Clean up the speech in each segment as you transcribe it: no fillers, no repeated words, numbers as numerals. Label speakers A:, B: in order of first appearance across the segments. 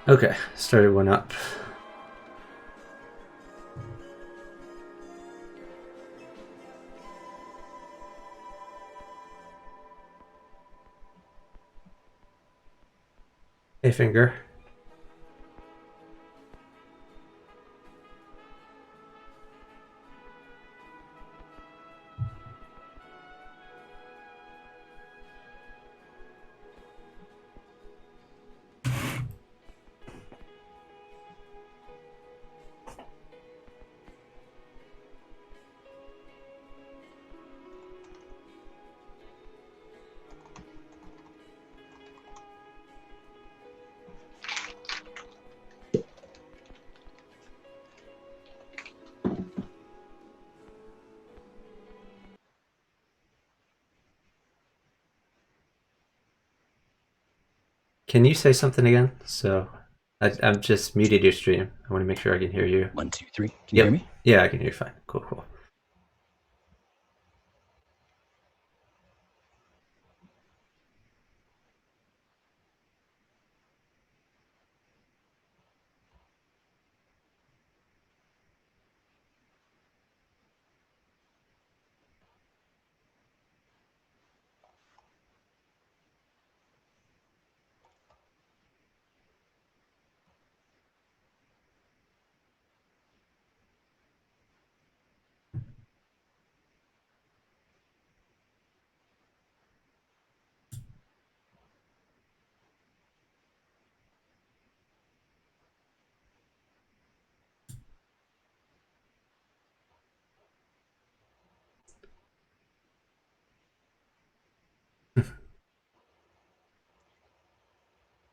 A: Okay, started one up. Hey, finger. Can you say something again? I've just muted your stream. I want to make sure I can hear you.
B: 1, 2, 3. Can you hear
A: Yep.
B: me?
A: Yeah, I can hear you fine. Cool.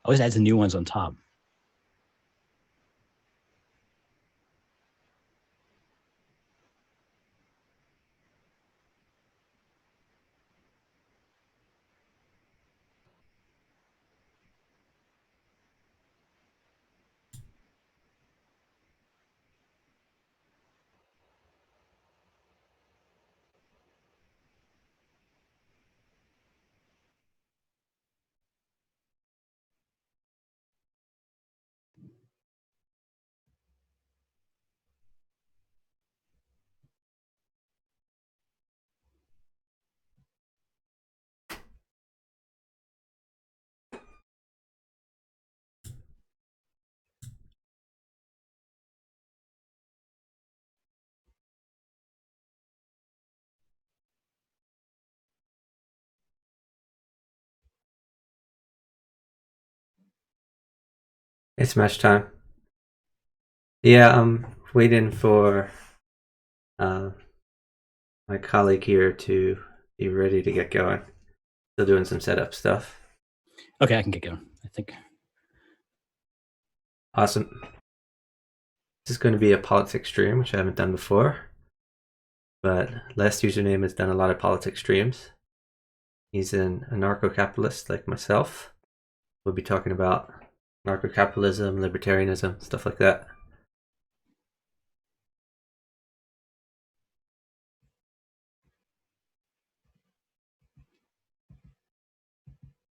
B: Always adds the new ones on top.
A: It's match time. Yeah, I'm waiting for my colleague here to be ready to get going. Still doing some setup stuff.
B: Okay, I can get going, I think.
A: Awesome. This is going to be a politics stream, which I haven't done before. But last username has done a lot of politics streams. He's an anarcho-capitalist like myself. We'll be talking about anarcho-capitalism, libertarianism, stuff like that.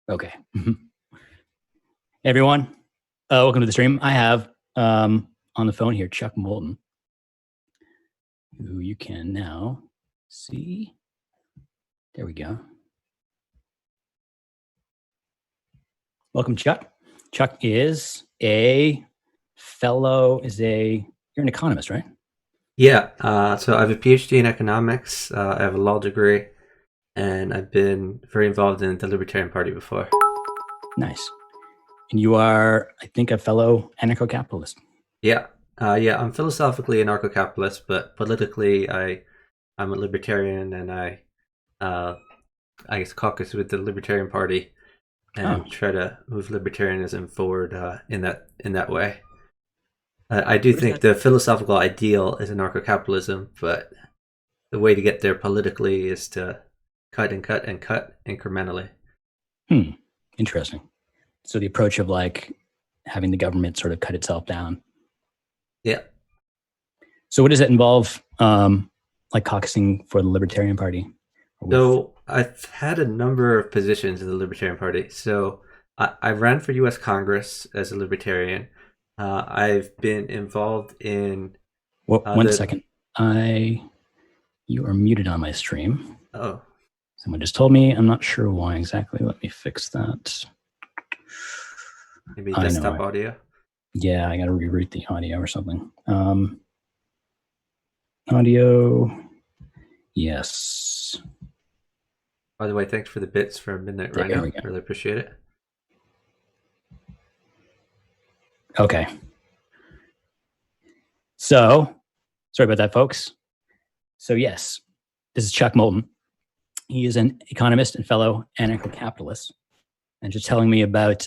B: Okay. Hey, everyone. Welcome to the stream. I have on the phone here Chuck Moulton, who you can now see. There we go. Welcome, Chuck. Chuck is a fellow, you're an economist, right?
A: Yeah, so I have a PhD in economics. I have a law degree, and I've been very involved in the Libertarian Party before.
B: Nice. And you are, I think, a fellow anarcho-capitalist.
A: Yeah, I'm philosophically anarcho-capitalist, but politically, I'm a libertarian, and I guess caucus with the Libertarian Party and try to move libertarianism forward in that way. I do think the philosophical ideal is anarcho-capitalism, but the way to get there politically is to cut and cut and cut incrementally.
B: Interesting. So the approach of like having the government sort of cut itself down.
A: Yeah.
B: So what does that involve, like caucusing for the Libertarian Party?
A: So I've had a number of positions in the Libertarian Party. So I ran for U.S. Congress as a libertarian. I've been involved in
B: Well, one
A: the
B: second. You are muted on my stream.
A: oh
B: Someone just told me. I'm not sure why exactly. Let me fix that.
A: maybe
B: I know.
A: desktop audio.
B: Yeah, I got to reroute the audio or something. Audio. Yes.
A: By the way, thanks for the bits for Midnight
B: There
A: Rhino.
B: we go.
A: Really appreciate it.
B: Okay. So, sorry about that, folks. So, yes, this is Chuck Moulton. He is an economist and fellow anarcho-capitalist, and just telling me about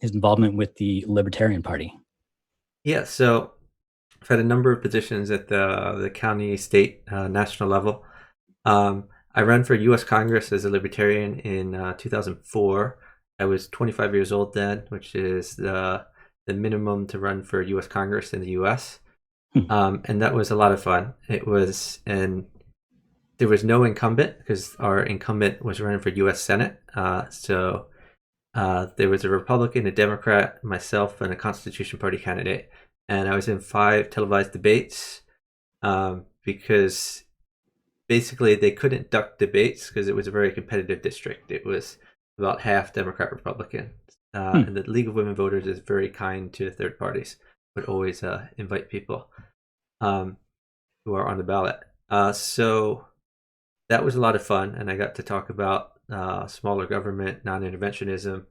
B: his involvement with the Libertarian Party.
A: Yeah, so I've had a number of positions at the county, state, national level. I ran for U.S. Congress as a libertarian in 2004. I was 25 years old then, which is the minimum to run for U.S. Congress in the U.S. And that was a lot of fun. It was, and there was no incumbent because our incumbent was running for U.S. Senate. There was a Republican, a Democrat, myself, and a Constitution Party candidate. And I was in 5 televised debates because basically they couldn't duck debates because it was a very competitive district. It was about half Democrat, Republican. And the League of Women Voters is very kind to third parties, would always invite people who are on the ballot. So that was a lot of fun, and I got to talk about smaller government, non-interventionism,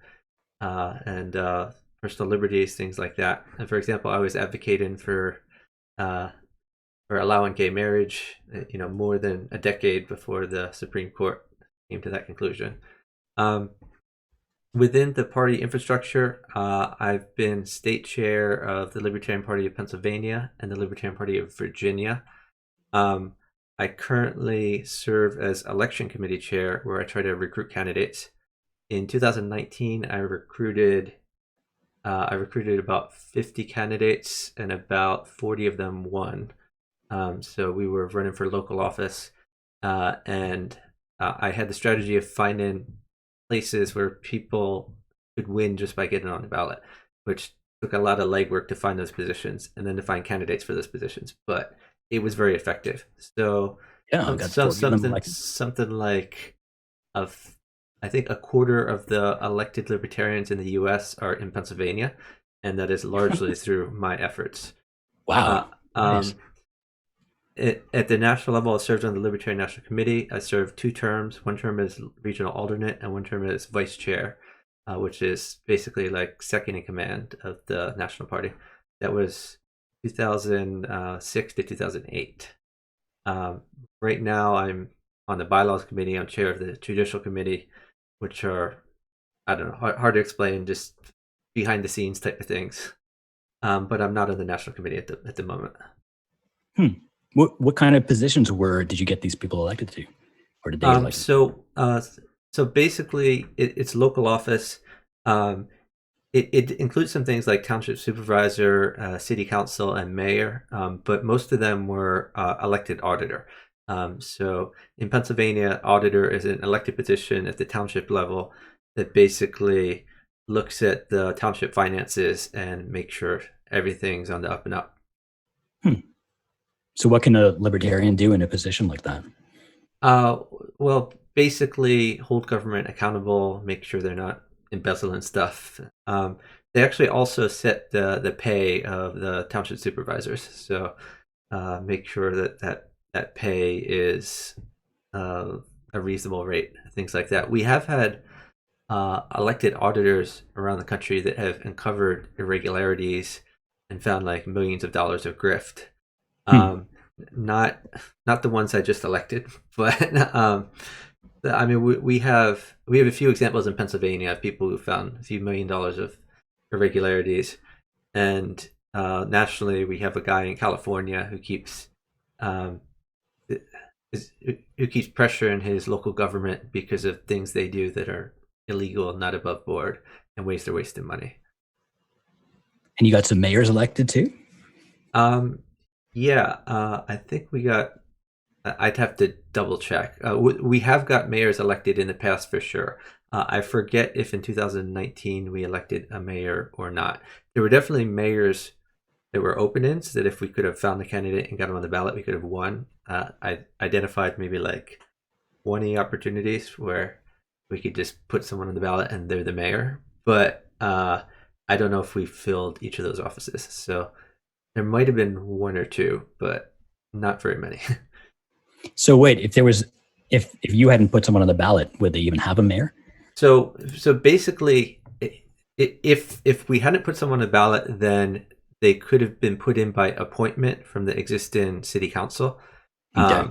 A: and personal liberties, things like that. And for example, I was advocating for allowing gay marriage, more than a decade before the Supreme Court came to that conclusion. Within the party infrastructure, I've been state chair of the Libertarian Party of Pennsylvania and the Libertarian Party of Virginia. I currently serve as election committee chair, where I try to recruit candidates. In 2019, I recruited about 50 candidates, and about 40 of them won. So we were running for local office, and I had the strategy of finding places where people could win just by getting on the ballot, which took a lot of legwork to find those positions and then to find candidates for those positions. But it was very effective. So
B: Yeah, got 40 of them elected.
A: something like I think a quarter of the elected libertarians in the U.S. are in Pennsylvania, and that is largely through my efforts.
B: Wow. Nice.
A: At the national level, I served on the Libertarian National Committee. I served 2 terms. One term as regional alternate, and one term as vice chair, which is basically like second in command of the National Party. That was 2006 to 2008. Right now, I'm on the Bylaws Committee. I'm chair of the Judicial Committee, which are, I don't know, hard to explain, just behind the scenes type of things. But I'm not on the National Committee at the moment.
B: What kind of positions did you get these people elected to, or did they get elected?
A: So basically, it's local office. It includes some things like township supervisor, city council, and mayor, but most of them were elected auditor. So in Pennsylvania, auditor is an elected position at the township level that basically looks at the township finances and makes sure everything's on the up and up.
B: So what can a libertarian do in a position like that?
A: Well, basically hold government accountable, make sure they're not embezzling stuff. They actually also set the pay of the township supervisors, so make sure that pay is a reasonable rate, things like that. We have had elected auditors around the country that have uncovered irregularities and found like millions of dollars of grift. Not the ones I just elected, but I mean we have a few examples in Pennsylvania of people who found a few $1 million of irregularities, and nationally we have a guy in California who keeps pressuring his local government because of things they do that are illegal, not above board, and ways they're wasting money.
B: And you got some mayors elected too?
A: Yeah, I think we got. I'd have to double check. We have got mayors elected in the past for sure. I forget if in 2019 we elected a mayor or not. There were definitely mayors that were open-ins that if we could have found a candidate and got them on the ballot, we could have won. I identified maybe like 20 opportunities where we could just put someone on the ballot and they're the mayor. But I don't know if we filled each of those offices. So there might have been one or two, but not very many.
B: So wait, if you hadn't put someone on the ballot, would they even have a mayor?
A: So basically, if we hadn't put someone on the ballot, then they could have been put in by appointment from the existing city council.
B: Okay.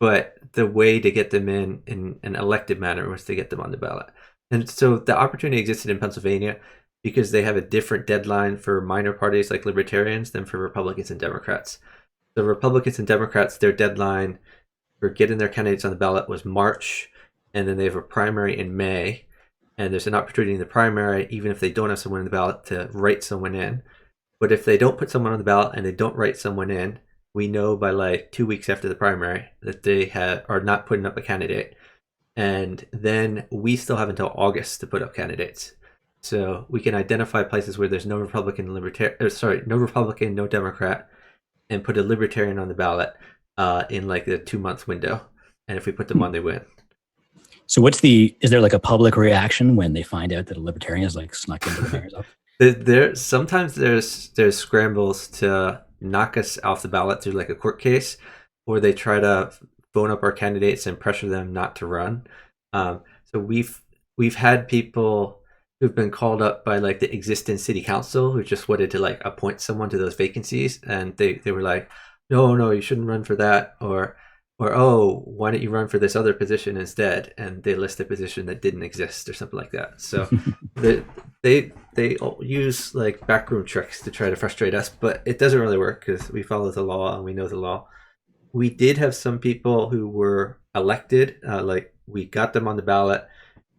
A: But the way to get them in an elected manner was to get them on the ballot. And so the opportunity existed in Pennsylvania because they have a different deadline for minor parties like libertarians than for Republicans and Democrats. The Republicans and Democrats, their deadline for getting their candidates on the ballot was March, and then they have a primary in May. And there's an opportunity in the primary, even if they don't have someone on the ballot, to write someone in. But if they don't put someone on the ballot and they don't write someone in, we know by like 2 weeks after the primary that they are not putting up a candidate. And then we still have until August to put up candidates. So we can identify places where there's no Republican, no Republican, no Democrat, and put a Libertarian on the ballot in like the 2 month window. And if we put them on, they win.
B: So is there like a public reaction when they find out that a libertarian is like snuck into the mayor's office?
A: Sometimes there's scrambles to knock us off the ballot through like a court case, or they try to phone up our candidates and pressure them not to run. So we've had people who've been called up by like the existing city council who just wanted to like appoint someone to those vacancies, and they were like, no, you shouldn't run for that, or oh, why don't you run for this other position instead? And they list a position that didn't exist or something like that. So they use like backroom tricks to try to frustrate us, but it doesn't really work because we follow the law and we know the law. We did have some people who were elected, like we got them on the ballot,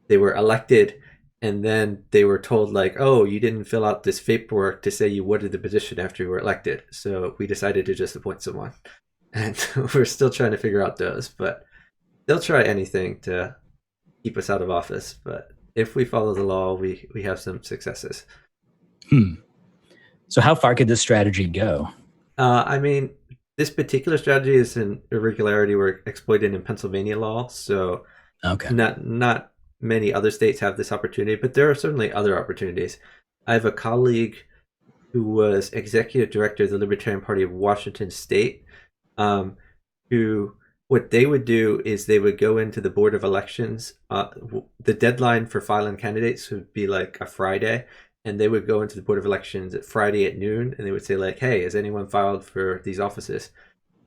A: they were elected, and then they were told like, oh, you didn't fill out this paperwork to say you wanted the position after you were elected. So we decided to just appoint someone. And we're still trying to figure out those, but they'll try anything to keep us out of office. But if we follow the law, we have some successes.
B: So how far could this strategy go?
A: I mean, this particular strategy is an irregularity we're exploited in Pennsylvania law, so
B: Okay.
A: not many other states have this opportunity, but there are certainly other opportunities. I have a colleague who was executive director of the Libertarian Party of Washington State, who what they would do is they would go into the Board of Elections. The deadline for filing candidates would be like a Friday, and they would go into the Board of Elections at Friday at noon, and they would say like, hey, has anyone filed for these offices?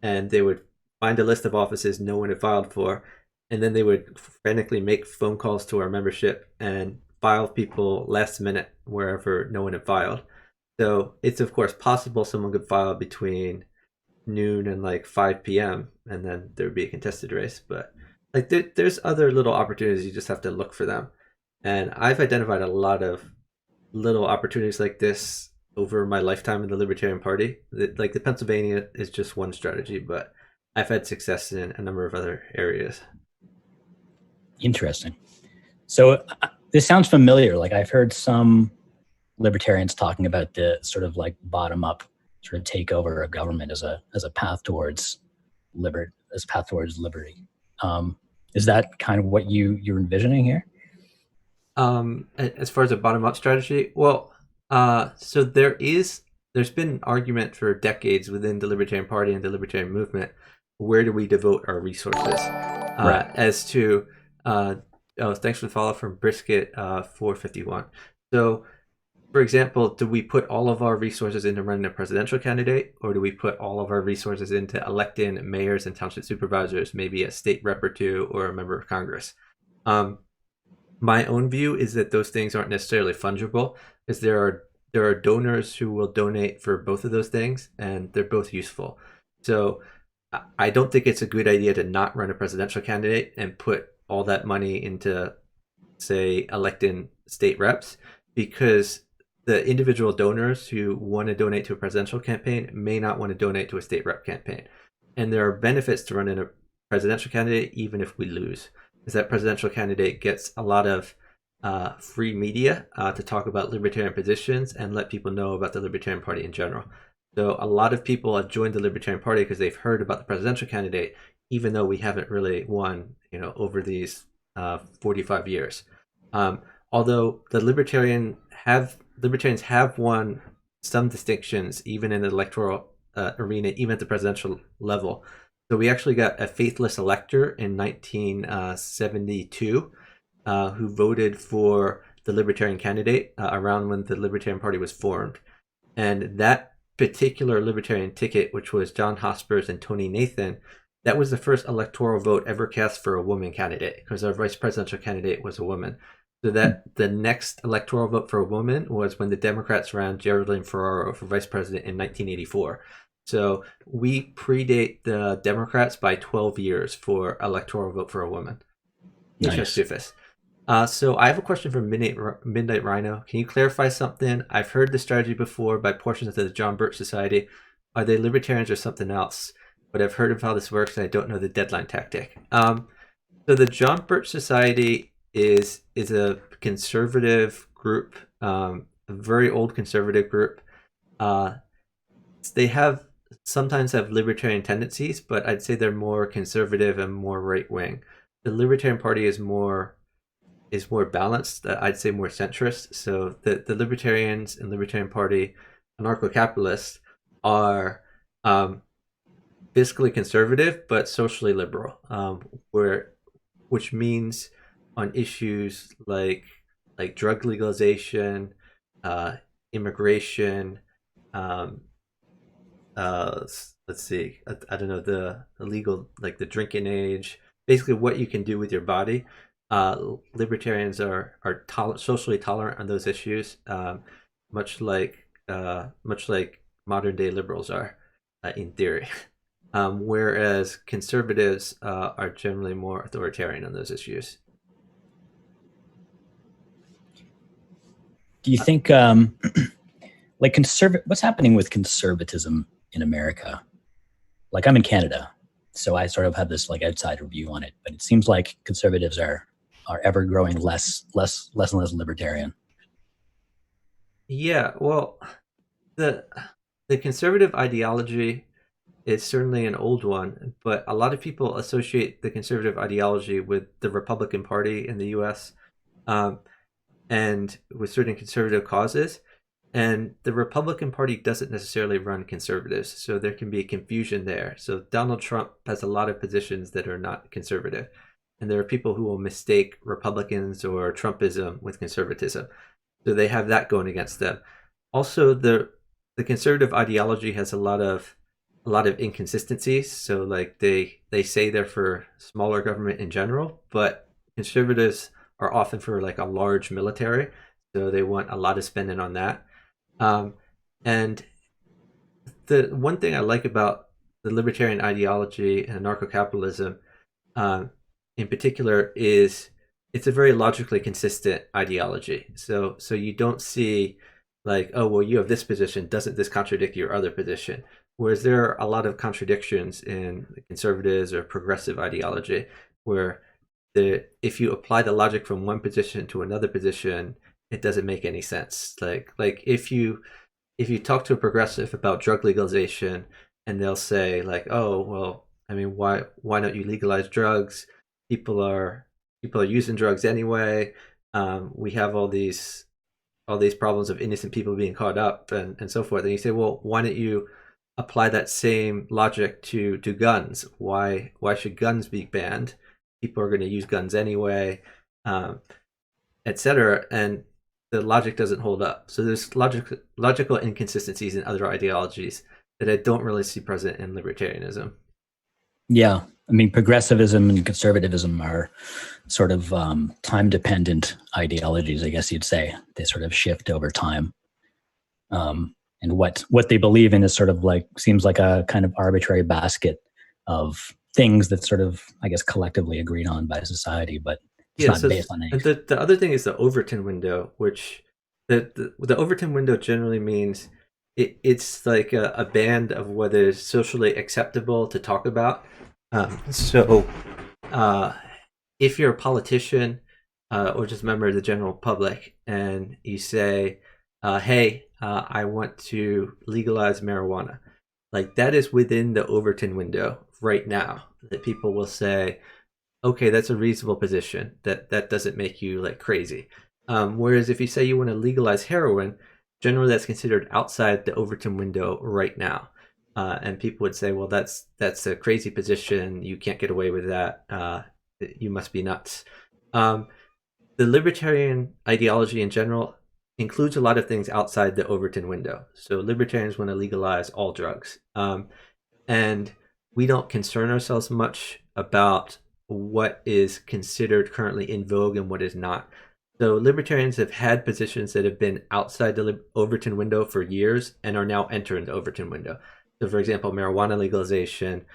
A: And they would find a list of offices no one had filed for, and then they would frantically make phone calls to our membership and file people last minute wherever no one had filed. So it's of course possible someone could file between noon and like 5 p.m. and then there would be a contested race. But like there's other little opportunities, you just have to look for them. And I've identified a lot of little opportunities like this over my lifetime in the Libertarian Party. Like the Pennsylvania is just one strategy, but I've had success in a number of other areas.
B: Interesting. So this sounds familiar. Like I've heard some libertarians talking about the sort of like bottom up sort of takeover of government as a path towards liberty. Is that kind of what you're envisioning here?
A: As far as a bottom up strategy, well, so there's been an argument for decades within the Libertarian Party and the Libertarian movement. Where do we devote our resources?
B: Right.
A: As to thanks for the follow from Brisket 451. So, for example, do we put all of our resources into running a presidential candidate, or do we put all of our resources into electing mayors and township supervisors, maybe a state rep or two, or a member of Congress? My own view is that those things aren't necessarily fungible, because there are donors who will donate for both of those things, and they're both useful. So I don't think it's a good idea to not run a presidential candidate and put all that money into, say, electing state reps, because the individual donors who want to donate to a presidential campaign may not want to donate to a state rep campaign. And there are benefits to running a presidential candidate even if we lose. is that presidential candidate gets a lot of free media to talk about libertarian positions and let people know about the Libertarian Party in general. So a lot of people have joined the Libertarian Party because they've heard about the presidential candidate, even though we haven't really won, over these 45 years. Um, Although libertarians have won some distinctions, even in the electoral arena, even at the presidential level. So we actually got a faithless elector in 1972 who voted for the Libertarian candidate around when the Libertarian Party was formed. And that particular Libertarian ticket, which was John Hospers and Tony Nathan, that was the first electoral vote ever cast for a woman candidate because our vice presidential candidate was a woman. So that the next electoral vote for a woman was when the Democrats ran Geraldine Ferraro for vice president in 1984. So we predate the Democrats by 12 years for electoral vote for a woman.
B: Nice.
A: So I have a question for Midnight Rhino. Can you clarify something? I've heard the strategy before by portions of the John Birch Society. Are they libertarians or something else? But I've heard of how this works, and I don't know the deadline tactic. So the John Birch Society is a conservative group, a very old conservative group. They sometimes have libertarian tendencies, but I'd say they're more conservative and more right wing. The Libertarian Party is more balanced. I'd say more centrist. So the Libertarians and Libertarian Party, anarcho-capitalists, are fiscally conservative but socially liberal, which means on issues like drug legalization, immigration, um, let's see, I don't know, the illegal, like the drinking age, basically what you can do with your body. Libertarians are socially tolerant on those issues, much like modern day liberals are, in theory. Whereas conservatives are generally more authoritarian on those issues.
B: Do you think what's happening with conservatism in America? Like, I'm in Canada, so I sort of have this like outside review on it, but it seems like conservatives are ever growing less and less libertarian.
A: Yeah, well, the the conservative ideology is certainly an old one, but a lot of people associate the conservative ideology with the Republican Party in the U.S. Um, and with certain conservative causes. And the Republican Party doesn't necessarily run conservatives, so there can be confusion there. So Donald Trump has a lot of positions that are not conservative, and there are people who will mistake Republicans or Trumpism with conservatism. So they have that going against them. Also, the conservative ideology has a lot of inconsistencies. So like they say they're for smaller government in general, but conservatives are often for like a large military. So they want a lot of spending on that. Um, and the one thing I like about the libertarian ideology and anarcho-capitalism, um, in particular, is it's a very logically consistent ideology. So you don't see like, oh well, you have this position, doesn't this contradict your other position? Whereas there are a lot of contradictions in conservatives or progressive ideology, where if you apply the logic from one position to another position, it doesn't make any sense. Like if you talk to a progressive about drug legalization, and they'll say like, oh well, I mean, why don't you legalize drugs? People are using drugs anyway. We have all these problems of innocent people being caught up and so forth. And you say, well, why don't you apply that same logic to guns? Why should guns be banned? People are going to use guns anyway, um, etc. And the logic doesn't hold up. So there's logical inconsistencies in other ideologies that I don't really see present in libertarianism.
B: Yeah, I mean, progressivism and conservatism are sort of time dependent ideologies, I guess you'd say. They sort of shift over time. And what they believe in is sort of like, seems like a kind of arbitrary basket of things that sort of, I guess, collectively agreed on by society, but it's
A: Yeah.
B: not
A: So
B: based on any.
A: the other thing is the Overton window, which the Overton window generally means it's like a band of what is socially acceptable to talk about. So uh, if you're a politician or just a member of the general public and you say, hey, I want to legalize marijuana, like that is within the Overton window right now, that people will say, okay, that's a reasonable position. That doesn't make you like crazy. Whereas if you say you want to legalize heroin, generally that's considered outside the Overton window right now, and people would say, well, that's a crazy position. You can't get away with that. You must be nuts. Um, the libertarian ideology in general includes a lot of things outside the Overton window. So libertarians want to legalize all drugs. And we don't concern ourselves much about what is considered currently in vogue and what is not. So libertarians have had positions that have been outside the Overton window for years and are now entering the Overton window. So, for example, marijuana legalization,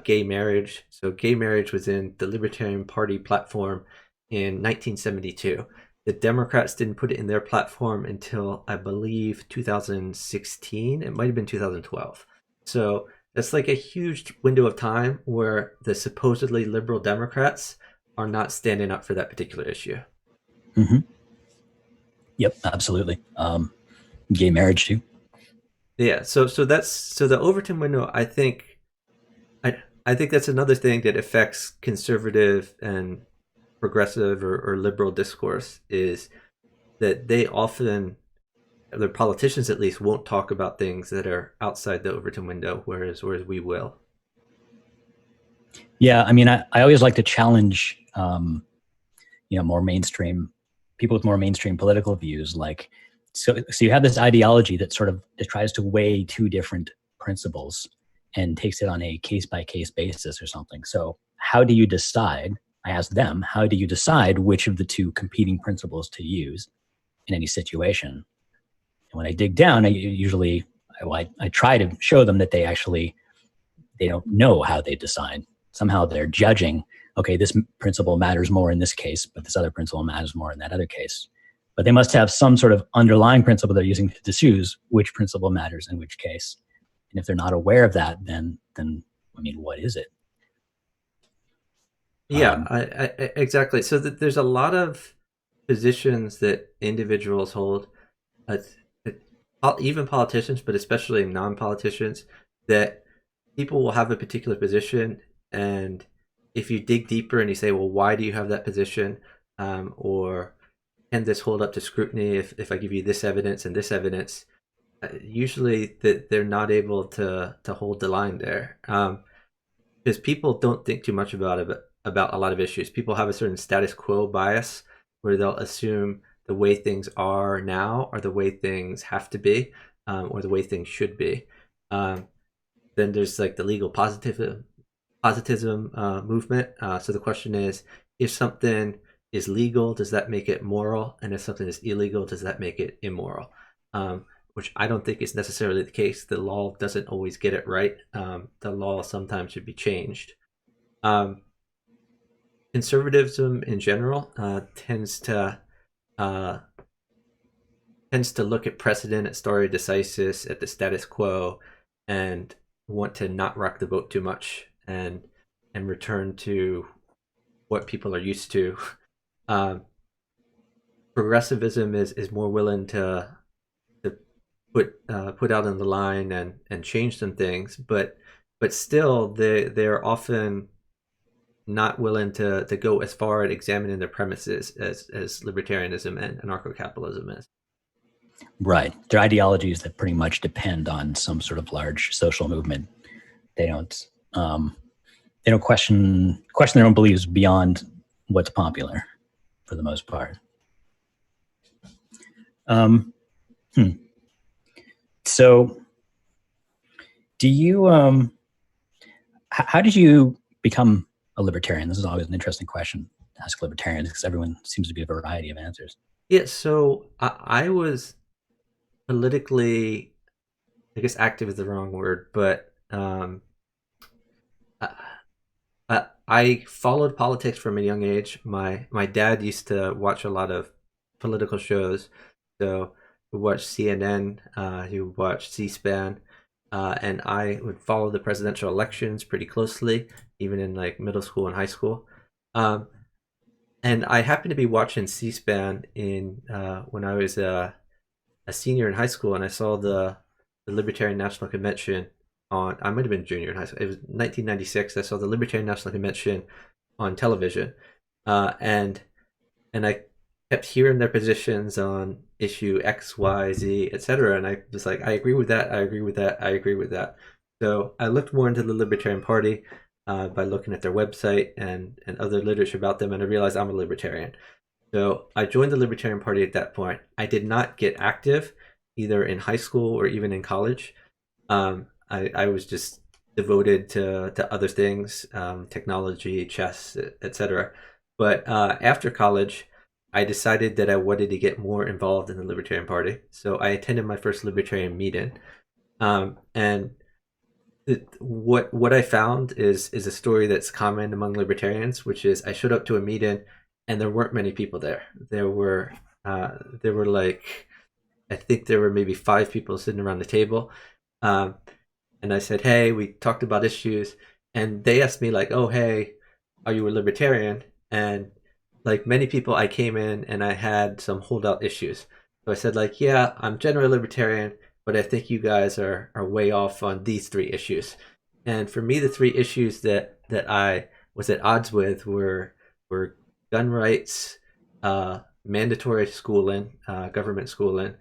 A: gay marriage. So, gay marriage was in the Libertarian Party platform in 1972. The Democrats didn't put it in their platform until, I believe, 2016. It might have been 2012. So, that's like a huge window of time where the supposedly liberal Democrats are not standing up for that particular issue.
B: Mm-hmm. Yep, absolutely. Gay marriage too.
A: Yeah, so the Overton window. I think that's another thing that affects conservative and progressive or liberal discourse, is that they often, their politicians at least, won't talk about things that are outside the Overton window, whereas we will.
B: Yeah, I mean, I always like to challenge, more mainstream people with more mainstream political views. Like, so you have this ideology that sort of tries to weigh two different principles and takes it on a case by case basis or something. So how do you decide? I ask them, how do you decide which of the two competing principles to use in any situation? And when I dig down, I try to show them that they don't know how they decide. Somehow they're judging, okay, this principle matters more in this case, but this other principle matters more in that other case. But they must have some sort of underlying principle they're using to choose which principle matters in which case. And if they're not aware of that, then I mean, what is it?
A: Yeah, exactly. So there's a lot of positions that individuals hold, uh, even politicians, but especially non-politicians, that people will have a particular position, and if you dig deeper and you say, well, why do you have that position, or can this hold up to scrutiny if I give you this evidence and this evidence, usually that they're not able to hold the line there, because people don't think too much about a lot of issues. People have a certain status quo bias where they'll assume the way things are now are the way things have to be, or the way things should be. Then there's like the legal positivism movement. So the question is, if something is legal, does that make it moral? And if something is illegal, does that make it immoral? Which I don't think is necessarily the case. The law doesn't always get it right. The law sometimes should be changed. Um, Conservatism in general uh, tends to look at precedent, at stare decisis, at the status quo, and want to not rock the boat too much, and return to what people are used to. Um, Progressivism is more willing to put out on the line and change some things, but still they're often not willing to go as far at examining their premises as libertarianism and anarcho-capitalism is.
B: Right. They're ideologies that pretty much depend on some sort of large social movement. They don't question their own beliefs beyond what's popular, for the most part. So, do you? How did you become a libertarian? This is always an interesting question to ask libertarians because everyone seems to be a variety of answers.
A: Yeah, so I was politically, I guess active is the wrong word, but I followed politics from a young age. My dad used to watch a lot of political shows, so he would watch CNN, he would watch C-SPAN, and I would follow the presidential elections pretty closely, even in like middle school and high school. Um, And I happened to be watching C-SPAN in when I was a senior in high school, and I saw the Libertarian National Convention on. I might have been junior in high school. It was 1996. I saw the Libertarian National Convention on television, and I kept hearing their positions on issue X, Y, Z, etc. And I was like, I agree with that. I agree with that. I agree with that. So I looked more into the Libertarian Party by looking at their website and other literature about them, and I realized I'm a libertarian. So I joined the Libertarian Party at that point. I did not get active either in high school or even in college. I was just devoted to other things, technology, chess, etc. But after college, I decided that I wanted to get more involved in the Libertarian Party. So I attended my first Libertarian meeting. And what I found is a story that's common among libertarians, which is I showed up to a meeting and there weren't many people there. There were like I think there were maybe 5 people sitting around the table. Um, and I said, "Hey, we talked about issues," and they asked me like, "Oh, hey, are you a libertarian?" And like many people, I came in and I had some holdout issues. So I said like, "Yeah, I'm generally libertarian, but I think you guys are way off on these 3 issues." And for me, the 3 issues that I was at odds with were gun rights, mandatory schooling, government schooling,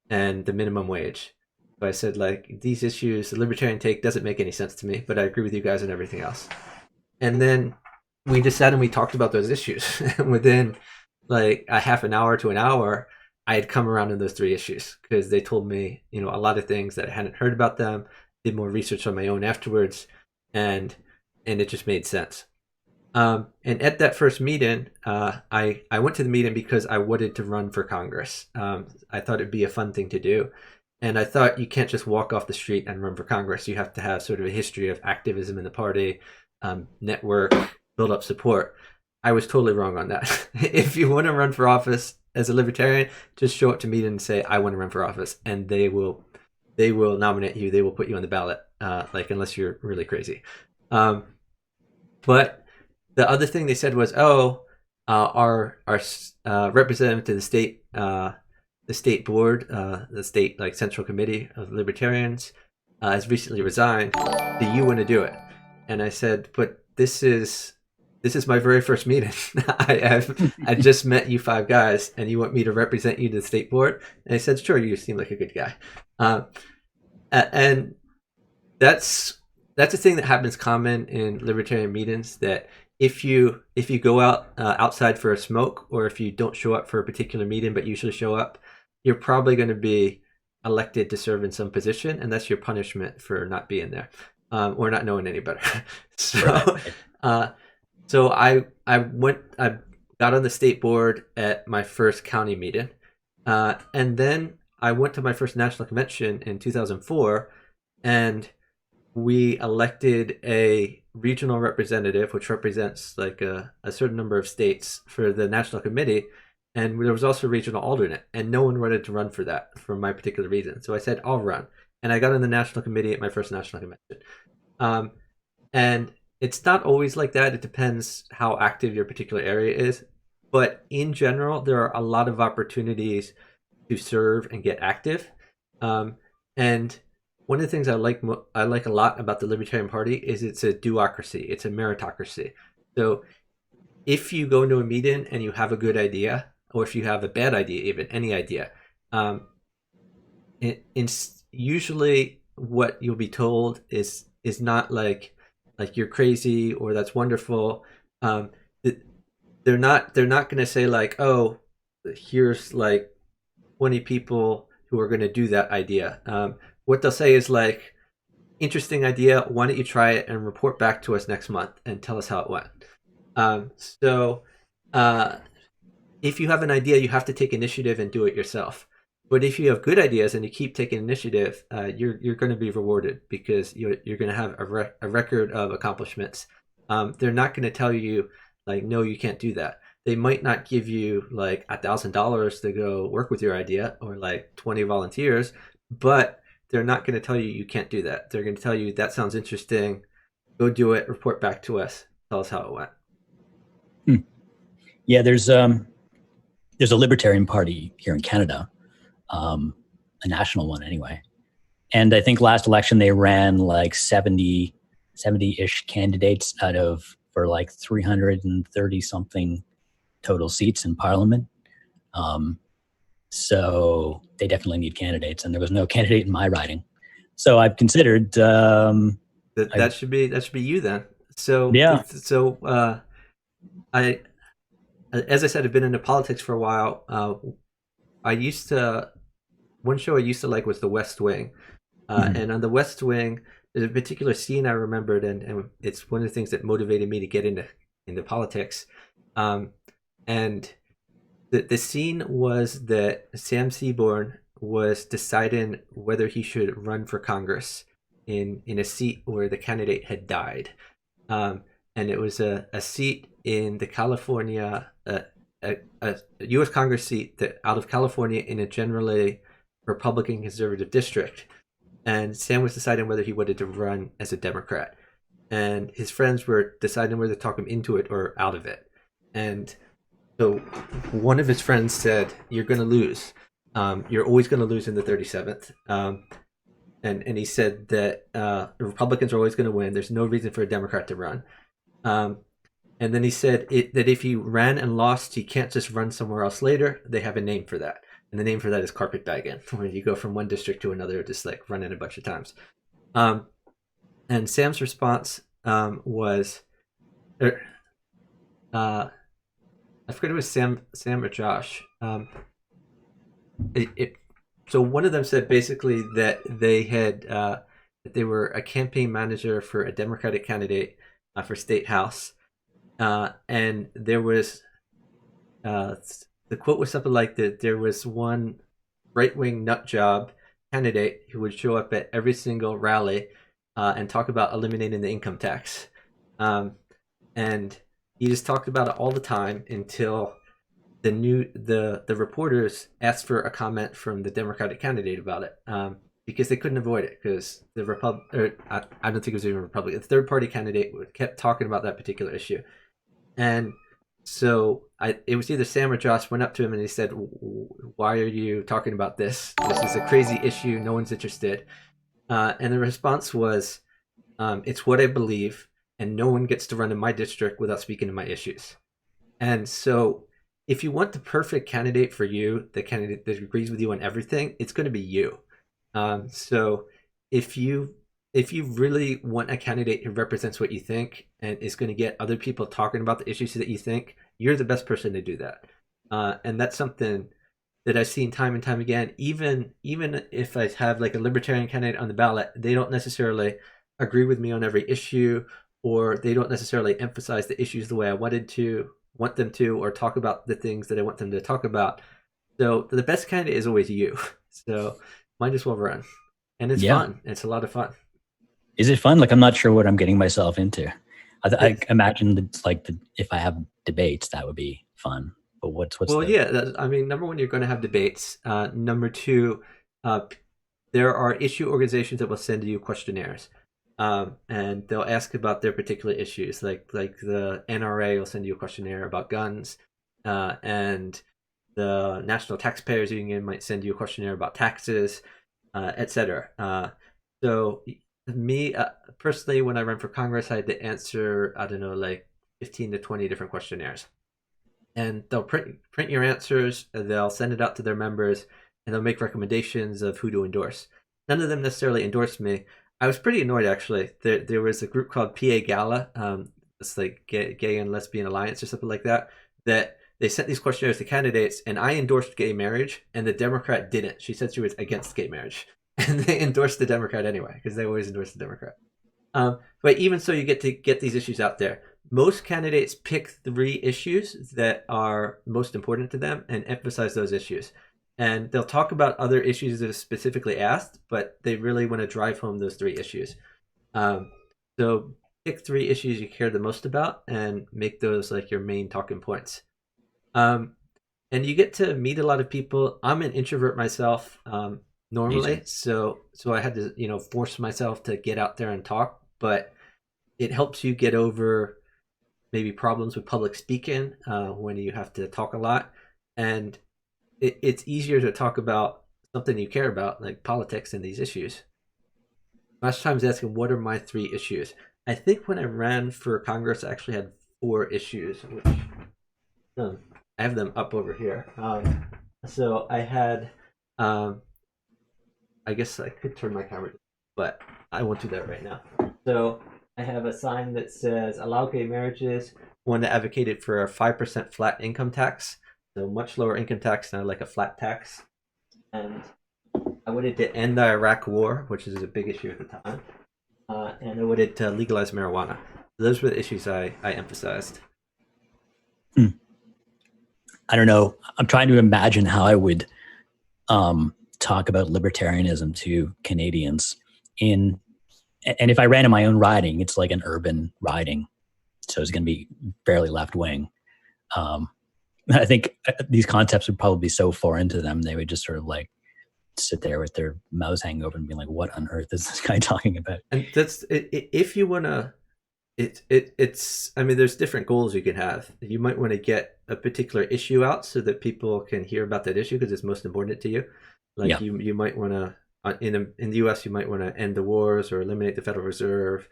A: and the minimum wage. So I said, like, these issues, the libertarian take doesn't make any sense to me, but I agree with you guys on everything else. And then we just sat and we talked about those issues. And within like a half an hour to an hour, I had come around in those 3 issues because they told me, a lot of things that I hadn't heard about them, did more research on my own afterwards, and it just made sense. And at that first meeting, I went to the meeting because I wanted to run for Congress. I thought it'd be a fun thing to do. And I thought you can't just walk off the street and run for Congress. You have to have sort of a history of activism in the party, network, build up support. I was totally wrong on that. If you want to run for office as a libertarian, just show up to meeting and say, I want to run for office. And they will nominate you. They will put you on the ballot, like unless you're really crazy. But the other thing they said was, "Oh, our representative to the state board, the state like central committee of libertarians, has recently resigned. Do you want to do it?" And I said, "But this is my very first meeting. I just met you 5 guys, and you want me to represent you to the state board?" And I said, "Sure, you seem like a good guy." Uh, and that's a thing that happens common in libertarian meetings, that if you go outside for a smoke, or if you don't show up for a particular meeting but usually show up, you're probably going to be elected to serve in some position, and that's your punishment for not being there, or not knowing any better. so
B: Right.
A: uh, so I got on the state board at my first county meeting, and then I went to my first national convention in 2004, and we elected a regional representative, which represents like a certain number of states for the national committee. And there was also a regional alternate, and no one wanted to run for that for my particular reason. So I said, I'll run. And I got on the national committee at my first national convention. Um, and it's not always like that. It depends how active your particular area is. But in general, there are a lot of opportunities to serve and get active. And one of the things I like a lot about the Libertarian Party is it's a duocracy. It's a meritocracy. So if you go into a meeting and you have a good idea, or if you have a bad idea, even any idea, um, usually what you'll be told is not like you're crazy or that's wonderful. Um, they're not going to say like, oh, here's like 20 people who are going to do that idea. What they'll say is like, interesting idea. Why don't you try it and report back to us next month and tell us how it went? So uh, if you have an idea, you have to take initiative and do it yourself. But if you have good ideas and you keep taking initiative, you're going to be rewarded because you're going to have a record of accomplishments. They're not going to tell you like, no, you can't do that. They might not give you like $1,000 to go work with your idea, or like 20 volunteers, but they're not going to tell you you can't do that. They're going to tell you that sounds interesting. Go do it. Report back to us. Tell us how it went.
B: Hmm. Yeah, there's a Libertarian Party here in Canada, a national one anyway. And I think last election they ran like 70-ish candidates out of for like 330 something total seats in Parliament. Um, so they definitely need candidates, and there was no candidate in my riding. So I've considered.
A: That
B: I
A: that should be you then. So
B: Yeah.
A: I, as I said, I've been into politics for a while. I used to one show I used to like was The West Wing,
B: Mhm.
A: and on The West Wing, there's a particular scene I remembered, and it's one of the things that motivated me to get into politics. Um, and the scene was that Sam Seaborn was deciding whether he should run for Congress in a seat where the candidate had died, um, and it was a seat in the California a U.S. Congress seat that out of California in a generally Republican conservative district, and Sam was deciding whether he wanted to run as a Democrat, and his friends were deciding whether to talk him into it or out of it, and so one of his friends said, "You're going to lose. You're always going to lose in the 37th." And he said that the Republicans are always going to win. There's no reason for a Democrat to run. Um, and then he said that if he ran and lost, he can't just run somewhere else later. They have a name for that, and the name for that is carpetbagging, where you go from one district to another, just like running a bunch of times. Um, and Sam's response was, er, I forget if it was Sam or Josh. It so one of them said basically that that they were a campaign manager for a Democratic candidate for state house, and there was uh, the quote was something like that. There was one right wing nut job candidate who would show up at every single rally and talk about eliminating the income tax, um, and he just talked about it all the time until the reporters asked for a comment from the Democratic candidate about it, because they couldn't avoid it because the I don't think it was even Republican. The third party candidate kept talking about that particular issue, and so it was either Sam or Josh went up to him and he said, "Why are you talking about this? This is a crazy issue. No one's interested." And the response was, "It's what I believe, and no one gets to run in my district without speaking to my issues." And so, if you want the perfect candidate for you, the candidate that agrees with you on everything, it's going to be you. So, if you if you really want a candidate who represents what you think and is going to get other people talking about the issues that you think, you're the best person to do that. And that's something that I've seen time and time again. Even if I have like a libertarian candidate on the ballot, they don't necessarily agree with me on every issue, or they don't necessarily emphasize the issues the way I want them to, or talk about the things that I want them to talk about. So the best candidate is always you. So might as well run, and it's
B: Yeah.
A: fun. It's a lot of fun.
B: Is it fun? Like I'm not sure what I'm getting myself into. I
A: It,
B: imagine that like if I have debates, that would be fun. But what's
A: well,
B: the
A: yeah. I mean, number one, you're going to have debates. Number two, uh, there are issue organizations that will send you questionnaires, and they'll ask about their particular issues. Like the NRA will send you a questionnaire about guns, and the National Taxpayers Union might send you a questionnaire about taxes, etc. So me personally, when I ran for Congress, I had to answer, I don't know, like 15 to 20 different questionnaires, and they'll print your answers. They'll send it out to their members, and they'll make recommendations of who to endorse. None of them necessarily endorsed me. I was pretty annoyed actually. There was a group called PA Gala, it's like Gay and Lesbian Alliance or something like that. That they sent these questionnaires to candidates, and I endorsed gay marriage, and the Democrat didn't. She said she was against gay marriage, and they endorsed the Democrat anyway because they always endorse the Democrat. But even so, you get to get these issues out there. Most candidates pick three issues that are most important to them and emphasize those issues. And they'll talk about other issues that are specifically asked, but they really want to drive home those three issues. Um, so pick three issues you care the most about and make those like your main talking points. Um, and you get to meet a lot of people. I'm an introvert myself,
B: Me too.
A: normally, so I had to force myself to get out there and talk, but it helps you get over maybe problems with public speaking when you have to talk a lot, and it's easier to talk about something you care about, like politics and these issues. Last time I was asking, what are my 3 issues? I think when I ran for Congress, I actually had 4 issues, which I have them up over here. So I had, um, I guess I could turn my camera, but I won't do that right now. So I have a sign that says allow gay marriages. One that advocated for a 5% flat income tax, so much lower income tax, not like a flat tax. And I wanted to end the Iraq War, which is a big issue at the time, and I wanted to legalize marijuana. Those were the issues I emphasized.
B: I don't know. I'm trying to imagine how I would talk about libertarianism to Canadians and if I ran in my own riding, it's like an urban riding, so it's going to be fairly left wing. I think these concepts would probably be so foreign to them, they would just sort of like sit there with their mouths hanging open and be like, "What on earth is this guy talking about?"
A: And that's if you want to. It's. I mean, there's different goals you can have. You might want to get a particular issue out so that people can hear about that issue because it's most important to you. Like
B: Yeah.
A: you might want to in the U.S. you might want to end the wars or eliminate the Federal Reserve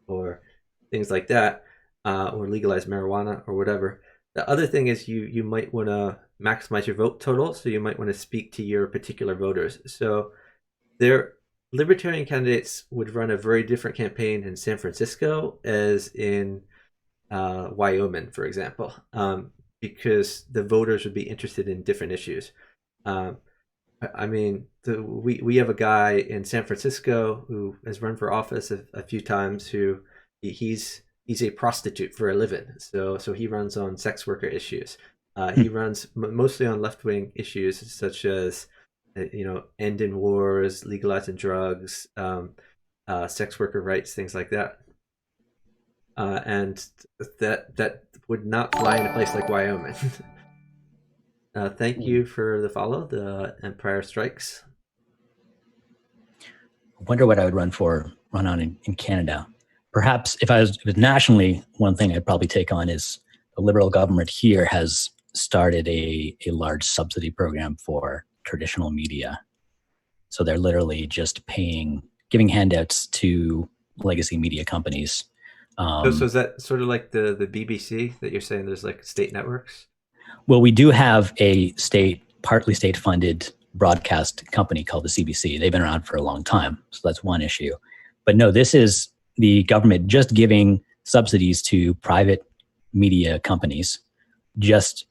A: or things like that, or legalize marijuana or whatever. The other thing is you might want to maximize your vote total, so you might want to speak to your particular voters. So their libertarian candidates would run a very different campaign in San Francisco as in Wyoming, for example, because the voters would be interested in different issues. Um, I mean, we have a guy in San Francisco who has run for office a few times. Who he's a prostitute for a living, so he runs on sex worker issues. He runs mostly on left wing issues such as ending wars, legalizing drugs, sex worker rights, things like that. And that would not fly in a place like Wyoming. Thank you for the follow, the Empire Strikes.
B: I wonder what I would run on in Canada. Perhaps if it was nationally, one thing I'd probably take on is the Liberal government here has started a large subsidy program for traditional media. So they're literally just giving handouts to legacy media companies.
A: So is that sort of like the BBC that you're saying there's like state networks?
B: Well, we do have a partly state funded broadcast company called the CBC. They've been around for a long time. So that's one issue. But no, this is the government just giving subsidies to private media companies, just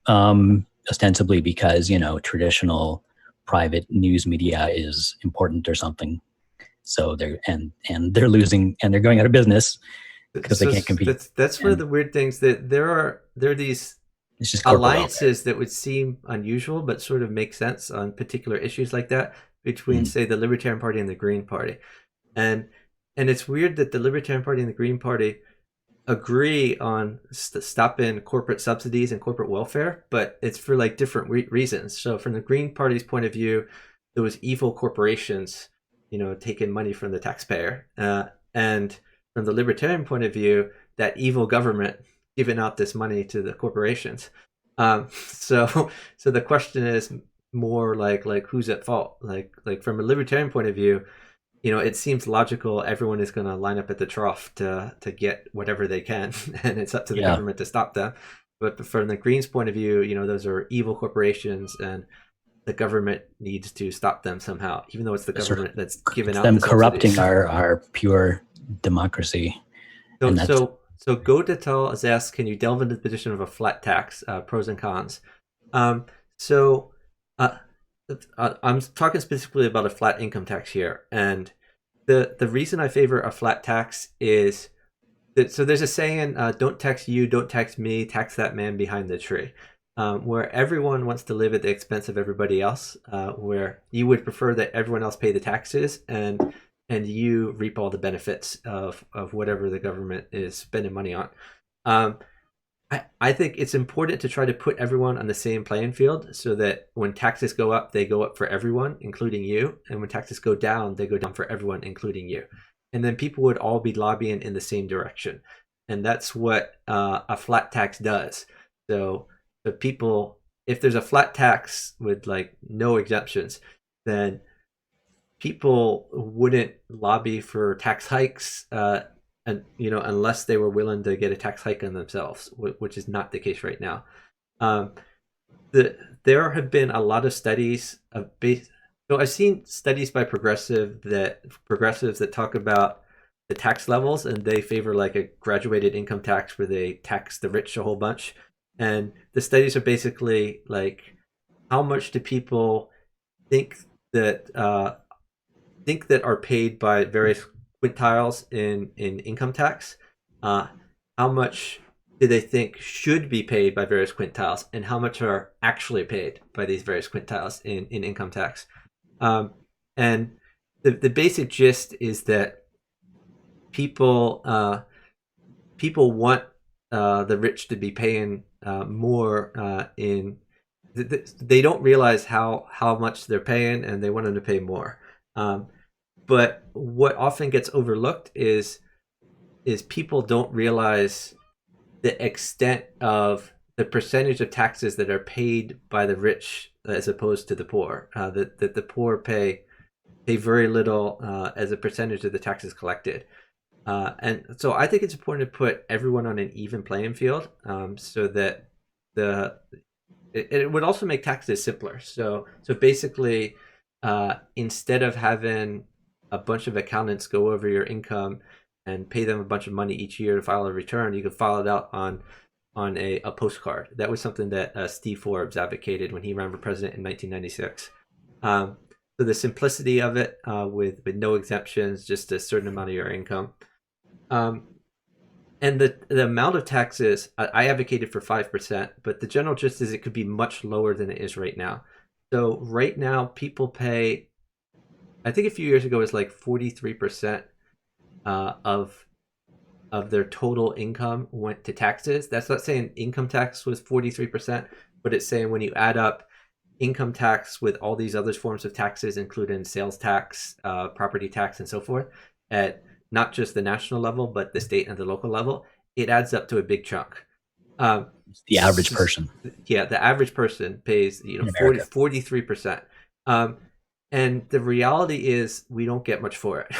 B: ostensibly because, traditional private news media is important or something. So they're losing and they're going out of business because they can't compete.
A: That's one of the weird things that there are these
B: It's just
A: alliances that would seem unusual but sort of make sense on particular issues like that between say the Libertarian Party and the Green Party. And it's weird that the Libertarian Party and the Green Party agree on stopping corporate subsidies and corporate welfare, but it's for like different reasons. So from the Green Party's point of view, there was evil corporations, taking money from the taxpayer, and from the Libertarian point of view, that evil government giving out this money to the corporations. So the question is more like who's at fault? Like from a Libertarian point of view, it seems logical everyone is going to line up at the trough to get whatever they can, and it's up to the government to stop them. But from the Greens' point of view, those are evil corporations, and the government needs to stop them somehow, even though it's the government that's given out
B: them
A: the
B: corrupting our pure democracy.
A: So Go-to-Tell has asked, can you delve into the position of a flat tax, pros and cons? I'm talking specifically about a flat income tax here, and the reason I favor a flat tax is that, so there's a saying, don't tax you, don't tax me, tax that man behind the tree, where everyone wants to live at the expense of everybody else, where you would prefer that everyone else pay the taxes and you reap all the benefits of whatever the government is spending money on. I think it's important to try to put everyone on the same playing field so that when taxes go up, they go up for everyone, including you. And when taxes go down, they go down for everyone, including you. And then people would all be lobbying in the same direction. and that's what a flat tax does. So the people, if there's a flat tax with like no exemptions, then people wouldn't lobby for tax hikes, and unless they were willing to get a tax hike on themselves, which is not the case right now. Um, there have been a lot of studies of base. So I've seen studies by progressives that talk about the tax levels, and they favor like a graduated income tax where they tax the rich a whole bunch. And the studies are basically like, how much do people think that are paid by various quintiles in income tax? Uh, how much do they think should be paid by various quintiles, and how much are actually paid by these various quintiles in income tax? Um, and the basic gist is that people people want the rich to be paying more in. They don't realize how much they're paying, and they want them to pay more. But what often gets overlooked is people don't realize the extent of the percentage of taxes that are paid by the rich as opposed to the poor. That the poor pay very little as a percentage of the taxes collected. And so I think it's important to put everyone on an even playing field, so that the it would also make taxes simpler. So basically, instead of having a bunch of accountants go over your income and pay them a bunch of money each year to file a return, you could file it out on a postcard. That was something that Steve Forbes advocated when he ran for president in 1996. So the simplicity of it, with no exemptions, just a certain amount of your income. Um, and the amount of taxes, I advocated for 5%, but the general gist is it could be much lower than it is right now. So right now, people pay, I think a few years ago it was like 43% of their total income went to taxes. That's not saying income tax was 43%, but it's saying when you add up income tax with all these other forms of taxes, including sales tax, property tax, and so forth, at not just the national level, but the state and the local level, it adds up to a big chunk.
B: The average person.
A: Yeah, the average person pays,
B: in America.
A: 43%. And the reality is we don't get much for it.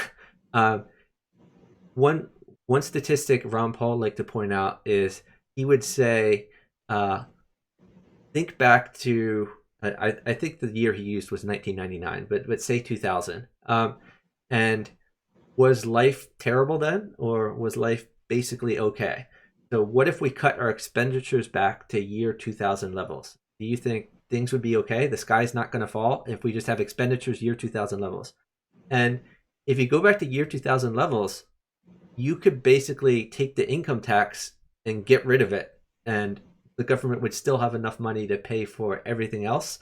A: One one statistic Ron Paul liked to point out is he would say, think back to, I think the year he used was 1999, but say 2000. And was life terrible then, or was life basically okay? So what if we cut our expenditures back to year 2000 levels? Do you think things would be okay? The sky's not going to fall if we just have expenditures year 2000 levels. And if you go back to year 2000 levels, you could basically take the income tax and get rid of it, and the government would still have enough money to pay for everything else,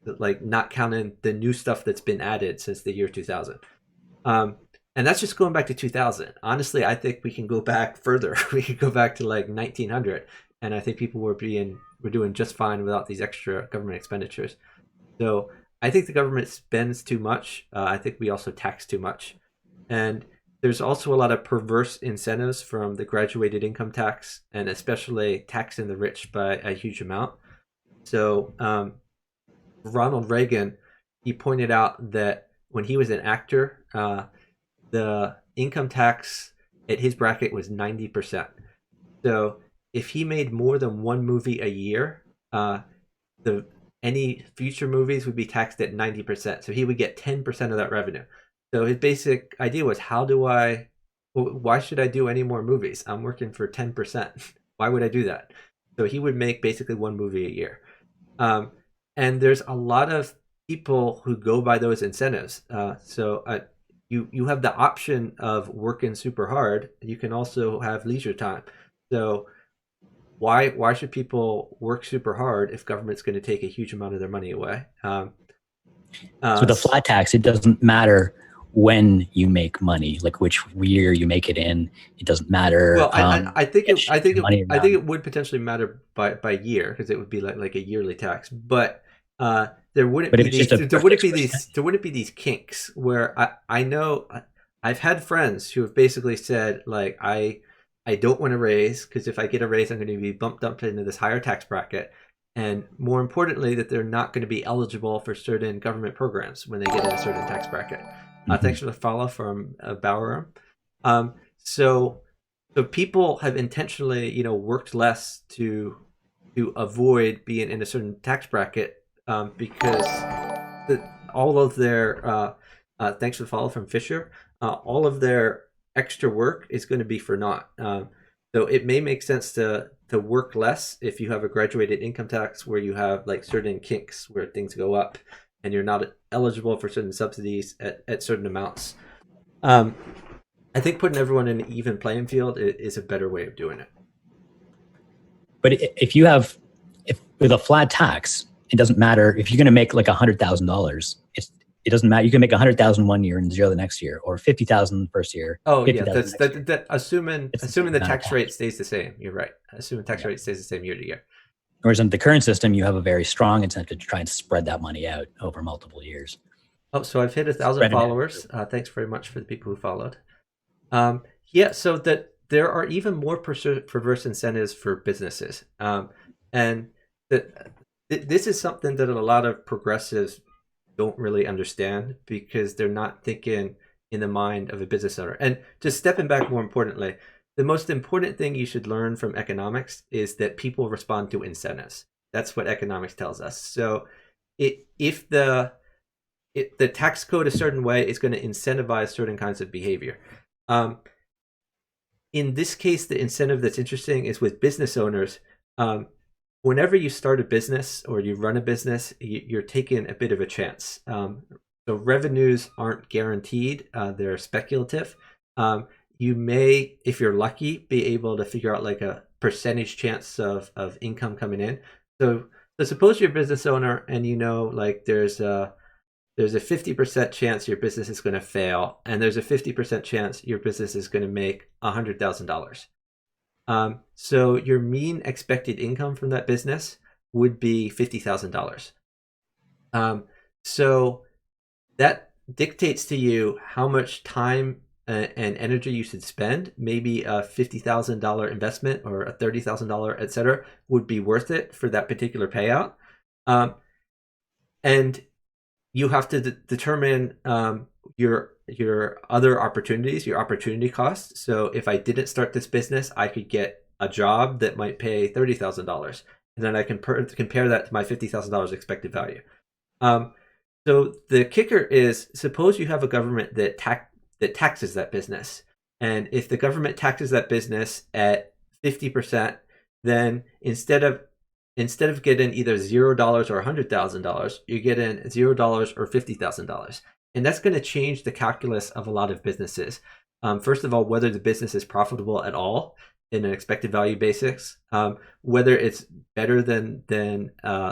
A: like not counting the new stuff that's been added since the year 2000. And that's just going back to 2000. Honestly, I think we can go back further. We could go back to like 1900, and I think people were doing just fine without these extra government expenditures. So I think the government spends too much. I think we also tax too much, and there's also a lot of perverse incentives from the graduated income tax, and especially taxing the rich by a huge amount. So Ronald Reagan, he pointed out that when he was an actor, the income tax at his bracket was 90%. So if he made more than one movie a year, the any future movies would be taxed at 90%. So he would get 10% of that revenue. So his basic idea was, why should I do any more movies? I'm working for 10%. Why would I do that? So he would make basically one movie a year. And there's a lot of people who go by those incentives. You have the option of working super hard. You can also have leisure time. So why should people work super hard if government's going to take a huge amount of their money away?
B: So the flat tax, it doesn't matter when you make money, like which year you make it in. It doesn't matter.
A: Well, I think it would potentially matter by year, because it would be like a yearly tax. But there wouldn't be these kinks where I know I've had friends who have basically said, like, I I don't want to raise, because if I get a raise, I'm going to be bumped up into this higher tax bracket. And more importantly, that they're not going to be eligible for certain government programs when they get in a certain tax bracket. Thanks for the follow from Bauer. So people have intentionally, worked less to avoid being in a certain tax bracket, because all of their thanks for the follow from Fisher. All of their extra work is going to be for naught. So it may make sense to work less if you have a graduated income tax where you have like certain kinks where things go up and you're not eligible for certain subsidies at certain amounts. I think putting everyone in an even playing field is a better way of doing it.
B: But if with a flat tax, it doesn't matter if you're going to make like $100,000. It doesn't matter. You can make 100,000 one year and zero the next year, or 50,000 the first year.
A: Oh yeah, assuming the tax rate stays the same. You're right. Assuming tax rate stays the same year to year.
B: Whereas in the current system, you have a very strong incentive to try and spread that money out over multiple years.
A: Oh, so I've hit 1,000 followers. Thanks very much for the people who followed. Yeah, so that there are even more perverse incentives for businesses, and this is something that a lot of progressives don't really understand because they're not thinking in the mind of a business owner. And just stepping back, more importantly, the most important thing you should learn from economics is that people respond to incentives. That's what economics tells us. So if the tax code a certain way, it's going to incentivize certain kinds of behavior. In this case, the incentive that's interesting is with business owners. Whenever you start a business or you run a business, you're taking a bit of a chance. So revenues aren't guaranteed. They're speculative. You may, if you're lucky, be able to figure out like a percentage chance of income coming in. So suppose you're a business owner and like there's a 50% chance your business is going to fail, and there's a 50% chance your business is going to make $100,000. So your mean expected income from that business would be $50,000. So that dictates to you how much time and energy you should spend. Maybe a $50,000 investment or a $30,000, etc., would be worth it for that particular payout. And you have to determine your other opportunities, your opportunity costs. So if I didn't start this business, I could get a job that might pay $30,000, and then I can compare that to my $50,000 expected value. So the kicker is, suppose you have a government that taxes that business, and if the government taxes that business at 50%, then instead of getting either $0 or $100,000, you're getting $0 or $50,000. And that's going to change the calculus of a lot of businesses. First of all, whether the business is profitable at all in an expected value basis, whether it's better than the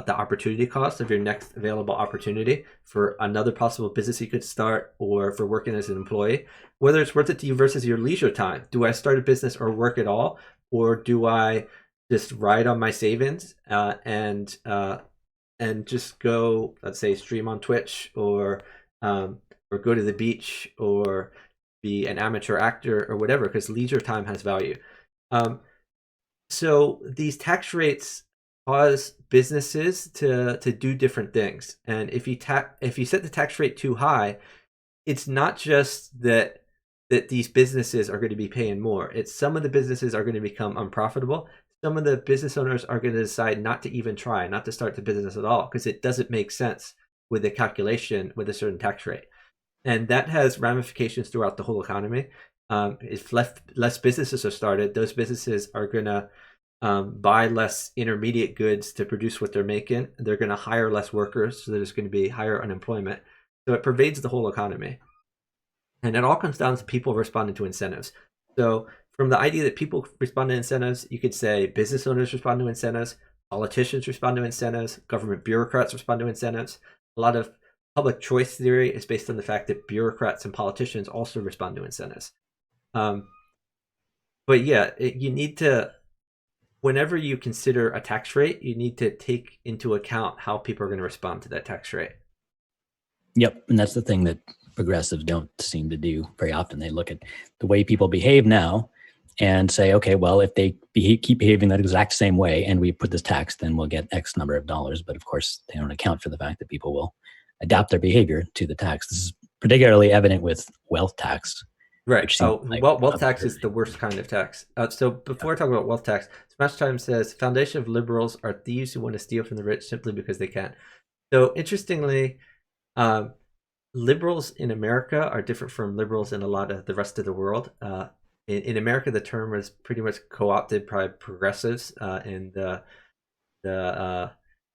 A: opportunity cost of your next available opportunity for another possible business you could start, or for working as an employee, whether it's worth it to you versus your leisure time. Do I start a business or work at all, or do I just ride on my savings and just go, let's say, stream on Twitch, or go to the beach, or be an amateur actor, or whatever, because leisure time has value. So these tax rates cause businesses to do different things. And if you set the tax rate too high, it's not just that these businesses are going to be paying more. It's some of the businesses are going to become unprofitable. Some of the business owners are going to decide not to even try, not to start the business at all, because it doesn't make sense with the calculation with a certain tax rate. And that has ramifications throughout the whole economy. If less businesses are started, those businesses are going to buy less intermediate goods to produce what they're making. They're going to hire less workers, so there's going to be higher unemployment. So it pervades the whole economy. And it all comes down to people responding to incentives. So from the idea that people respond to incentives, you could say business owners respond to incentives, politicians respond to incentives, government bureaucrats respond to incentives. A lot of public choice theory is based on the fact that bureaucrats and politicians also respond to incentives. But yeah, you need to, whenever you consider a tax rate, you need to take into account how people are going to respond to that tax rate.
B: Yep, and that's the thing that progressives don't seem to do very often. They look at the way people behave now and say, okay, well, if they keep behaving that exact same way and we put this tax, then we'll get X number of dollars. But of course, they don't account for the fact that people will adapt their behavior to the tax. This is particularly evident with wealth tax,
A: Right.
B: which seems
A: Oh,
B: like
A: wealth tax
B: absurd.
A: is the worst kind of tax. So before I talk about wealth tax, Smash Time says foundation of liberals are thieves who want to steal from the rich simply because they can. So interestingly, um, liberals in America are different from liberals in a lot of the rest of the world. In America, the term was pretty much co-opted by progressives in the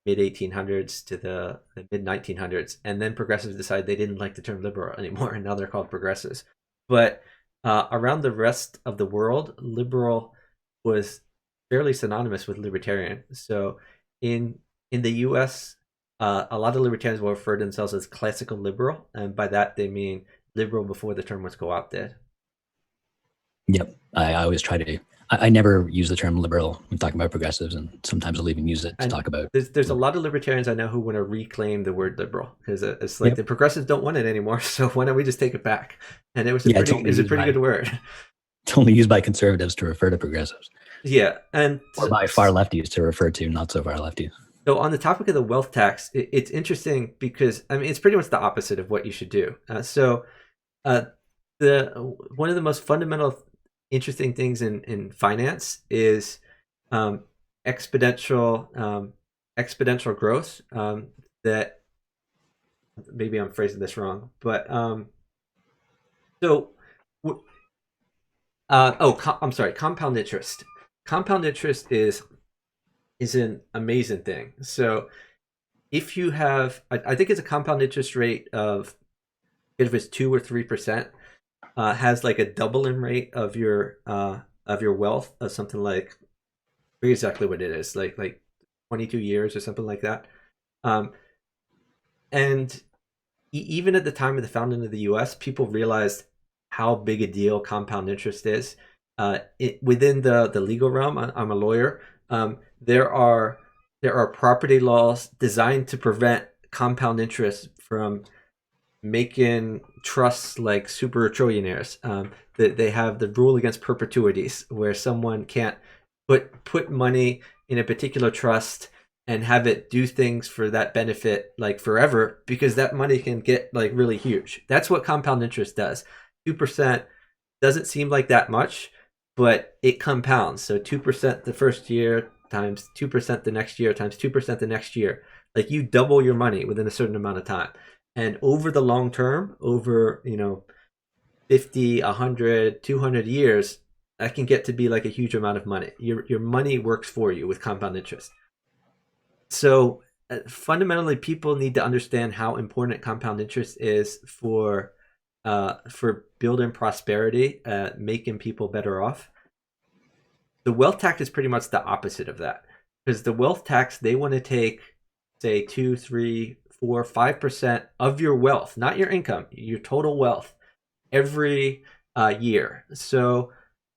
A: mid 1800s to the mid 1900s, and then progressives decided they didn't like the term liberal anymore, and now they're called progressives. But around the rest of the world, liberal was fairly synonymous with libertarian. So in the U.S., a lot of libertarians will refer to themselves as classical liberal, and by that they mean liberal before the term was co-opted.
B: Yep. I always try to. I never use the term liberal when talking about progressives, and sometimes I'll even use it to
A: And
B: talk about.
A: there's a lot of libertarians I know who want to reclaim the word liberal because it's like
B: Yep.
A: the progressives don't want it anymore. So why don't we just take it back? And it was
B: Yeah,
A: it was a pretty good word.
B: It's only used by conservatives to refer to progressives,
A: Yeah, and
B: or by far lefties to refer to not so far lefties.
A: so on the topic of the wealth tax, it's interesting because I mean it's pretty much the opposite of what you should do. Uh, the one of the most fundamental interesting things in finance is um, exponential growth. That maybe I'm phrasing this wrong, but so I'm sorry, compound interest. Compound interest is an amazing thing. So if you have, I think it's a compound interest rate of if it's 2 or 3%, has like a doubling rate of your wealth of something like I forget exactly what it is, like 22 years or something like that. Um, and even at the time of the founding of the U.S., people realized how big a deal compound interest is. Within the legal realm, I'm a lawyer. There are property laws designed to prevent compound interest from making trusts like super trillionaires. They have the rule against perpetuities, where someone can't put money in a particular trust and have it do things for that benefit like forever, because that money can get like really huge. That's what compound interest does. 2% doesn't seem like that much, but it compounds. So 2% the first year times 2% the next year times 2% the next year. Like you double your money within a certain amount of time. And over the long term, over 50, 100, 200 years, that can get to be like a huge amount of money. Your money works for you with compound interest. So fundamentally, people need to understand how important compound interest is for building prosperity, making people better off. The wealth tax is pretty much the opposite of that, because the wealth tax, they want to take, say, 2, 3, 4, 5% of your wealth, not your income, your total wealth, every year. So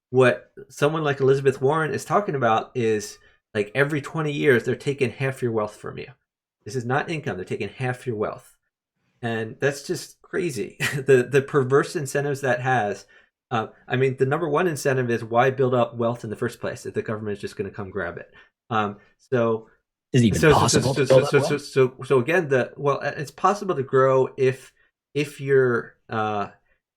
A: what someone like Elizabeth Warren is talking about is like every 20 years they're taking half your wealth from you. This is not income; they're taking half your wealth, and that's just crazy. The perverse incentives that has. I mean, the number one incentive is why build up wealth in the first place if the government is just going to come grab it. So
B: Is it even possible to build up wealth?
A: so again, it's possible to grow if your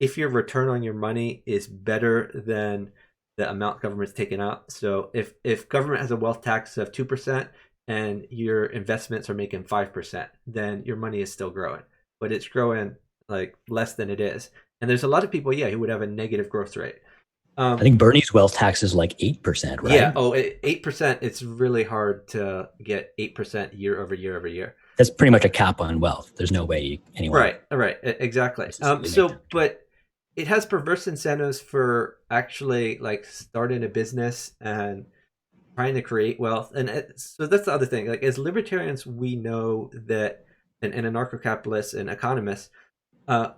A: if your return on your money is better than the amount government's taking out. So if government has a wealth tax of 2% and your investments are making 5%, then your money is still growing, but it's growing like less than it is. And there's a lot of people, yeah, who would have a negative growth rate.
B: I think Bernie's wealth tax is like 8%, right?
A: Yeah. Oh, 8%. It's really hard to get 8% year over year over year.
B: That's pretty much a cap on wealth. There's no way anyone.
A: Right. Right. Exactly. But it has perverse incentives for actually like starting a business and trying to create wealth. And so that's the other thing. Like as libertarians, we know that, and anarcho-capitalists and economists,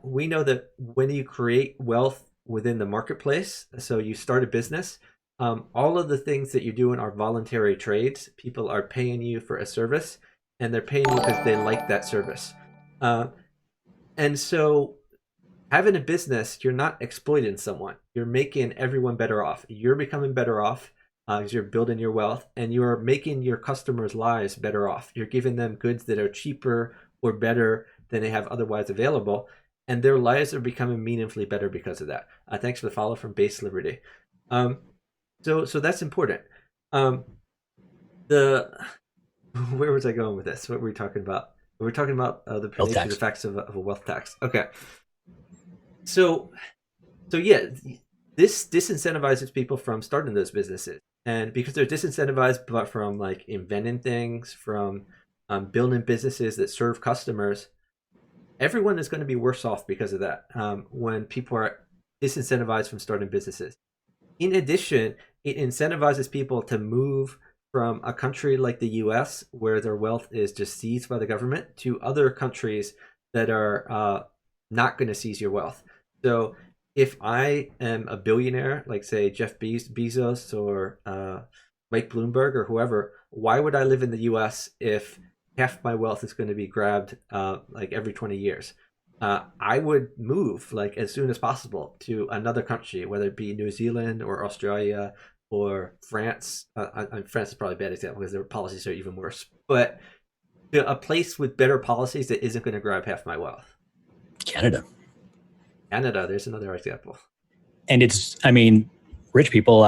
A: we know that when you create wealth within the marketplace, so you start a business, all of the things that you're doing are voluntary trades. People are paying you for a service, and they're paying you because they like that service. And so having a business, you're not exploiting someone. You're making everyone better off. You're becoming better off because you're building your wealth, and you're making your customers' lives better off. You're giving them goods that are cheaper or better than they have otherwise available, and their lives are becoming meaningfully better because of that. Thanks for the follow from Base Liberty. Um, so that's important. Um, the where was I going with this? What were we talking about? We're talking about the
B: Wealth
A: nature, the
B: tax.
A: facts of a wealth tax. Okay, so yeah, this disincentivizes people from starting those businesses, and because they're disincentivized, but from like inventing things, from building businesses that serve customers, everyone is going to be worse off because of that. When people are disincentivized from starting businesses. In addition, it incentivizes people to move from a country like the US, where their wealth is just seized by the government, to other countries that are not going to seize your wealth. So if I am a billionaire, like say Jeff Bezos or Mike Bloomberg or whoever, why would I live in the US if half my wealth is going to be grabbed like every 20 years? I would move like as soon as possible to another country, whether it be New Zealand or Australia or France. France is probably a bad example because their policies are even worse. But to a place with better policies that isn't going to grab half my wealth.
B: Canada.
A: Canada, there's another example.
B: And it's, I mean, rich people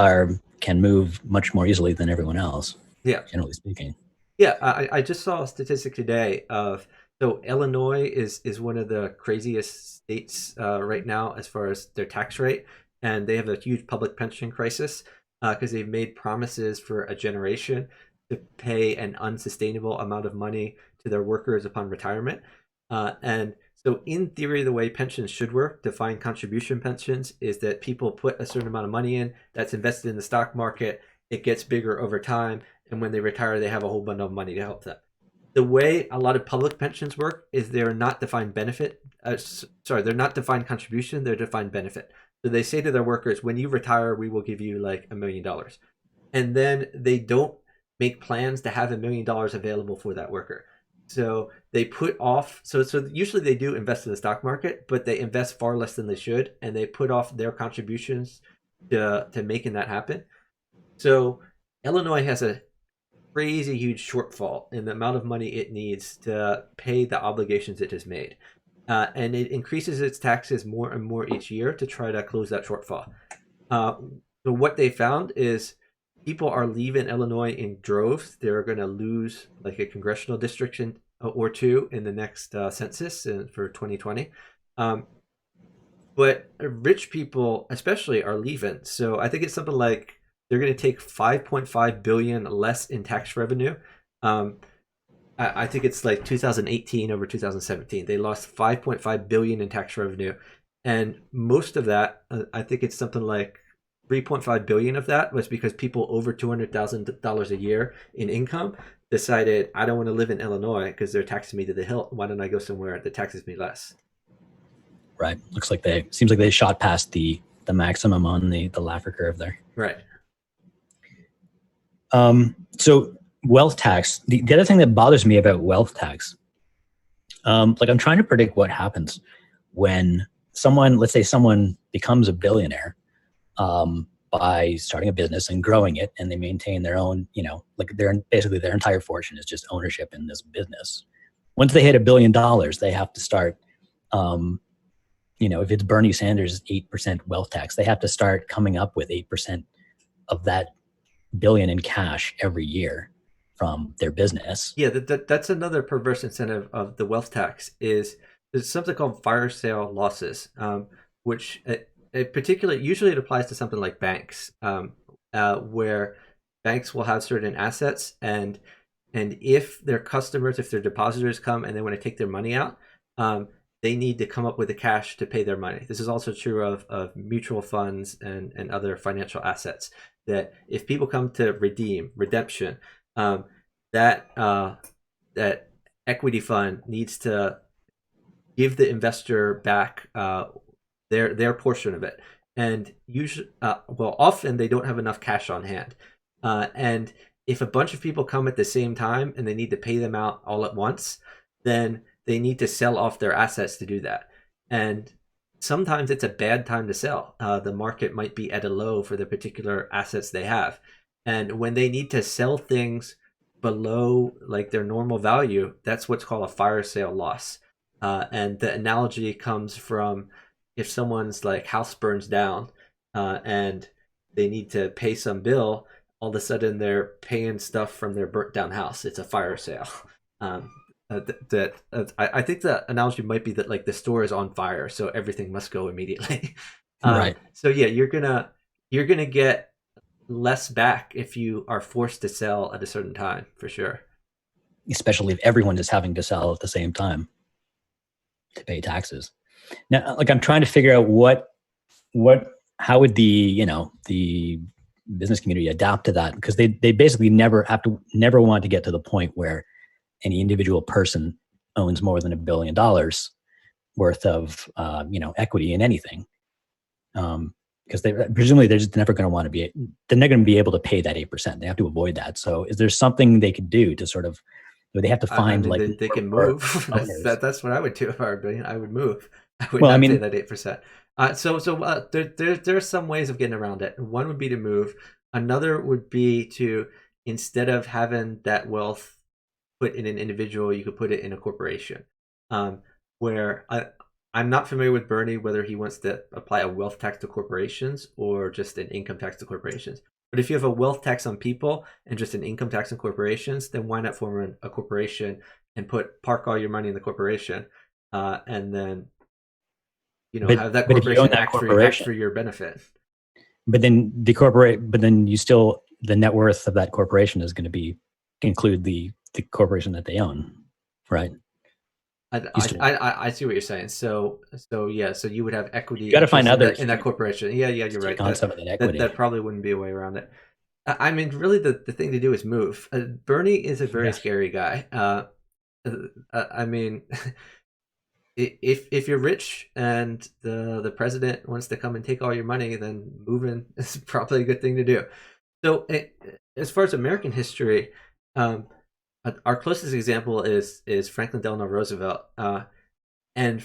B: can move much more easily than everyone else,
A: Yeah.
B: generally speaking.
A: Yeah, I just saw a statistic today of so Illinois is one of the craziest states right now as far as their tax rate, and they have a huge public pension crisis because they've made promises for a generation to pay an unsustainable amount of money to their workers upon retirement. And so, in theory, the way pensions should work, defined contribution pensions, is that people put a certain amount of money in that's invested in the stock market. It gets bigger over time, and when they retire, they have a whole bundle of money to help them. The way a lot of public pensions work is they're not defined benefit. They're not defined contribution. They're defined benefit. So they say to their workers, when you retire, we will give you like $1 million, and then they don't make plans to have $1 million available for that worker. So they put off. So usually they do invest in the stock market, but they invest far less than they should, and they put off their contributions to making that happen. So Illinois has a crazy huge shortfall in the amount of money it needs to pay the obligations it has made. And it increases its taxes more and more each year to try to close that shortfall. So what they found is people are leaving Illinois in droves. They're going to lose like a congressional district or two in the next census for 2020. But rich people especially are leaving. So I think it's something like they're going to take 5.5 billion less in tax revenue. I think it's like 2018 over 2017. They lost 5.5 billion in tax revenue, and most of that, I think it's something like 3.5 billion of that was because people over $200,000 a year in income decided I don't want to live in Illinois because they're taxing me to the hilt. Why don't I go somewhere that taxes me less?
B: Right. Seems like they shot past the maximum on the Laffer curve there.
A: Right.
B: So wealth tax, the other thing that bothers me about wealth tax, like I'm trying to predict what happens when let's say someone becomes a billionaire by starting a business and growing it, and they maintain their own, like basically their entire fortune is just ownership in this business. Once they hit $1 billion, they have to start, if it's Bernie Sanders' 8% wealth tax, they have to start coming up with 8% of that billion in cash every year from their business.
A: Yeah, that's another perverse incentive of the wealth tax is there's something called fire sale losses, which usually it applies to something like banks, where banks will have certain assets, and if their customers, if their depositors come and they want to take their money out, they need to come up with the cash to pay their money. This is also true of mutual funds and other financial assets. That if people come to redemption, that equity fund needs to give the investor back their portion of it, and usually, often they don't have enough cash on hand, and if a bunch of people come at the same time and they need to pay them out all at once, then they need to sell off their assets to do that. And sometimes it's a bad time to sell. The market might be at a low for the particular assets they have. And when they need to sell things below like their normal value, that's what's called a fire sale loss. And the analogy comes from if someone's like house burns down and they need to pay some bill, all of a sudden they're paying stuff from their burnt down house. It's a fire sale. Um, I think the analogy might be that like the store is on fire, so everything must go immediately.
B: Right.
A: So yeah, you're gonna get less back if you are forced to sell at a certain time, for sure.
B: Especially if everyone is having to sell at the same time to pay taxes. Now, like I'm trying to figure out what how would the business community adapt to that, because they basically never want to get to the point where any individual person owns more than $1 billion worth of equity in anything, because they presumably they're just never going to want to be they're not going to be able to pay that 8%. They have to avoid that. So is there something they could do to sort of, they have to
A: I
B: find
A: mean,
B: like
A: they can
B: more
A: move.
B: owners?
A: That's what I would do if I were doing it. I would move. I would
B: Well, I
A: not pay
B: mean,
A: that 8%. There are some ways of getting around it. One would be to move. Another would be to, instead of having that wealth put in an individual, you could put it in a corporation. Where I'm not familiar with Bernie, whether he wants to apply a wealth tax to corporations or just an income tax to corporations. But if you have a wealth tax on people and just an income tax on corporations, then why not form a corporation and park all your money in the corporation, and then have that
B: but if you own
A: corporation
B: that
A: act
B: corporation,
A: for your benefit.
B: but then you still, the net worth of that corporation is going to be include the corporation that they own, right?
A: I,
B: You still,
A: I see what you're saying. So yeah, so you would have
B: you
A: equity
B: got to find
A: interest in
B: others
A: that
B: who
A: corporation. Yeah, you're
B: take
A: right.
B: on
A: That
B: some of that
A: that
B: equity.
A: that probably wouldn't be a way around it. I mean, really, the thing to do is move. Bernie is a very
B: Yeah.
A: scary guy. I mean, if you're rich and the president wants to come and take all your money, then moving is probably a good thing to do. So, as far as American history, um, our closest example is Franklin Delano Roosevelt. And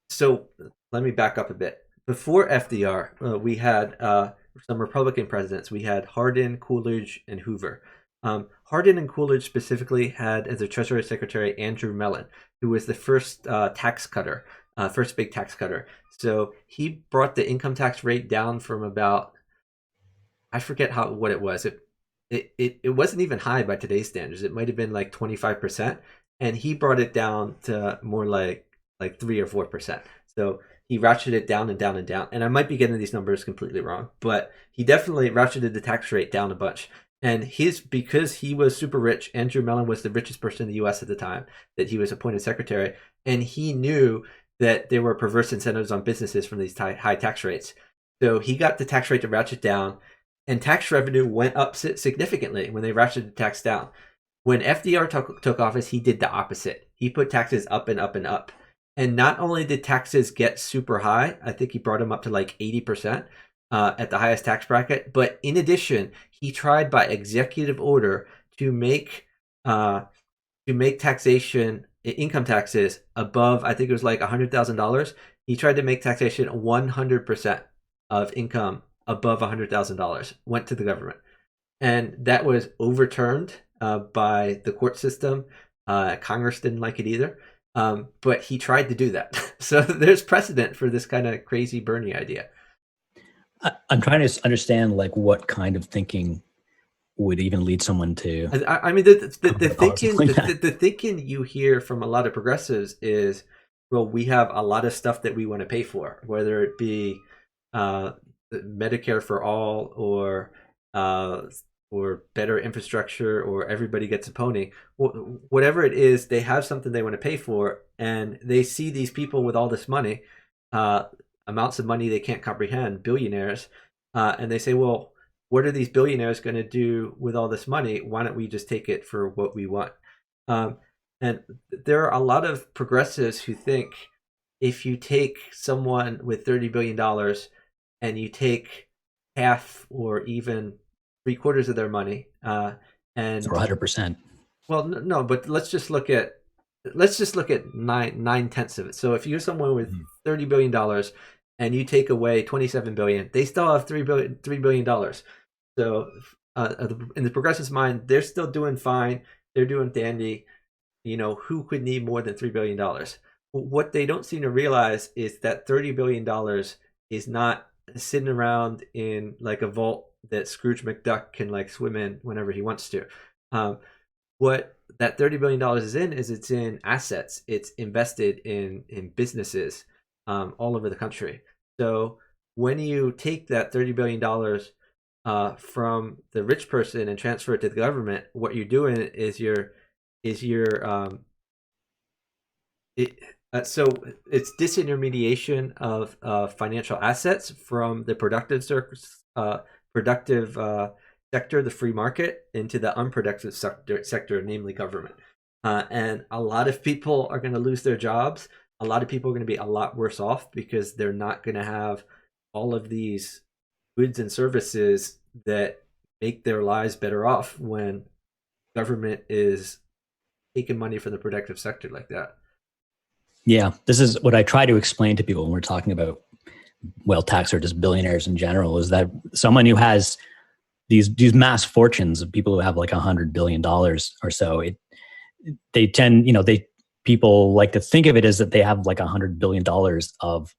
A: so, let me back up a bit. Before FDR, we had some Republican presidents. We had Hardin, Coolidge, and Hoover. Hardin and Coolidge specifically had as their Treasury Secretary Andrew Mellon, who was the first tax cutter, first big tax cutter. So he brought the income tax rate down from about, I forget what it was. It wasn't even high by today's standards. It might have been like 25%, and he brought it down to more like 3 or 4%. So he ratcheted it down and down and down. And I might be getting these numbers completely wrong, but he definitely ratcheted the tax rate down a bunch. And because he was super rich, Andrew Mellon was the richest person in the U.S. at the time that he was appointed secretary, and he knew that there were perverse incentives on businesses from these high tax rates. So he got the tax rate to ratchet down, and tax revenue went up significantly when they ratcheted the tax down. When FDR took office, he did the opposite. He put taxes up and up and up. And not only did taxes get super high, I think he brought them up to like 80% at the highest tax bracket. But in addition, he tried by executive order to make taxation, income taxes above, I think it was like $100,000. He tried to make taxation 100% of income above $100,000 went to the government, and that was overturned by the court system. Congress didn't like it either, but he tried to do that. So there's precedent for this kind of crazy Bernie idea.
B: I'm trying to understand like what kind of thinking would even lead someone to
A: I mean, the
B: policy
A: thinking
B: like that.
A: the thinking you hear from a lot of progressives is, well, we have a lot of stuff that we want to pay for, whether it be uh, Medicare for all, uh, or better infrastructure, or everybody gets a pony. Whatever it is, they have something they want to pay for, and they see these people with all this money, uh, amounts of money they can't comprehend, billionaires, and they say, well, what are these billionaires going to do with all this money? Why don't we just take it for what we want? Um, and there are a lot of progressives who think if you take someone with $30 billion and you take half or even 3/4 of their money,
B: Or
A: and
B: 100%.
A: well, no, but let's just look at let's just look at nine tenths of it. So if you're someone with $30 billion and you take away 27 billion, they still have $3 billion. So in the progressives' mind, they're still doing fine. They're doing dandy. Who could need more than $3 billion? What they don't seem to realize is that $30 billion is not sitting around in like a vault that Scrooge McDuck can like swim in whenever he wants to. What that $30 billion is it's in assets. It's invested in businesses all over the country. So when you take that $30 billion from the rich person and transfer it to the government, what you're doing is so it's disintermediation of financial assets from the productive sector, the free market, into the unproductive sector, namely government. And a lot of people are going to lose their jobs. A lot of people are going to be a lot worse off because they're not going to have all of these goods and services that make their lives better off when government is taking money from the productive sector like that.
B: Yeah, this is what I try to explain to people when we're talking about wealth tax or just billionaires in general, is that someone who has these mass fortunes of people who have like $100 billion or so, they tend, people like to think of it as that they have like $100 billion of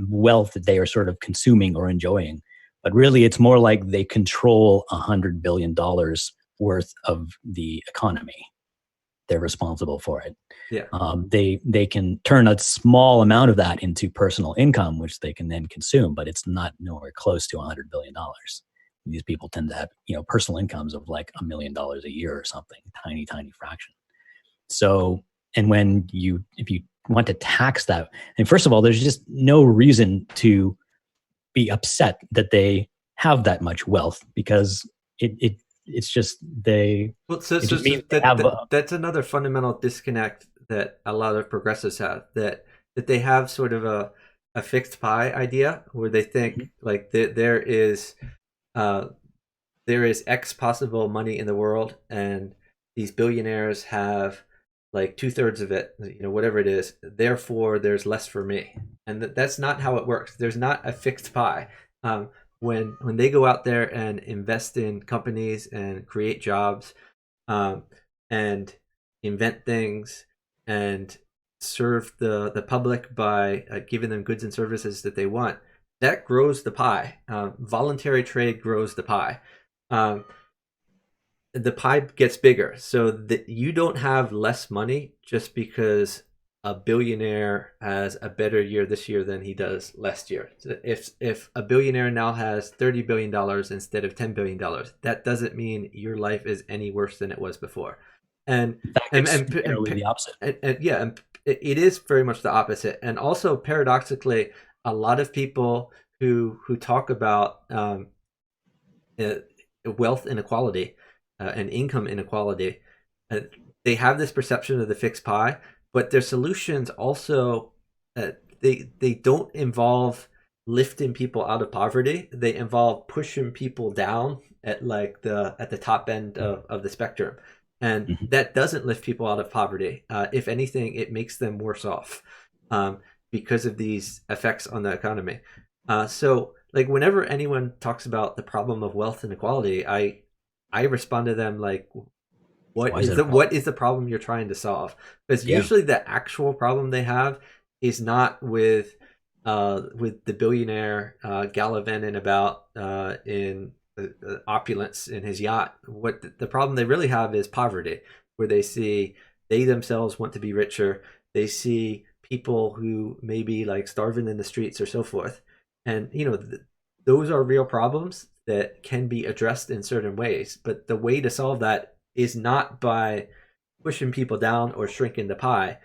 B: wealth that they are sort of consuming or enjoying. But really, it's more like they control $100 billion worth of the economy. They're responsible for it.
A: Yeah.
B: They can turn a small amount of that into personal income, which they can then consume, but it's not nowhere close to $100 billion. These people tend to have, personal incomes of like $1 million a year or something, tiny fraction. So, and if you want to tax that, and first of all, there's just no reason to be upset that they have that much wealth, because it's just they.
A: Well, so that's another fundamental disconnect that a lot of progressives have, that they have sort of a fixed pie idea where they think like there is X possible money in the world, and these billionaires have like 2/3 of it, whatever it is. Therefore, there's less for me, and that's not how it works. There's not a fixed pie. When they go out there and invest in companies and create jobs, and invent things and serve the public by giving them goods and services that they want, that grows the pie. Voluntary trade grows the pie. The pie gets bigger, so that you don't have less money just because a billionaire has a better year this year than he does last year. So if a billionaire now has $30 billion instead of $10 billion, that doesn't mean your life is any worse than it was before. And
B: the opposite.
A: And it is very much the opposite. And also, paradoxically, a lot of people who talk about wealth inequality and income inequality, they have this perception of the fixed pie, but their solutions also they don't involve lifting people out of poverty. They involve pushing people down at the top end of the spectrum, and that doesn't lift people out of poverty. If anything, it makes them worse off because of these effects on the economy. So like whenever anyone talks about the problem of wealth inequality, I respond to them like, what is the problem you're trying to solve? Because usually the actual problem they have is not with the billionaire gallivanting about in opulence in his yacht. What the problem they really have is poverty, where they see they themselves want to be richer. They see people who may be like starving in the streets or so forth, and those are real problems that can be addressed in certain ways. But the way to solve that is not by pushing people down or shrinking the pie.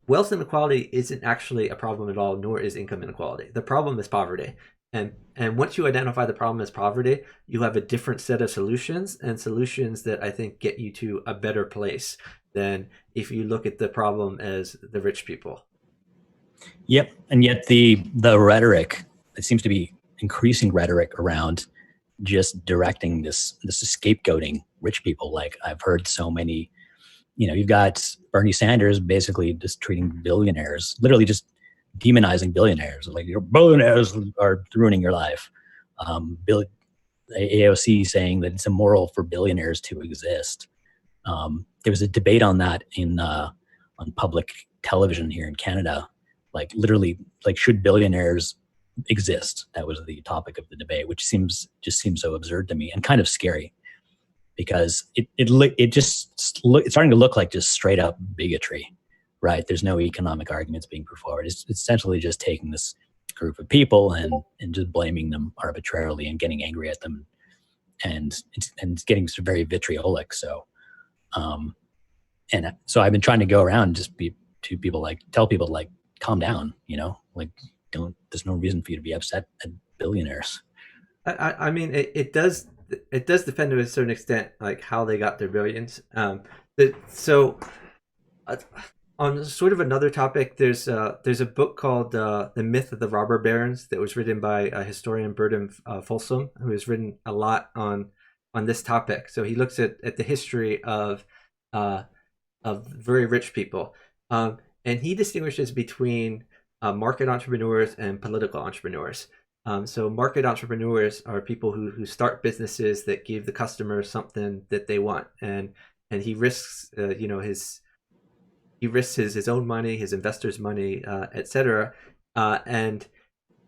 A: Wealth inequality isn't actually a problem at all, nor is income inequality. The problem is poverty. And once you identify the problem as poverty, you have a different set of solutions, and solutions that I think get you to a better place than if you look at the problem as the rich people.
B: Yep. And yet the rhetoric, it seems to be increasing rhetoric around just directing this scapegoating rich people. Like I've heard so many, you've got Bernie Sanders basically just treating billionaires, literally just demonizing billionaires. Like, your billionaires are ruining your life. Bill, AOC saying that it's immoral for billionaires to exist. There was a debate on that on public television here in Canada. Like, literally, like, should billionaires exist? That was the topic of the debate, which seems so absurd to me and kind of scary, because it's starting to look like just straight up bigotry, right? There's no economic arguments being put forward. It's essentially just taking this group of people and just blaming them arbitrarily and getting angry at them, and getting very vitriolic. So, and so I've been trying to go around and just tell people like, calm down, like, there's no reason for you to be upset at billionaires.
A: I mean, it does depend to a certain extent, like how they got their billions. So uh, on sort of another topic, there's a book called "The Myth of the Robber Barons" that was written by historian Burton Folsom, who has written a lot on this topic. So he looks at the history uh, of very rich people, and he distinguishes between market entrepreneurs and political entrepreneurs. So market entrepreneurs are people who start businesses that give the customer something that they want, and he risks his own money, his investors' money, etc. And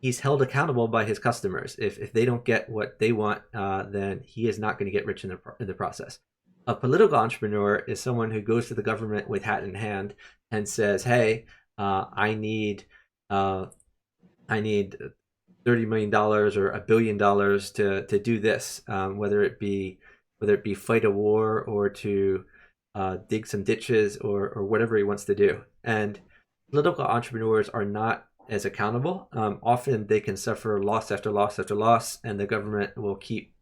A: he's held accountable by his customers. If they don't get what they want, then he is not going to get rich in the process. A political entrepreneur is someone who goes to the government with hat in hand and says, "Hey, I need $30 million or $1 billion to do this, whether it be fight a war or to dig some ditches or whatever he wants to do." And political entrepreneurs are not as accountable. Often they can suffer loss after loss after loss, and the government will keep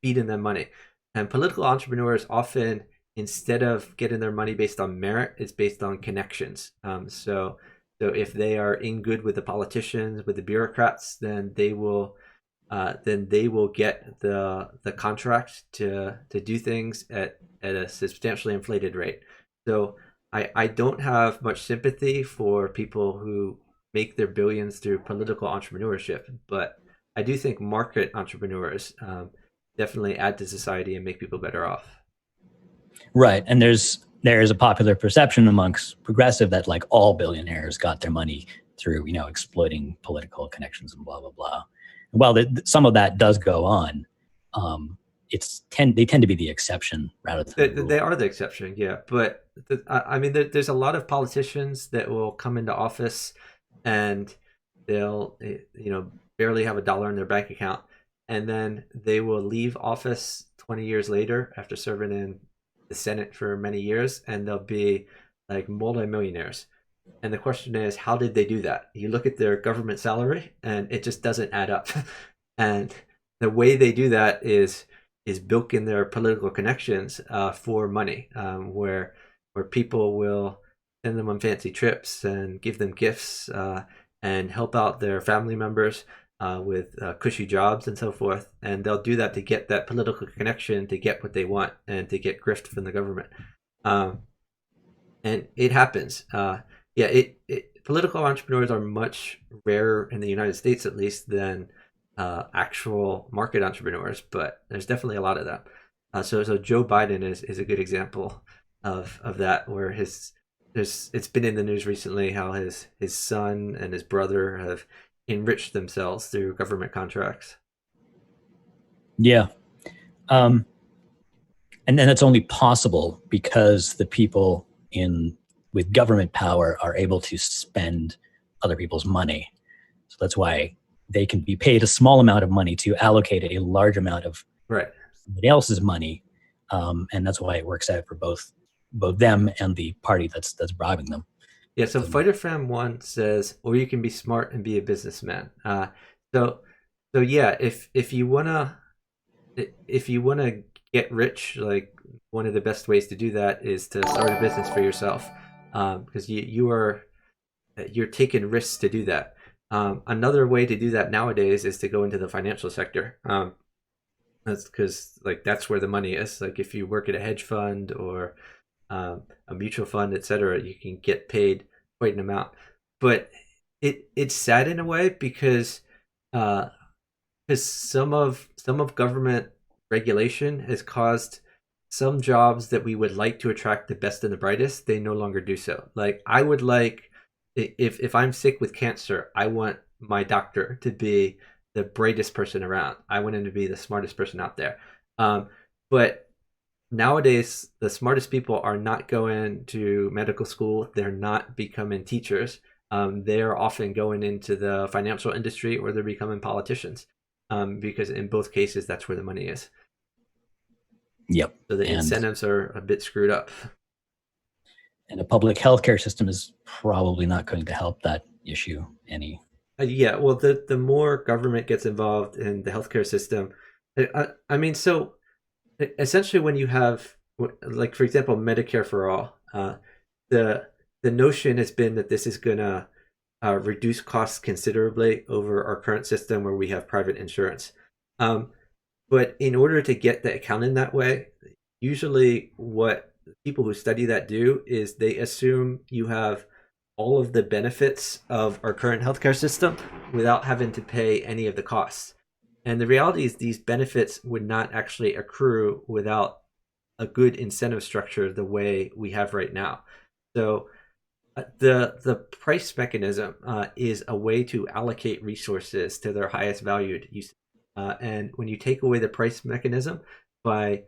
A: feeding them money. And political entrepreneurs often, instead of getting their money based on merit, it's based on connections. So if they are in good with the politicians, with the bureaucrats, then they will get the contract to do things at a substantially inflated rate. So I don't have much sympathy for people who make their billions through political entrepreneurship, but I do think market entrepreneurs definitely add to society and make people better off.
B: Right. And there's a popular perception amongst progressive that, like, all billionaires got their money through, exploiting political connections and blah, blah, blah. And while some of that does go on, they tend to be the exception rather than the rule.
A: They are the exception, yeah. But I mean, there's a lot of politicians that will come into office and they'll barely have $1 in their bank account, and then they will leave office 20 years later after serving in the Senate for many years, and they'll be like multimillionaires. And the question is, how did they do that? You look at their government salary, and it just doesn't add up. And the way they do that is bilking their political connections for money, where people will send them on fancy trips and give them gifts and help out their family members with cushy jobs and so forth. And they'll do that to get that political connection, to get what they want, and to get grift from the government. And it happens. Political entrepreneurs are much rarer in the United States, at least, than actual market entrepreneurs, but there's definitely a lot of them. So Joe Biden is a good example of that, where it's been in the news recently how his son and his brother have enriched themselves through government contracts.
B: Yeah. And then that's only possible because the people with government power are able to spend other people's money. So that's why they can be paid a small amount of money to allocate a large amount of somebody else's money. And that's why it works out for both them and the party that's bribing them.
A: Yeah, so Fighter Fam 1 says, or you can be smart and be a businessman. So yeah, if you wanna get rich, like, one of the best ways to do that is to start a business for yourself, because you're taking risks to do that. Another way to do that nowadays is to go into the financial sector. That's because, like, that's where the money is. Like, if you work at a hedge fund or a mutual fund, etc., you can get paid quite an amount. But it's sad in a way because uh, some of government regulation has caused some jobs that we would like to attract the best and the brightest, they no longer do so. Like I would like, if I'm sick with cancer, I want my doctor to be the brightest person around. I want him to be the smartest person out there. But nowadays, the smartest people are not going to medical school. They're not becoming teachers. They're often going into the financial industry or they're becoming politicians, because in both cases, that's where the money is.
B: Yep.
A: So the
B: And
A: incentives are a bit screwed up.
B: a public healthcare system is probably not going to help that issue any.
A: Yeah, well, the more government gets involved in the healthcare system, I mean, so essentially, when you have, like, for example, Medicare for all, the the notion has been that this is gonna reduce costs considerably over our current system where we have private insurance. Um, but in order to get the accounting that way, usually what people who study that do is they assume you have all of the benefits of our current healthcare system without having to pay any of the costs. And the reality is these benefits would not actually accrue without a good incentive structure the way we have right now. So the price mechanism is a way to allocate resources to their highest valued use. And when you take away the price mechanism by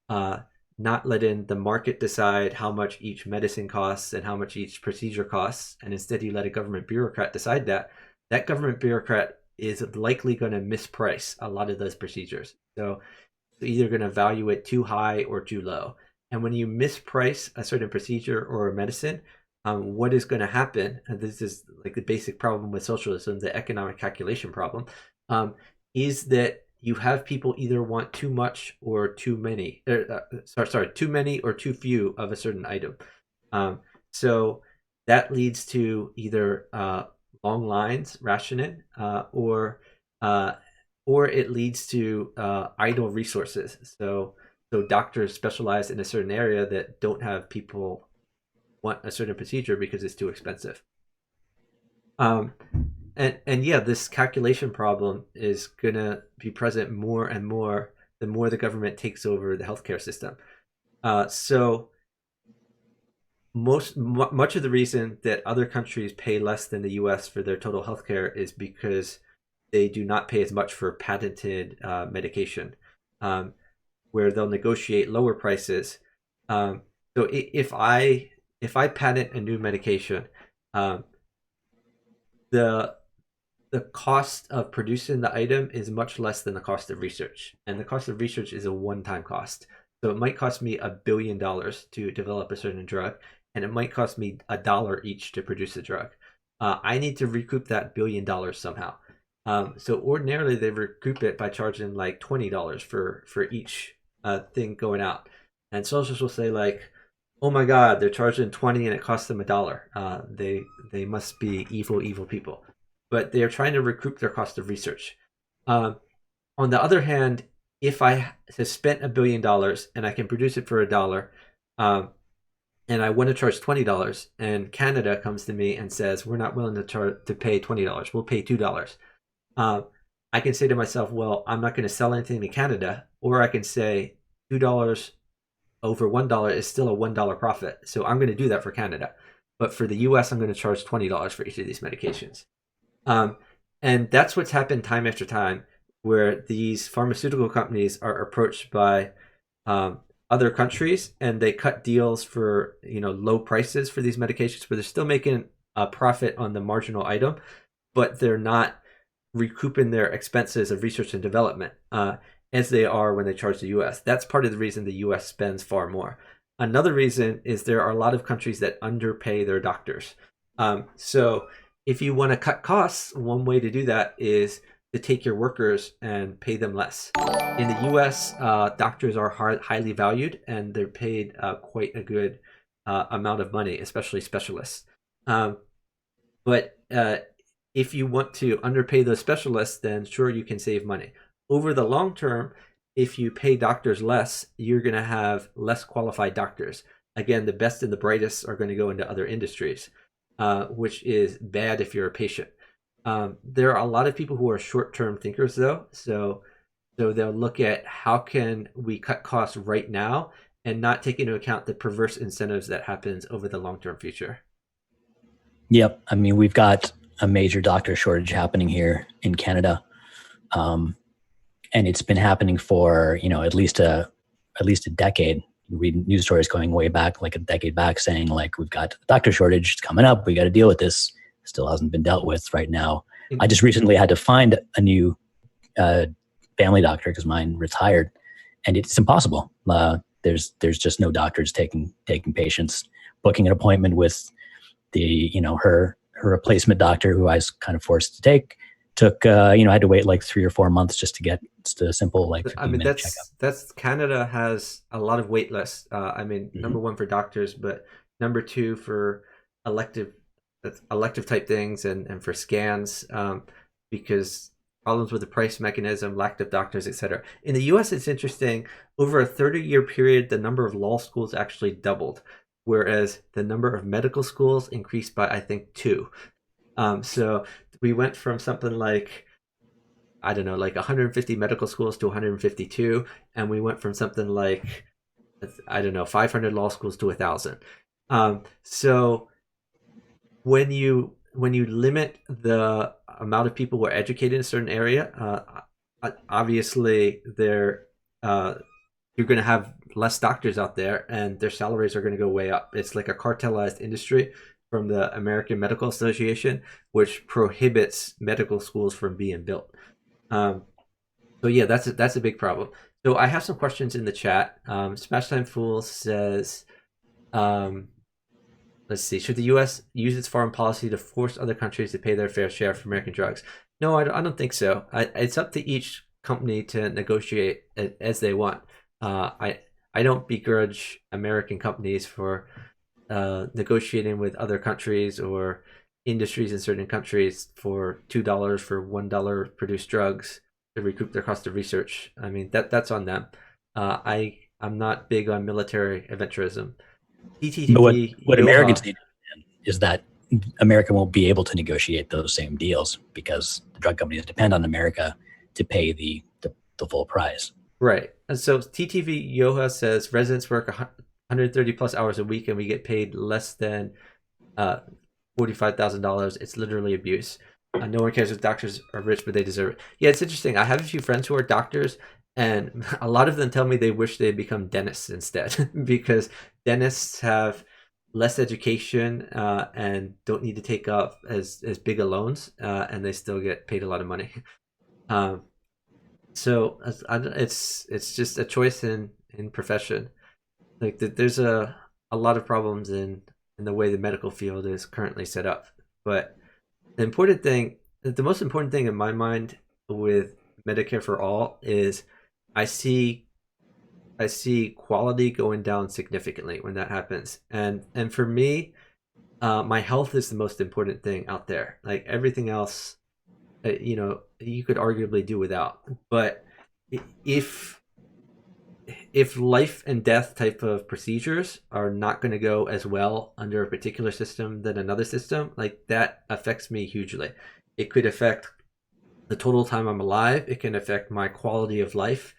A: uh, not letting the market decide how much each medicine costs and how much each procedure costs, and instead you let a government bureaucrat decide that, that government bureaucrat is likely going to misprice a lot of those procedures. So they're either going to value it too high or too low. And when you misprice a certain procedure or a medicine, what is going to happen, and this is like the basic problem with socialism, the economic calculation problem, is that you have people either want too much or too many, too many or too few of a certain item. So that leads to either long lines, rationing, or it leads to idle resources. So doctors specialize in a certain area that don't have people want a certain procedure because it's too expensive. Um, and yeah, this calculation problem is gonna be present more and more the more the government takes over the healthcare system. So much of the reason that other countries pay less than the U.S. for their total healthcare is because they do not pay as much for patented medication, where they'll negotiate lower prices. So if I patent a new medication, um, the the cost of producing the item is much less than the cost of research, and the cost of research is a one-time cost. So it might cost me $1 billion to develop a certain drug, and it might cost me $1 each to produce the drug. I need to recoup that $1 billion somehow. So ordinarily they recoup it by charging like $20 for each thing going out, and socialists will say like, "Oh my God, they're charging 20 and it costs them $1. They must be evil people." But they are trying to recoup their cost of research. Um, on the other hand, if I have spent $1 billion and I can produce it for $1, um, and I want to charge $20, and Canada comes to me and says we're not willing to pay $20, we'll pay $2. I can say to myself, well, I'm not going to sell anything to Canada, or I can say $2 over $1 is still a $1 profit, so I'm going to do that for Canada. But for the U.S., I'm going to charge $20 for each of these medications. Um, and that's what's happened time after time, where these pharmaceutical companies are approached by other countries, and they cut deals for low prices for these medications, where they're still making a profit on the marginal item, but they're not recouping their expenses of research and development as they are when they charge the U.S. That's part of the reason the U.S. spends far more. Another reason is there are a lot of countries that underpay their doctors. So if you want to cut costs, one way to do that is to take your workers and pay them less. In the U.S., doctors are highly valued, and they're paid quite a good amount of money, especially specialists. But if you want to underpay those specialists, then sure, you can save money. Over the long term, if you pay doctors less, you're going to have less qualified doctors. again, the best and the brightest are going to go into other industries, which is bad if you're a patient. There are a lot of people who are short-term thinkers, though. So they'll look at how can we cut costs right now and not take into account the perverse incentives that happens over the long-term future.
B: Yep. I mean, we've got a major doctor shortage happening here in Canada. Um, and it's been happening for, at least a decade. You read news stories going way back, like a decade back, saying like, we've got a doctor shortage, it's coming up, we got to deal with this. Still hasn't been dealt with right now. I just recently had to find a new family doctor because mine retired, and it's impossible. There's just no doctors taking patients. Booking an appointment with her replacement doctor, who I was kind of forced to take, took I had to wait like 3 or 4 months just to get just a simple like
A: I
B: 15
A: mean,
B: minute checkup.
A: that's Canada has a lot of wait lists. I mean,
B: Mm-hmm.
A: number one for doctors, but number two for elective elective type things and for scans, because problems with the price mechanism, lack of doctors, etc. In the U.S., it's interesting. Over a 30-year period, the number of law schools actually doubled, whereas the number of medical schools increased by I think two. So we went from something like, I don't know, like 150 medical schools to 152, and we went from something like, I don't know, 500 law schools to 1,000. So when you limit the amount of people who are educated in a certain area, obviously you're going to have less doctors out there, and their salaries are going to go way up. It's like a cartelized industry from the American Medical Association, which prohibits medical schools from being built. Um, so yeah, that's a big problem. So I have some questions in the chat. Smash Time Fool says, um, let's see, should the U.S. use its foreign policy to force other countries to pay their fair share for American drugs? No, I don't think so. It's up to each company to negotiate as they want. I don't begrudge American companies for negotiating with other countries or industries in certain countries for $2 for $1 produced drugs to recoup their cost of research. I mean, that's on them. I'm not big on military adventurism.
B: But
A: TTTV
B: what Americans
A: Yoha.
B: need to understand is that America won't be able to negotiate those same deals because the drug companies depend on America to pay the full price.
A: Right. And so TTV Yoha says residents work 130 plus hours a week and we get paid less than uh, $45,000. It's literally abuse. No one cares if doctors are rich, but they deserve it. Yeah, it's interesting. I have a few friends who are doctors, and a lot of them tell me they wish they had become dentists instead because dentists have less education and don't need to take up as big of loans, and they still get paid a lot of money. Um, so it's just a choice in profession. Like there's a lot of problems in the way the medical field is currently set up, but the most important thing in my mind with Medicare for all is I see I see quality going down significantly when that happens, and for me, my health is the most important thing out there. Like everything else, you could arguably do without. But if if life and death type of procedures are not going to go as well under a particular system than another system, like that affects me hugely. It could affect the total time I'm alive. It can affect my quality of life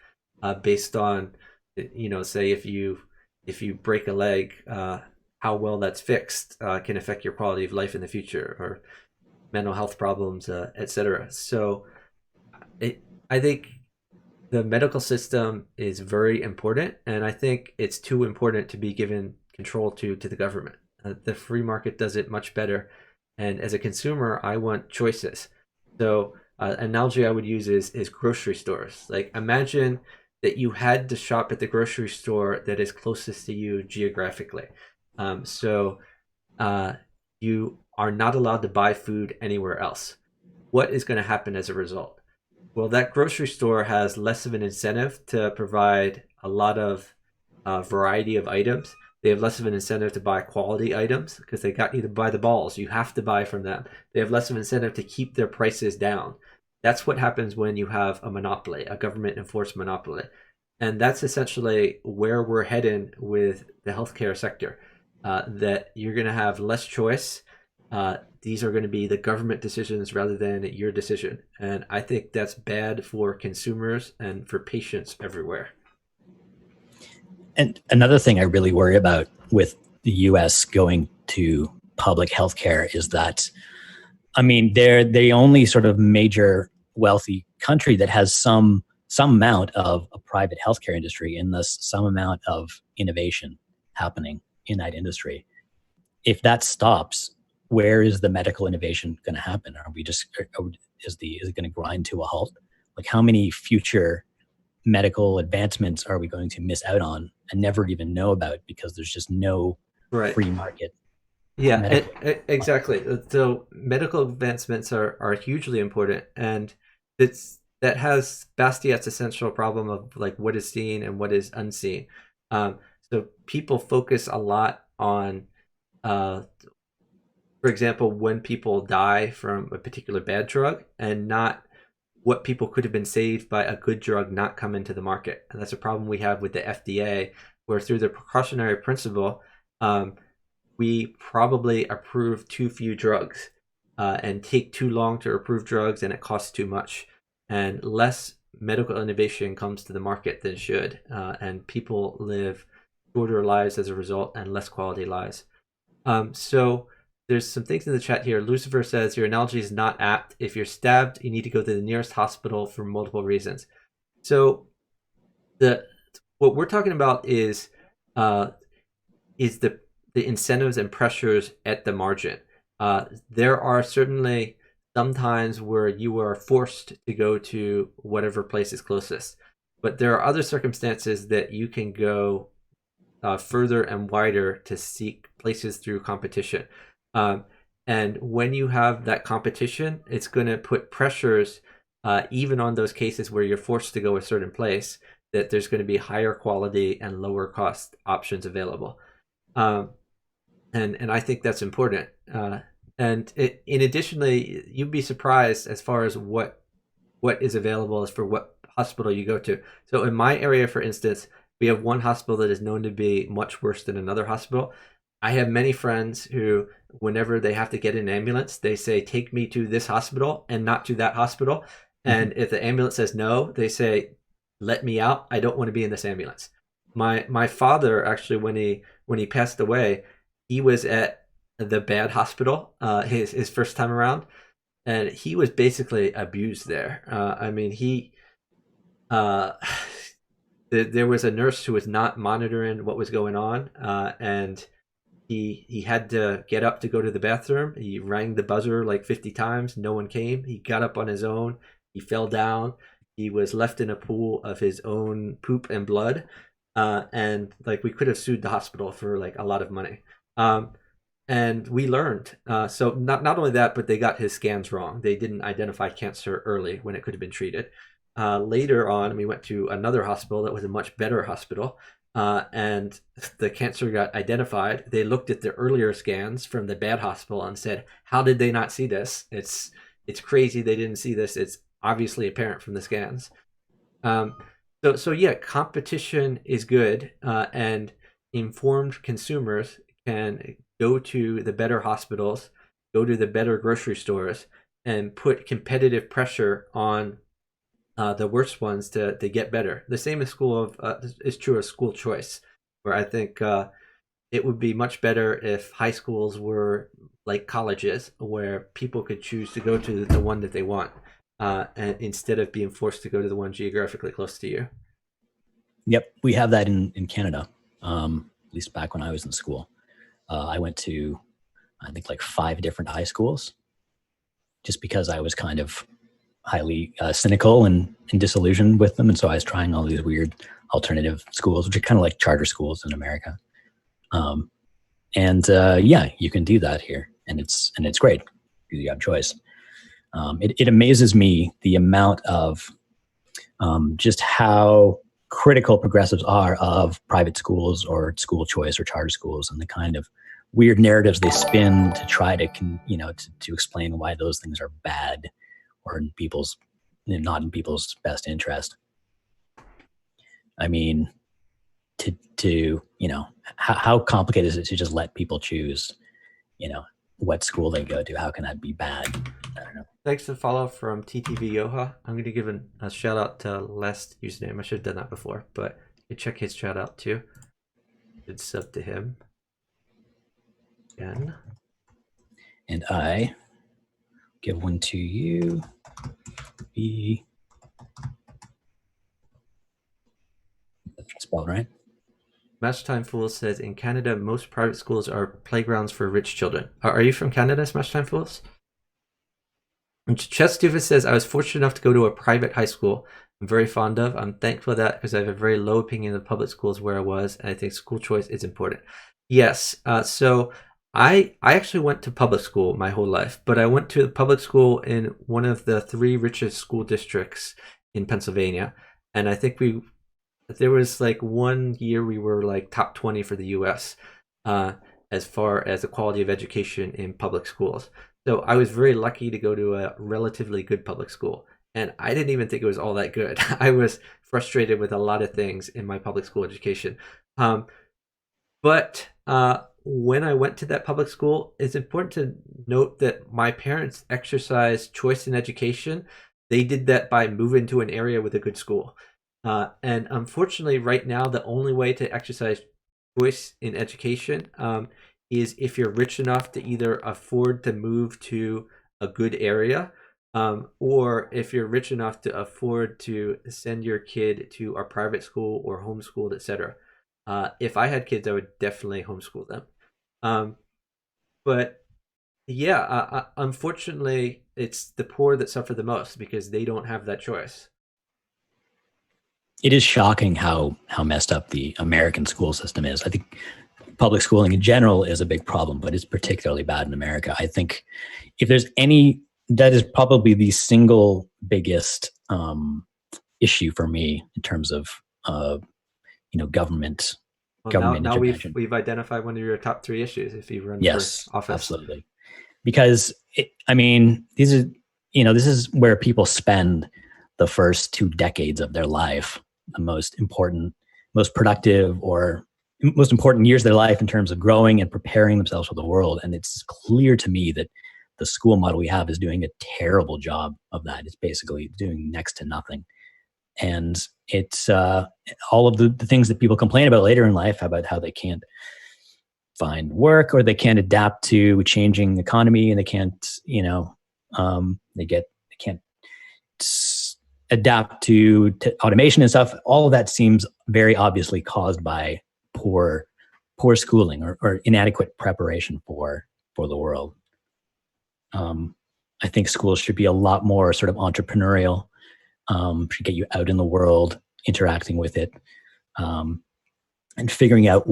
A: based on, say if you break a leg, how well that's fixed can affect your quality of life in the future, or mental health problems, etc. So I think the medical system is very important, and I think it's too important to be given control to the government. The free market does it much better, and as a consumer, I want choices. So, analogy I would use is grocery stores. Like imagine that you had to shop at the grocery store that is closest to you geographically. So uh, you are not allowed to buy food anywhere else. What is going to happen as a result? Well, that grocery store has less of an incentive to provide a lot of variety of items. They have less of an incentive to buy quality items because they got you to buy the balls. You have to buy from them. They have less of an incentive to keep their prices down. That's what happens when you have a monopoly, a government enforced monopoly. And that's essentially where we're heading with the healthcare sector. That you're going to have less choice. These are going to be the government decisions rather than your decision. And I think that's bad for consumers and for patients everywhere.
B: And another thing I really worry about with the US going to public healthcare is that, I mean, they're the only sort of major wealthy country that has some amount of a private healthcare industry and thus some amount of innovation happening in that industry. If that stops, where is the medical innovation going to happen? Are we just is it going to grind to a halt? Like, how many future medical advancements are we going to miss out on and never even know about because there's just no
A: Right.
B: free market
A: Yeah,
B: medical?
A: exactly. So medical advancements are hugely important, and that has Bastiat's essential problem of like what is seen and what is unseen. So people focus a lot on, uh, for example, when people die from a particular bad drug, and not what people could have been saved by a good drug not come into the market. And that's a problem we have with the FDA, where through the precautionary principle, um, we probably approve too few drugs, and take too long to approve drugs, and it costs too much. And less medical innovation comes to the market than should. And people live shorter lives as a result and less quality lives. So there's some things in the chat here. Lucifer says your analogy is not apt. If you're stabbed, you need to go to the nearest hospital for multiple reasons. So the what we're talking about uh, is the incentives and pressures at the margin. There are certainly some times where you are forced to go to whatever place is closest, but there are other circumstances that you can go further and wider to seek places through competition. Um, and when you have that competition, it's going to put pressures, even on those cases where you're forced to go a certain place, that there's going to be higher quality and lower cost options available. Um, and I think that's important. And in additionally, you'd be surprised as far as what is available as for what hospital you go to. So in my area, for instance, we have one hospital that is known to be much worse than another hospital. I have many friends who, whenever they have to get an ambulance, they say, "Take me to this hospital and not to that hospital." And if the ambulance says no, they say, "Let me out. I don't want to be in this ambulance." My father actually, when he passed away, he was at the bad hospital, his first time around, and he was basically abused there. I mean, uh, there was a nurse who was not monitoring what was going on, and he had to get up to go to the bathroom. He rang the buzzer like 50 times. No one came. He got up on his own. He fell down. He was left in a pool of his own poop and blood. And like we could have sued the hospital for like a lot of money. And we learned. So not only that, but they got his scans wrong. They didn't identify cancer early when it could have been treated. Later on, we went to another hospital that was a much better hospital, and the cancer got identified. They looked at the earlier scans from the bad hospital and said, "How did they not see this? It's crazy they didn't see this. It's obviously apparent from the scans." Um, so yeah, competition is good, and informed consumers can go to the better hospitals, go to the better grocery stores, and put competitive pressure on the worst ones to get better. The same is true of school choice, where I think it would be much better if high schools were like colleges, where people could choose to go to the one that they want, and instead of being forced to go to the one geographically close to you.
B: Yep, we have that in Canada. At least back when I was in school, I went to, I think, like 5 different high schools, just because I was kind of highly cynical and disillusioned with them, and so I was trying all these weird alternative schools, which are kind of like charter schools in America. Um, and yeah, you can do that here, and it's great. You have choice. It amazes me the amount of just how critical progressives are of private schools or school choice or charter schools, and the kind of weird narratives they spin to try to to explain why those things are bad or in people's not in people's best interest. I mean, to how complicated is it to just let people choose, you know, what school they go to? How can that be bad? I don't know.
A: Thanks for the follow from TTV Yoha. I'm going to give a shout out to last username. I should have done that before, but you check his shout out too. Good sub to him. Again.
B: And I give one to you. B. Spelled right.
A: Smash Time Fools says in Canada, most private schools are playgrounds for rich children. Are you from Canada, Smash Time Fools? And Chess Stufus says, I was fortunate enough to go to a private high school I'm very fond of. I'm thankful for that because I have a very low opinion of public schools where I was, and I think school choice is important. Yes, so I actually went to public school my whole life, but I went to public school in one of the 3 richest school districts in Pennsylvania, and I think there was like one year we were like top 20 for the US uh, as far as the quality of education in public schools. So I was very lucky to go to a relatively good public school. And I didn't even think it was all that good. I was frustrated with a lot of things in my public school education. But when I went to that public school, it's important to note that my parents exercised choice in education. They did that by moving to an area with a good school. And unfortunately, right now, the only way to exercise choice in education is if you're rich enough to either afford to move to a good area, or if you're rich enough to afford to send your kid to a private school or homeschooled, etc. If I had kids, I would definitely homeschool them. But yeah, unfortunately, it's the poor that suffer the most because they don't have that choice.
B: It is shocking how messed up the American school system is. I think public schooling in general is a big problem, but it's particularly bad in America. I think if there's any, that is probably the single biggest issue for me in terms of government
A: Well, now we've
B: intervention.
A: identified one of your top 3 issues if you run for
B: Yes,
A: office.
B: absolutely. Because this is where people spend the first 2 decades of their life, the most important, most productive, or most important years of their life in terms of growing and preparing themselves for the world. And it's clear to me that the school model we have is doing a terrible job of that. It's basically doing next to nothing. And it's all of the things that people complain about later in life about how they can't find work or they can't adapt to a changing economy and they can't, they can't adapt to automation and stuff. All of that seems very obviously caused by poor schooling or inadequate preparation for the world. I think schools should be a lot more sort of entrepreneurial, should get you out in the world, interacting with it, and figuring out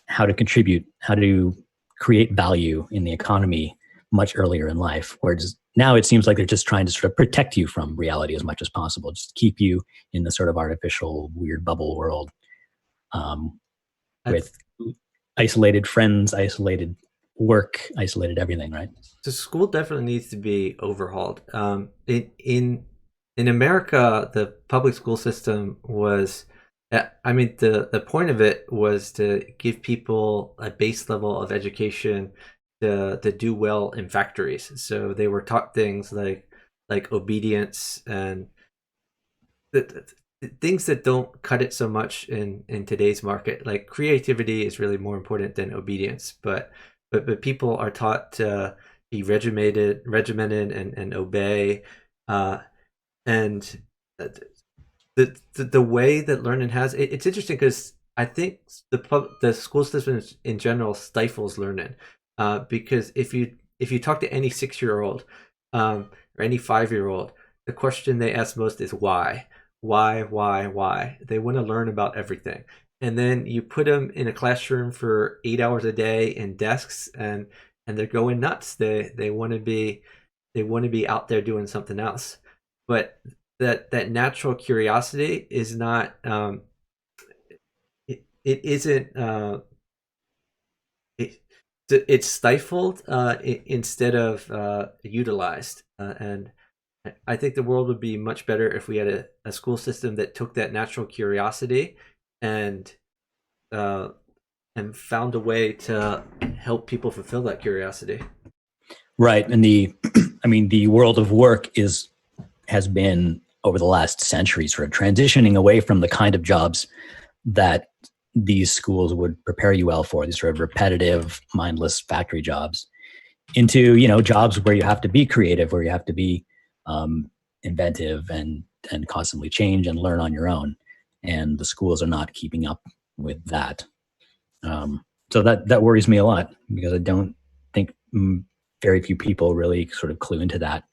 B: how to contribute, how to create value in the economy much earlier in life. Whereas now it seems like they're just trying to sort of protect you from reality as much as possible, just keep you in the sort of artificial, weird bubble world, with isolated friends, isolated work, isolated everything, right?
A: So school definitely needs to be overhauled. In America, the public school system was, the point of it was to give people a base level of education to do well in factories. So they were taught things like obedience and the things that don't cut it so much in today's market. Like creativity is really more important than obedience, but people are taught to be regimented and obey, and the way that learning it's interesting because I think the school system in general stifles learning, because if you talk to any 6-year-old, or any 5-year-old, the question they ask most is why. They want to learn about everything, and then you put them in a classroom for 8 hours a day in desks, and they're going nuts. They want to be out there doing something else, but that natural curiosity is not, it isn't, it's stifled, instead of utilized, and I think the world would be much better if we had a school system that took that natural curiosity and uh, and found a way to help people fulfill that curiosity.
B: Right. And I mean, the world of work has been over the last century sort of transitioning away from the kind of jobs that these schools would prepare you well for, these sort of repetitive, mindless factory jobs, into, jobs where you have to be creative, where you have to be inventive and constantly change and learn on your own. And the schools are not keeping up with that. So that worries me a lot, because I don't think very few people really sort of clue into that.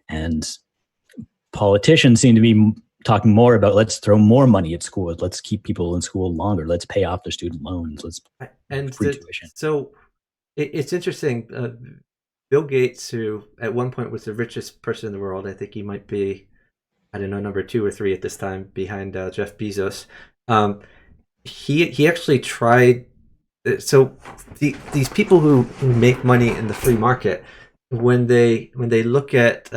B: And politicians seem to be talking more about, let's throw more money at schools, let's keep people in school longer, let's pay off their student loans, let's
A: And
B: free tuition.
A: so it's interesting. Bill Gates, who at one point was the richest person in the world, I think he might be, I don't know, number 2 or 3 at this time, behind Jeff Bezos. Um, he actually tried. So these people who make money in the free market, when they look at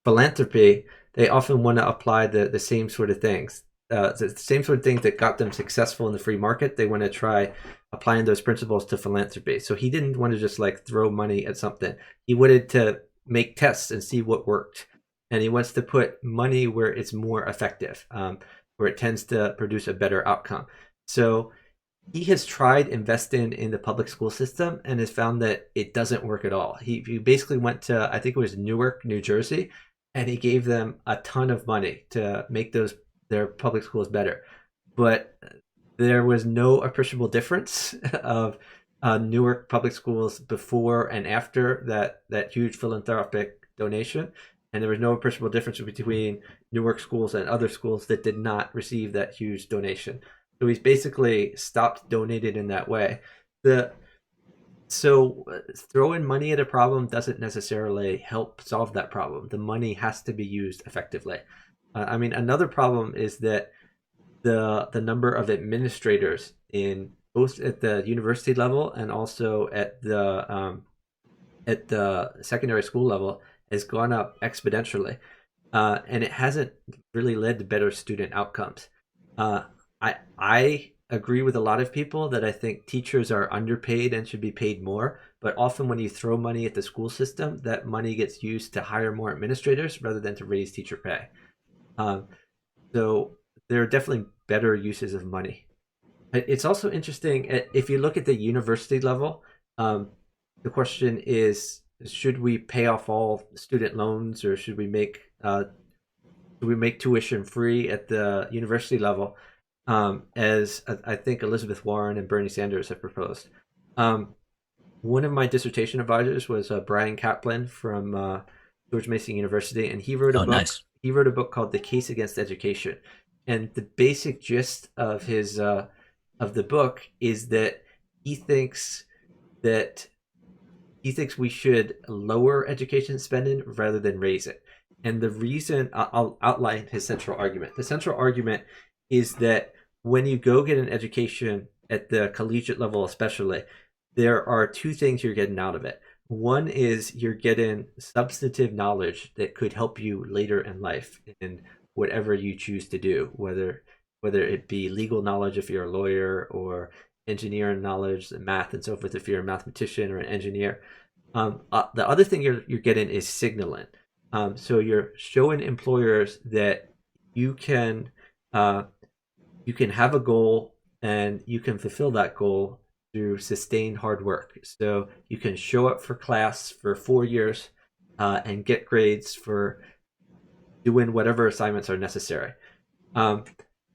A: philanthropy, they often want to apply the same sort of things. The same sort of things that got them successful in the free market, they want to try applying those principles to philanthropy. So he didn't want to just like throw money at something. He wanted to make tests and see what worked. And he wants to put money where it's more effective, where it tends to produce a better outcome. So he has tried investing in the public school system and has found that it doesn't work at all. He basically went to, I think it was Newark, New Jersey, and he gave them a ton of money to make their public schools better. But there was no appreciable difference of Newark public schools before and after that huge philanthropic donation, and there was no appreciable difference between Newark schools and other schools that did not receive that huge donation. So he's basically stopped donating in that way. The so throwing money at a problem doesn't necessarily help solve that problem. The money has to be used effectively. I mean, another problem is that the number of administrators in both at the university level and also at the secondary school level has gone up exponentially, and it hasn't really led to better student outcomes. Uh, I agree with a lot of people that I think teachers are underpaid and should be paid more. But often when you throw money at the school system, that money gets used to hire more administrators rather than to raise teacher pay. Um, so there are definitely better uses of money. It's also interesting if you look at the university level. The question is: should we pay off all student loans, or should we make tuition free at the university level? As I think Elizabeth Warren and Bernie Sanders have proposed. Um, One of my dissertation advisors was Brian Kaplan from George Mason University, and he wrote a
B: Oh,
A: book.
B: nice.
A: He wrote a book called "The Case Against Education," and the basic gist of his of the book is that he thinks that he thinks we should lower education spending rather than raise it. And the reason, I'll outline his central argument. The central argument is that when you go get an education at the collegiate level, especially, there are two things you're getting out of it. One is you're getting substantive knowledge that could help you later in life in whatever you choose to do, whether it be legal knowledge if you're a lawyer, or engineering knowledge, math and so forth if you're a mathematician or an engineer. The other thing you're getting is signaling. So you're showing employers that you can uh, you can have a goal and you can fulfill that goal through sustained hard work. So you can show up for class for 4 years and get grades for doing whatever assignments are necessary. Um,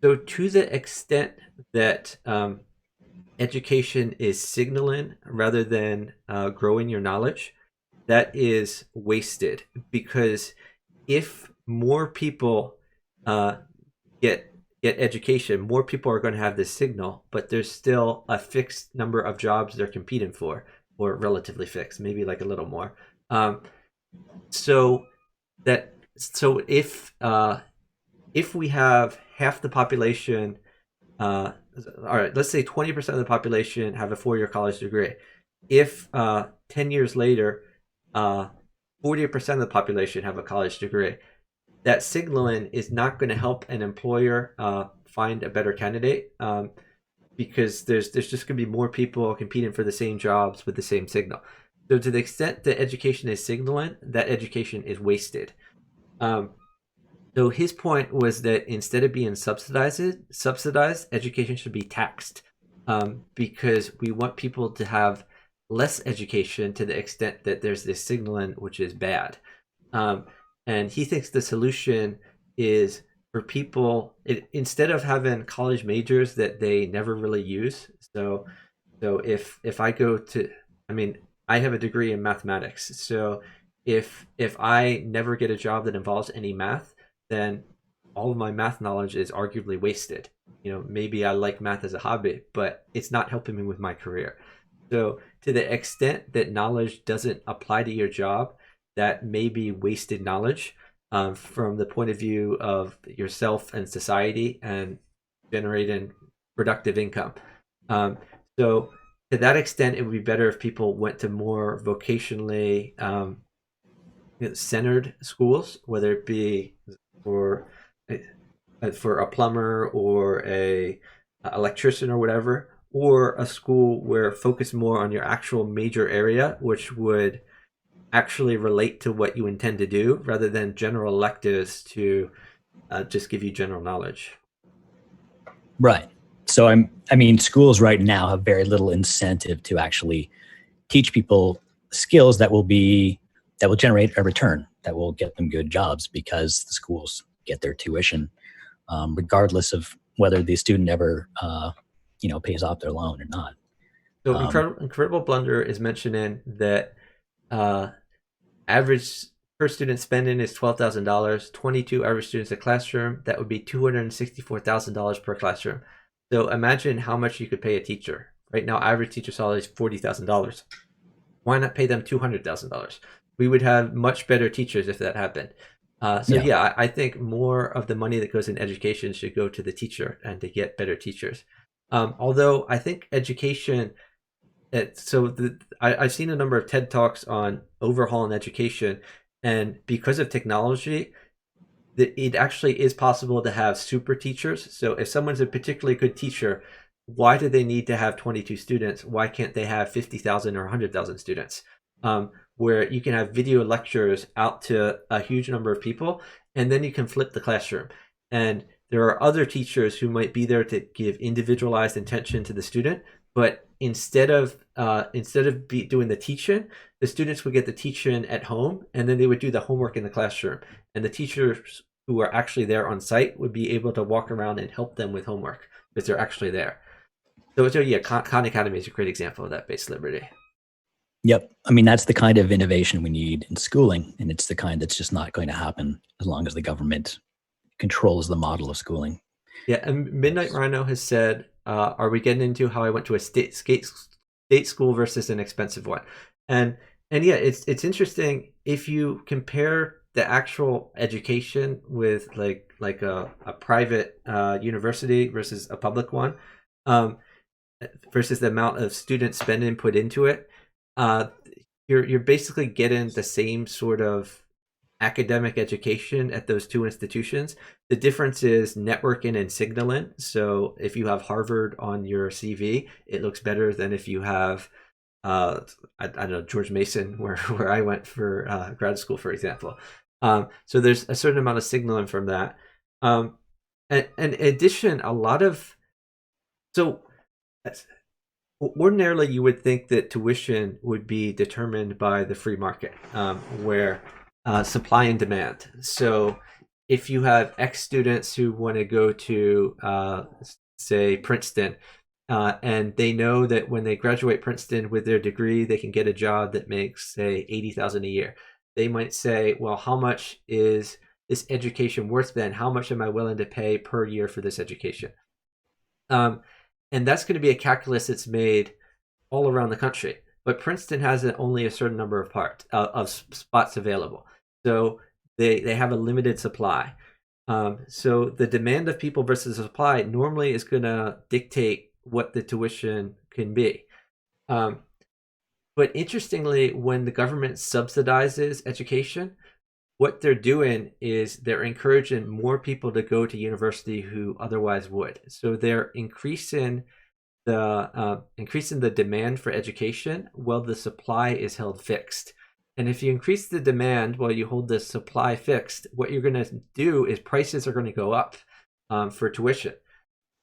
A: so to the extent that education is signaling rather than growing your knowledge, that is wasted, because if more people uh, get education, more people are going to have this signal, but there's still a fixed number of jobs they're competing for, or relatively fixed, maybe like a little more. Um, so so if we have half the population, uh, all right, let's say 20% of the population have a 4-year college degree. If 10 years later, uh, 40% of the population have a college degree. That signaling is not going to help an employer find a better candidate, because there's just going to be more people competing for the same jobs with the same signal. So to the extent that education is signaling, that education is wasted. Um, so his point was that instead of being subsidized, education should be taxed, because we want people to have less education to the extent that there's this signaling which is bad. Um, and he thinks the solution is for people, instead of having college majors that they never really use. So if I go to, I mean, I have a degree in mathematics. So if I never get a job that involves any math, then all of my math knowledge is arguably wasted. Maybe I like math as a hobby, but it's not helping me with my career. So to the extent that knowledge doesn't apply to your job, that may be wasted knowledge, from the point of view of yourself and society and generating productive income. Um, so to that extent, it would be better if people went to more vocationally centered schools, whether it be for for a plumber or a electrician or whatever, or a school where focus more on your actual major area, which would actually relate to what you intend to do, rather than general electives to just give you general knowledge.
B: Right. So I mean, schools right now have very little incentive to actually teach people skills that will generate a return, that will get them good jobs, because the schools get their tuition, regardless of whether the student ever, pays off their loan or not.
A: So
B: Um,
A: Incredible Blunder is mentioning that uh, average per student spending is $12,000. 22 average students a classroom. That would be $264,000 per classroom. So imagine how much you could pay a teacher. Right now, average teacher salary is $40,000. Why not pay them $200,000? We would have much better teachers if that happened. So
B: yeah.
A: yeah, I think more of the money that goes in education should go to the teacher and to get better teachers. Although I think education, I've seen a number of TED Talks on overhauling education, and because of technology, it actually is possible to have super teachers. So if someone's a particularly good teacher, why do they need to have 22 students? Why can't they have 50,000 or 100,000 students? Where you can have video lectures out to a huge number of people, and then you can flip the classroom. And there are other teachers who might be there to give individualized attention to the student, but instead of doing the teaching, the students would get the teaching at home, and then they would do the homework in the classroom. And the teachers who are actually there on site would be able to walk around and help them with homework because they're actually there. So yeah, Khan Academy is a great example of that base liberty.
B: Yep. I mean, that's the kind of innovation we need in schooling, and it's the kind that's just not going to happen as long as the government controls the model of schooling.
A: Yeah, and Midnight Rhino has said, "Are we getting into how I went to a state school versus an expensive one?" And yeah, it's interesting if you compare the actual education with like a private university versus a public one, um, versus the amount of student spending put into it. Uh, you're basically getting the same sort of academic education at those two institutions. The difference is networking and signaling. So if you have Harvard on your CV, it looks better than if you have I don't know, George Mason, where I went for grad school, for example. So there's a certain amount of signaling from that. And in addition, a lot of so ordinarily you would think that tuition would be determined by the free market, where supply and demand. So if you have X students who want to go to, say, Princeton, and they know that when they graduate Princeton with their degree, they can get a job that makes, say, 80,000 a year. They might say, well, how much is this education worth then? How much am I willing to pay per year for this education? Um, and that's going to be a calculus that's made all around the country. But Princeton has only a certain number of spots available, so they have a limited supply. So the demand of people versus the supply normally is going to dictate what the tuition can be. Um, But interestingly, when the government subsidizes education, what they're doing is they're encouraging more people to go to university who otherwise would. So they're increasing the demand for education while the supply is held fixed. And if you increase the demand while you hold the supply fixed, what you're going to do is prices are going to go up for tuition.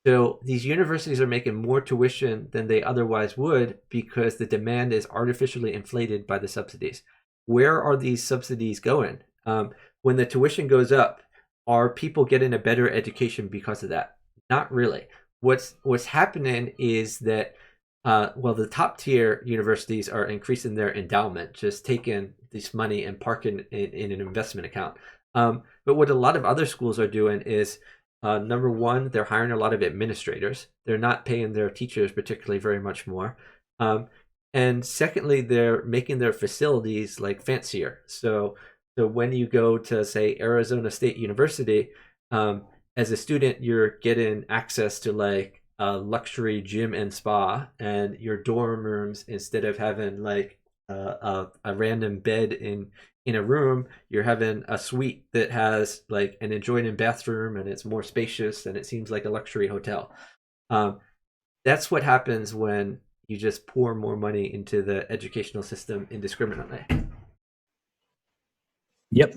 A: So these universities are making more tuition than they otherwise would because the demand is artificially inflated by the subsidies. Where are these subsidies going? When the tuition goes up, are people getting a better education because of that? Not really. What's happening is that the top tier universities are increasing their endowment, just taking this money and parking it in an investment account. But what a lot of other schools are doing is number one, they're hiring a lot of administrators. They're not paying their teachers particularly very much more. And secondly, they're making their facilities like fancier. So when you go to, say, Arizona State University, as a student, you're getting access to like a luxury gym and spa, and your dorm rooms, instead of having like a random bed in a room, you're having a suite that has like an adjoining bathroom, and it's more spacious, and it seems like a luxury hotel. Um, that's what happens when you just pour more money into the educational system indiscriminately.
B: Yep.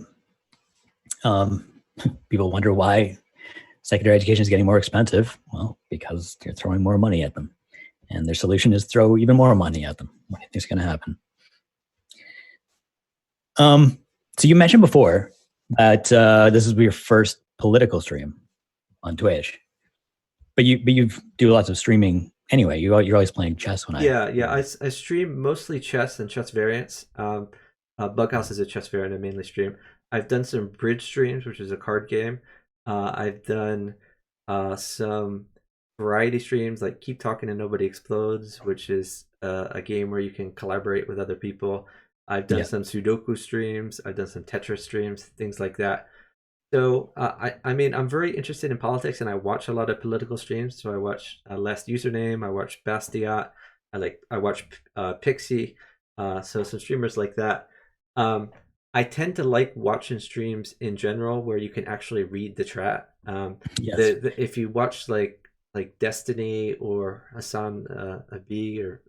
B: People wonder why secondary education is getting more expensive. Well, because you're throwing more money at them. And their solution is throw even more money at them. What do you think is going to happen? So you mentioned before that this is your first political stream on Twitch, but you do lots of streaming anyway. You're always playing chess when
A: I stream mostly chess and chess variants. Bughouse is a chess variant I mainly stream. I've done some bridge streams, which is a card game. I've done some variety streams like Keep Talking and Nobody Explodes, which is a game where you can collaborate with other people. I've done some Sudoku streams. I've done some Tetris streams, things like that. So I mean, I'm very interested in politics, and I watch a lot of political streams. So I watch Last Username, I watch Bastiat, I watch Pixie, so some streamers like that. I tend to like watching streams in general where you can actually read the chat. If you watch like Destiny or Hassan Abi, or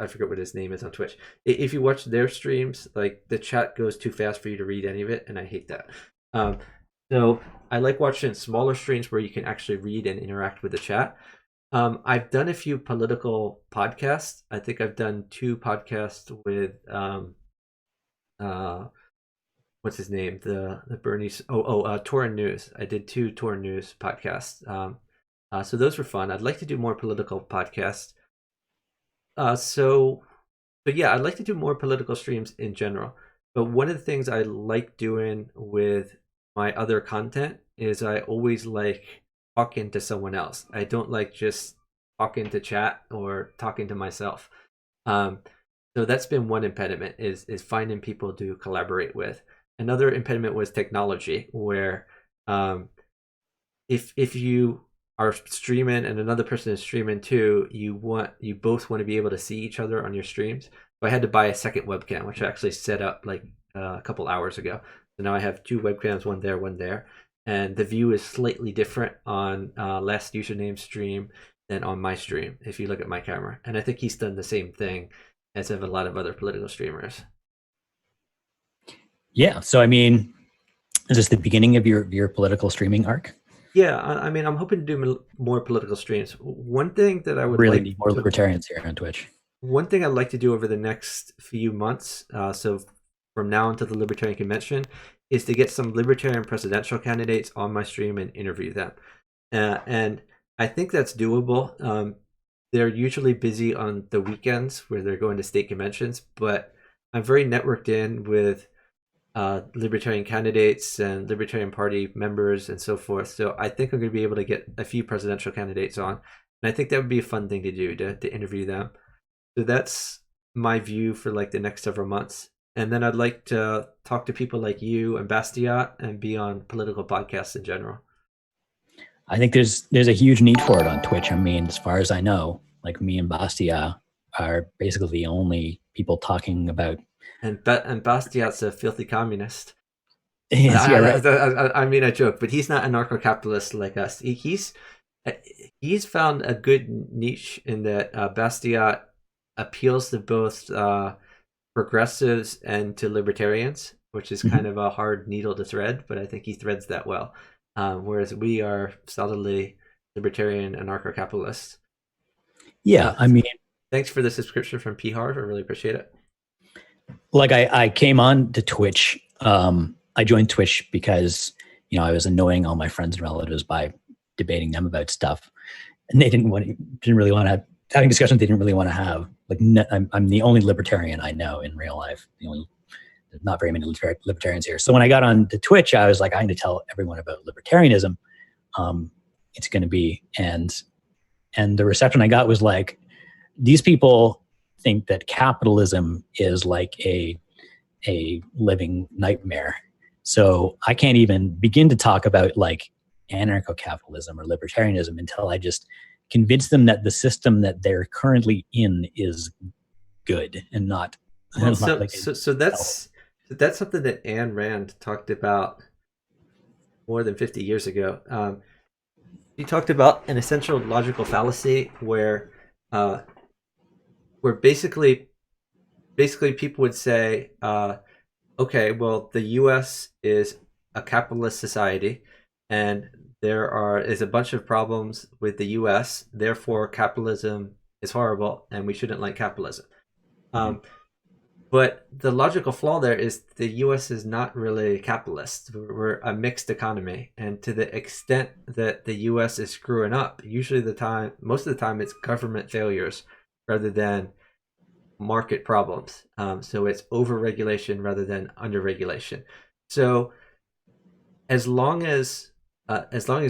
A: I forget what his name is on Twitch. If you watch their streams, like the chat goes too fast for you to read any of it, and I hate that. So I like watching smaller streams where you can actually read and interact with the chat. I've done a few political podcasts. I think I've done 2 podcasts with what's his name? The Bernie Torin News. I did 2 Torin News podcasts. So those were fun. I'd like to do more political podcasts. But yeah, I'd like to do more political streams in general. But one of the things I like doing with my other content is I always like talking to someone else. I don't like just talking to chat or talking to myself. So that's been one impediment is finding people to collaborate with. Another impediment was technology, where if you are streaming and another person is streaming too, you both want to be able to see each other on your streams. So I had to buy a second webcam, which I actually set up like a couple hours ago. So now I have 2 webcams, one there, and the view is slightly different on Last Username stream than on my stream if you look at my camera. And I think he's done the same thing as have a lot of other political streamers.
B: Yeah. So I mean, is this the beginning of your political streaming arc?
A: Yeah, I mean, I'm hoping to do more political streams. One thing that I would
B: really
A: like
B: need more libertarians here on Twitch.
A: One thing I'd like to do over the next few months, so from now until the Libertarian Convention, is to get some Libertarian presidential candidates on my stream and interview them. And I think that's doable. They're usually busy on the weekends where they're going to state conventions, but I'm very networked in with Libertarian candidates and Libertarian Party members and so forth. So I think I'm going to be able to get a few presidential candidates on. And I think that would be a fun thing to do, to interview them. So that's my view for like the next several months. And then I'd like to talk to people like you and Bastiat and be on political podcasts in general.
B: I think there's a huge need for it on Twitch. I mean, as far as I know, like me and Bastiat are basically the only people talking about.
A: And Bastiat's a filthy communist.
B: Yeah, right.
A: I mean, I joke, but he's not anarcho-capitalist like us. He's found a good niche in that Bastiat appeals to both progressives and to libertarians, which is kind
B: Mhm.
A: of a hard needle to thread, but I think he threads that well. Whereas we are solidly libertarian anarcho-capitalists.
B: Yeah,
A: Uh,
B: I mean,
A: Thanks for the subscription from P Hard. I really appreciate it.
B: like I came on to Twitch. I joined Twitch because I was annoying all my friends and relatives by debating them about stuff, and they didn't really want to having discussions they didn't really want to have. Like I'm the only libertarian I know in real life. There's not very many libertarians here. So when I got on to Twitch, I was like, I need to tell everyone about libertarianism. It's going to be and the reception I got was like, these people think that capitalism is like a living nightmare. So I can't even begin to talk about like anarcho-capitalism or libertarianism until I just convince them that the system that they're currently in is good and not
A: Well,
B: not
A: so
B: like
A: so so
B: health.
A: that's something that Ayn Rand talked about more than 50 years ago. He talked about an essential logical fallacy uh, where basically people would say, okay, well, the U.S. is a capitalist society, and is a bunch of problems with the U.S. Therefore, capitalism is horrible, and we shouldn't like capitalism.
B: Mhm.
A: Um, But the logical flaw there is the US is not really capitalist. We're a mixed economy. And to the extent that the US is screwing up, most of the time, it's government failures rather than market problems. So it's overregulation rather than underregulation. So as long as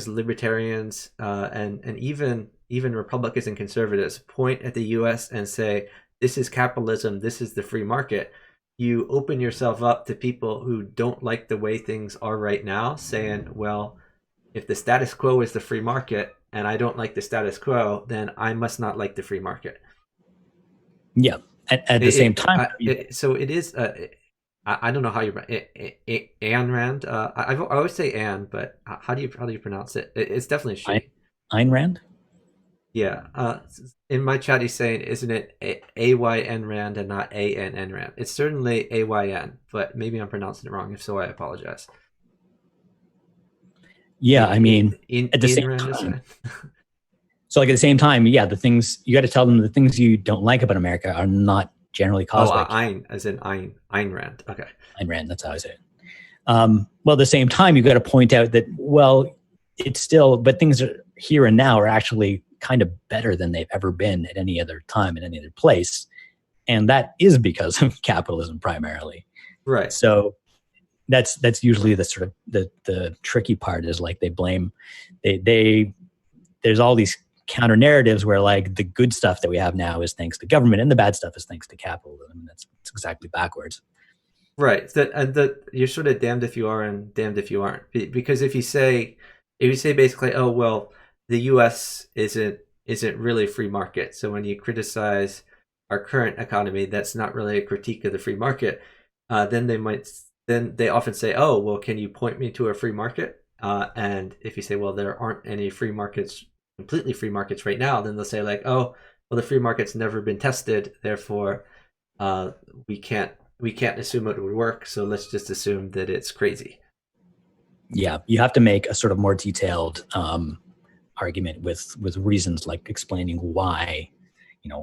A: libertarians and even Republicans and conservatives point at the U.S. and say this is capitalism, this is the free market, you open yourself up to people who don't like the way things are right now, saying, well, if the status quo is the free market and I don't like the status quo, then I must not like the free market.
B: Yeah. At the same time,
A: So it is. I don't know how you Anne Rand. I always say Anne, but how do you pronounce it? It's definitely she.
B: Ayn Rand.
A: Yeah. In my chat, he's saying, isn't it A-Y-N Rand and not A-N-N Rand? It's certainly A-Y-N, but maybe I'm pronouncing it wrong. If so, I apologize.
B: Yeah, I mean, at the
A: In
B: same
A: Rand is
B: time.
A: right.
B: So like at the same time, yeah, the things you got to tell them the things you don't like about America are not generally
A: Oh,
B: caused by
A: Ein, as in Ein Rand. Okay.
B: Ayn Rand. That's how I say it. Well, at the same time, you got to point out that, well, it's still, but things are here and now are actually kind of better than they've ever been at any other time in any other place. And that is because of capitalism primarily.
A: Right.
B: So that's usually the sort of the tricky part is like they blame, they there's all these counter narratives where like the good stuff that we have now is thanks to government and the bad stuff is thanks to capitalism. And that's exactly backwards.
A: Right. That you're sort of damned if you are and damned if you aren't. Because if you say basically, oh well, the U.S. isn't really free market. So when you criticize our current economy, that's not really a critique of the free market. Then they often say, oh well, can you point me to a free market? And if you say, well, there aren't any free markets, completely free markets right now, then they'll say like, oh well, the free market's never been tested, therefore uh, we can't assume it would work, so let's just assume that it's crazy.
B: Yeah, you have to make a sort of more detailed argument with reasons like explaining why,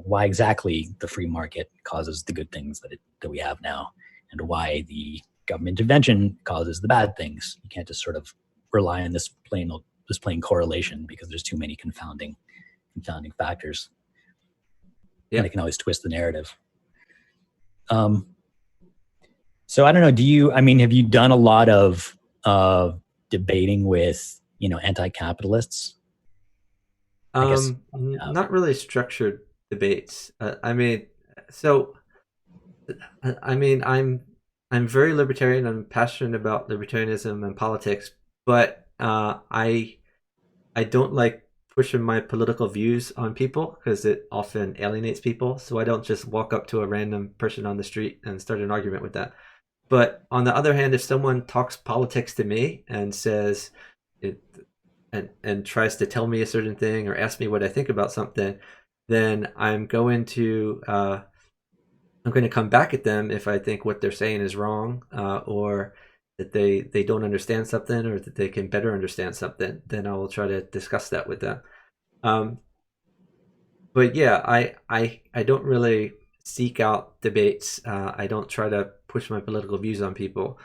B: why exactly the free market causes the good things that we have now, and why the government intervention causes the bad things. You can't just sort of rely on this plain correlation because there's too many confounding factors, and
A: Yeah.
B: it can always twist the narrative. Um, so I don't know. I mean, have you done a lot of debating with anti-capitalists? I guess.
A: Not really structured debates. So I mean, I'm very libertarian. I'm passionate about libertarianism and politics, but I don't like pushing my political views on people because it often alienates people. So I don't just walk up to a random person on the street and start an argument with that. But on the other hand, if someone talks politics to me and says it and tries to tell me a certain thing or ask me what I think about something, then I'm going to come back at them if I think what they're saying is wrong, or that they don't understand something, or that they can better understand something. Then I will try to discuss that with them. Um, but yeah, I don't really seek out debates. I don't try to push my political views on people.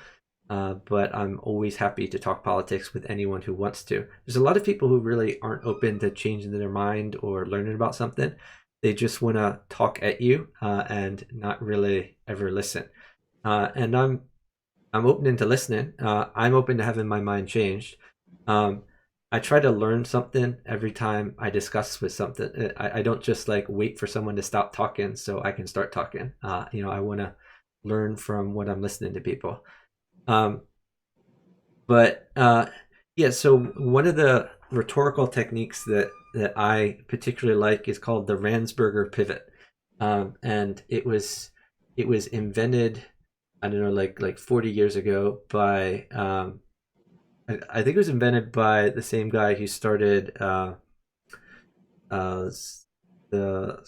A: But I'm always happy to talk politics with anyone who wants to. There's a lot of people who really aren't open to changing their mind or learning about something. They just want to talk at you and not really ever listen. And I'm open to listening. I'm open to having my mind changed. Um, I try to learn something every time I discuss with something. I don't just like wait for someone to stop talking so I can start talking. I want to learn from what I'm listening to people. Um, but yeah, so one of the rhetorical techniques that I particularly like is called the Ransberger pivot, and it was invented, I don't know, like 40 years ago by I think it was invented by the same guy who started uh, the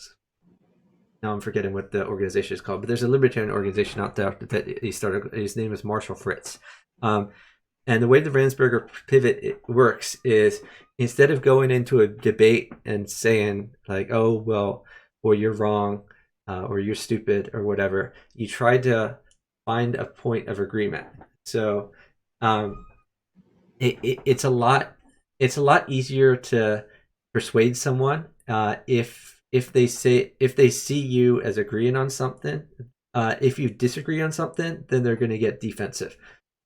A: now I'm forgetting what the organization is called, but there's a libertarian organization out there that he started. His name is Marshall Fritz. Um, And the way the Ransberger pivot works is instead of going into a debate and saying like, "Oh well," or "You're wrong," or "You're stupid," or whatever, you try to find a point of agreement. So um, it's a lot easier to persuade someone if they see you as agreeing on something. If you disagree on something, then they're going to get defensive.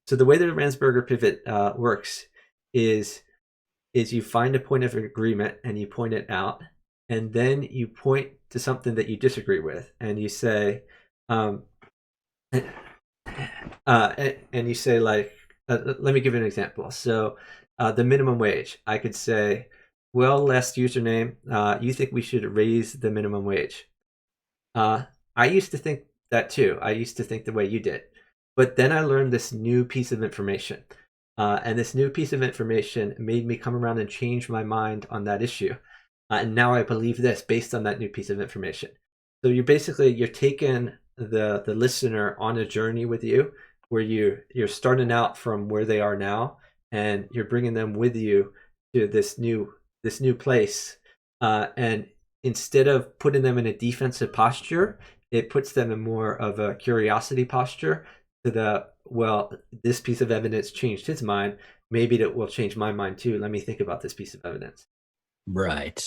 A: So the way that a Ransberger pivot works is you find a point of agreement and you point it out, and then you point to something that you disagree with, and you say, um, and you say like, let me give you an example. So the minimum wage, I could say, well, last username, you think we should raise the minimum wage? I used to think that too. I used to think the way you did. But then I learned this new piece of information. And this new piece of information made me come around and change my mind on that issue. And now I believe this based on that new piece of information. So you're taking the listener on a journey with you where you're starting out from where they are now and you're bringing them with you to this new place. And instead of putting them in a defensive posture, it puts them in more of a curiosity posture to the, well, this piece of evidence changed his mind. Maybe it will change my mind too. Let me think about this piece of evidence.
B: Right.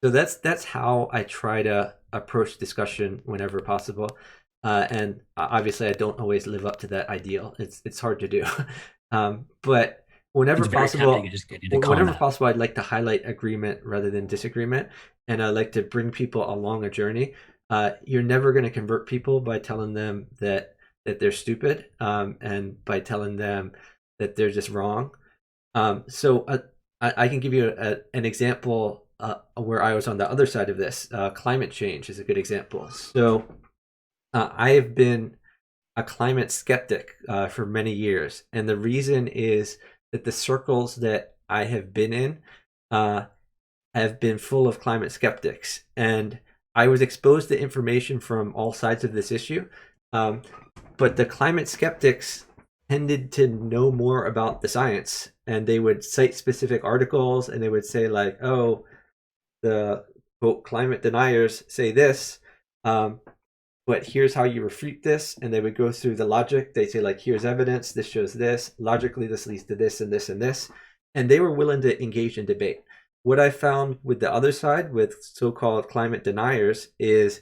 A: So that's how I try to approach discussion whenever possible. And obviously, I don't always live up to that ideal. It's hard to do, but
B: It's very tempting to just get into
A: whenever
B: combat.
A: possible, I'd like to highlight agreement rather than disagreement, and I like to bring people along a journey. You're never going to convert people by telling them that they're stupid, and by telling them that they're just wrong. So I can give you an example where I was on the other side of this. Climate change is a good example. So I have been a climate skeptic for many years, and the reason is that the circles that I have been in uh, have been full of climate skeptics, and I was exposed to information from all sides of this issue. Um, but the climate skeptics tended to know more about the science, and they would cite specific articles, and they would say like, "Oh, the quote climate deniers say this, but here's how you refute this," and they would go through the logic. They say like, "Here's evidence. This shows this. Logically, this leads to this and this and this," and they were willing to engage in debate. What I found with the other side, with so-called climate deniers, is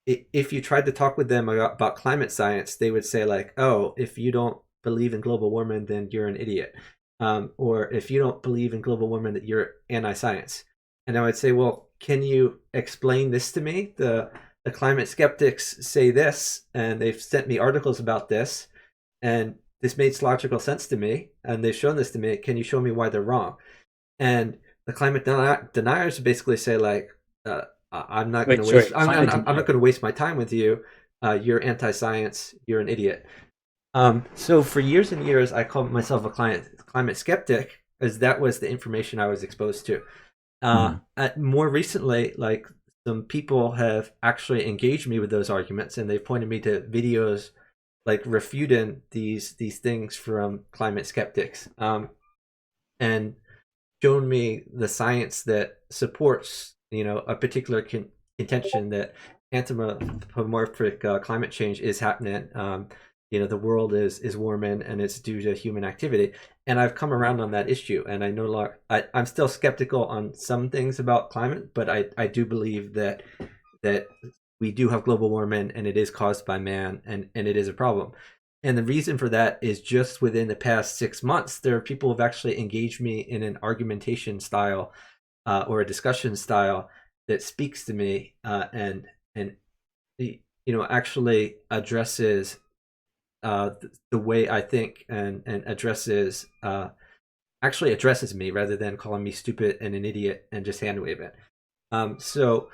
A: if you tried to talk with them about climate science, they would say like, "Oh, if you don't believe in global warming, then you're an idiot," or "If you don't believe in global warming, that you're anti-science." And I would say, "Well, can you explain this to me? The climate skeptics say this, and they've sent me articles about this, and this makes logical sense to me, and they've shown this to me. Can you show me why they're wrong?" And the climate deniers basically say like, I'm not going
B: Wait,
A: to
B: sorry,
A: waste.
B: climate
A: I'm not
B: denier.
A: going to waste my time with you. You're anti-science. You're an idiot. So for years and years, I called myself a climate skeptic, as that was the information I was exposed to.
B: Mhm.
A: More recently, like some people have actually engaged me with those arguments, and they pointed me to videos like refuting these things from climate skeptics, and shown me the science that supports a particular contention that anthropomorphic climate change is happening. The world is warming, and it's due to human activity. And I've come around on that issue, and I no longer I'm still skeptical on some things about climate, but I do believe that we do have global warming, and it is caused by man, and it is a problem. And the reason for that is just within the past 6 months, there are people who have actually engaged me in an argumentation style, or a discussion style that speaks to me, and actually addresses the way I think, and actually addresses me rather than calling me stupid and an idiot and just hand wave it. So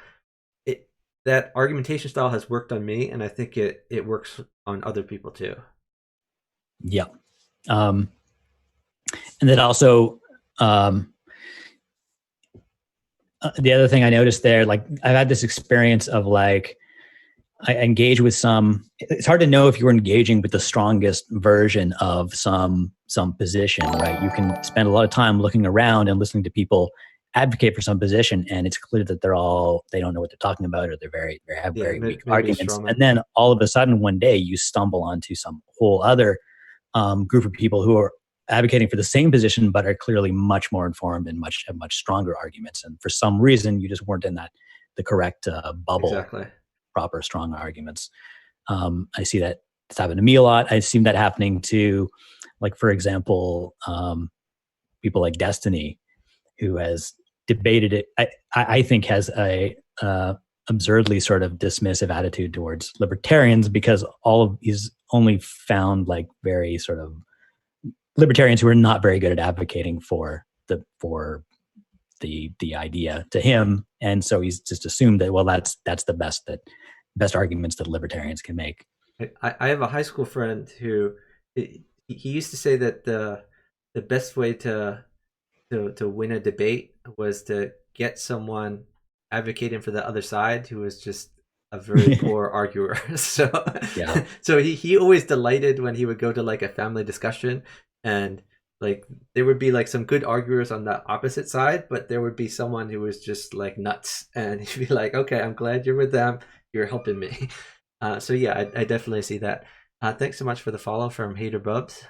A: it that argumentation style has worked on me, and I think it works on other people too.
B: Yeah. Um, and then also, um, the other thing I noticed there, like I've had this experience of like, I engage with some, it's hard to know if you're engaging with the strongest version of some position, right? You can spend a lot of time looking around and listening to people advocate for some position, and it's clear that they don't know what they're talking about, or they have
A: Yeah,
B: very weak
A: maybe a
B: arguments.
A: straw
B: And
A: man.
B: then all of a sudden one day you stumble onto some whole other group of people who are advocating for the same position but are clearly much more informed and have much stronger arguments. And for some reason, you just weren't in the correct bubble,
A: Exactly.
B: proper strong arguments. I see that it's happened to me a lot. I've seen that happening to, like for example, people like Destiny, who has debated it. I think has a absurdly sort of dismissive attitude towards libertarians, because all of he's only found like very sort of libertarians who are not very good at advocating for the idea to him, and so he's just assumed that, well, that's the best arguments that libertarians can make.
A: I have a high school friend who he used to say that the best way to win a debate was to get someone advocating for the other side who was just a very poor arguer. So
B: Yeah.
A: so he always delighted when he would go to like a family discussion, and like there would be like some good arguers on the opposite side, but there would be someone who was just like nuts, and he'd be like, okay, I'm glad you're with them, you're helping me. So yeah, I definitely see that. Thanks so much for the follow from Hater Bubs.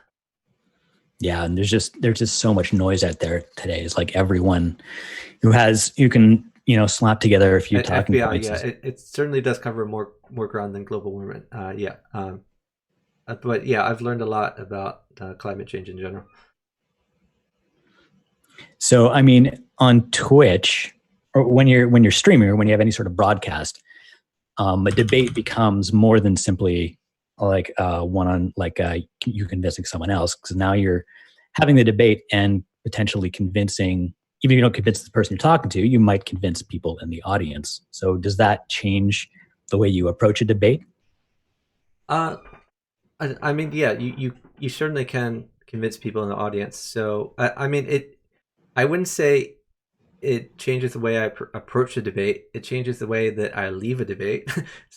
B: Yeah, and there's just so much noise out there today. It's like everyone who can slap together a few
A: At
B: talking
A: FBI,
B: points
A: yeah, it certainly does cover more ground than global warming. Yeah, but yeah, I've learned a lot about climate change in general.
B: So I mean, on Twitch, or when you're streaming, or when you have any sort of broadcast, a debate becomes more than simply like one on like you convincing someone else, because now you're having the debate and potentially convincing. Even if you don't convince the person you're talking to, you might convince people in the audience. So does that change the way you approach a debate?
A: Uh, I mean, yeah, you certainly can convince people in the audience. So I mean, I wouldn't say it changes the way I approach a debate. It changes the way that I leave a debate.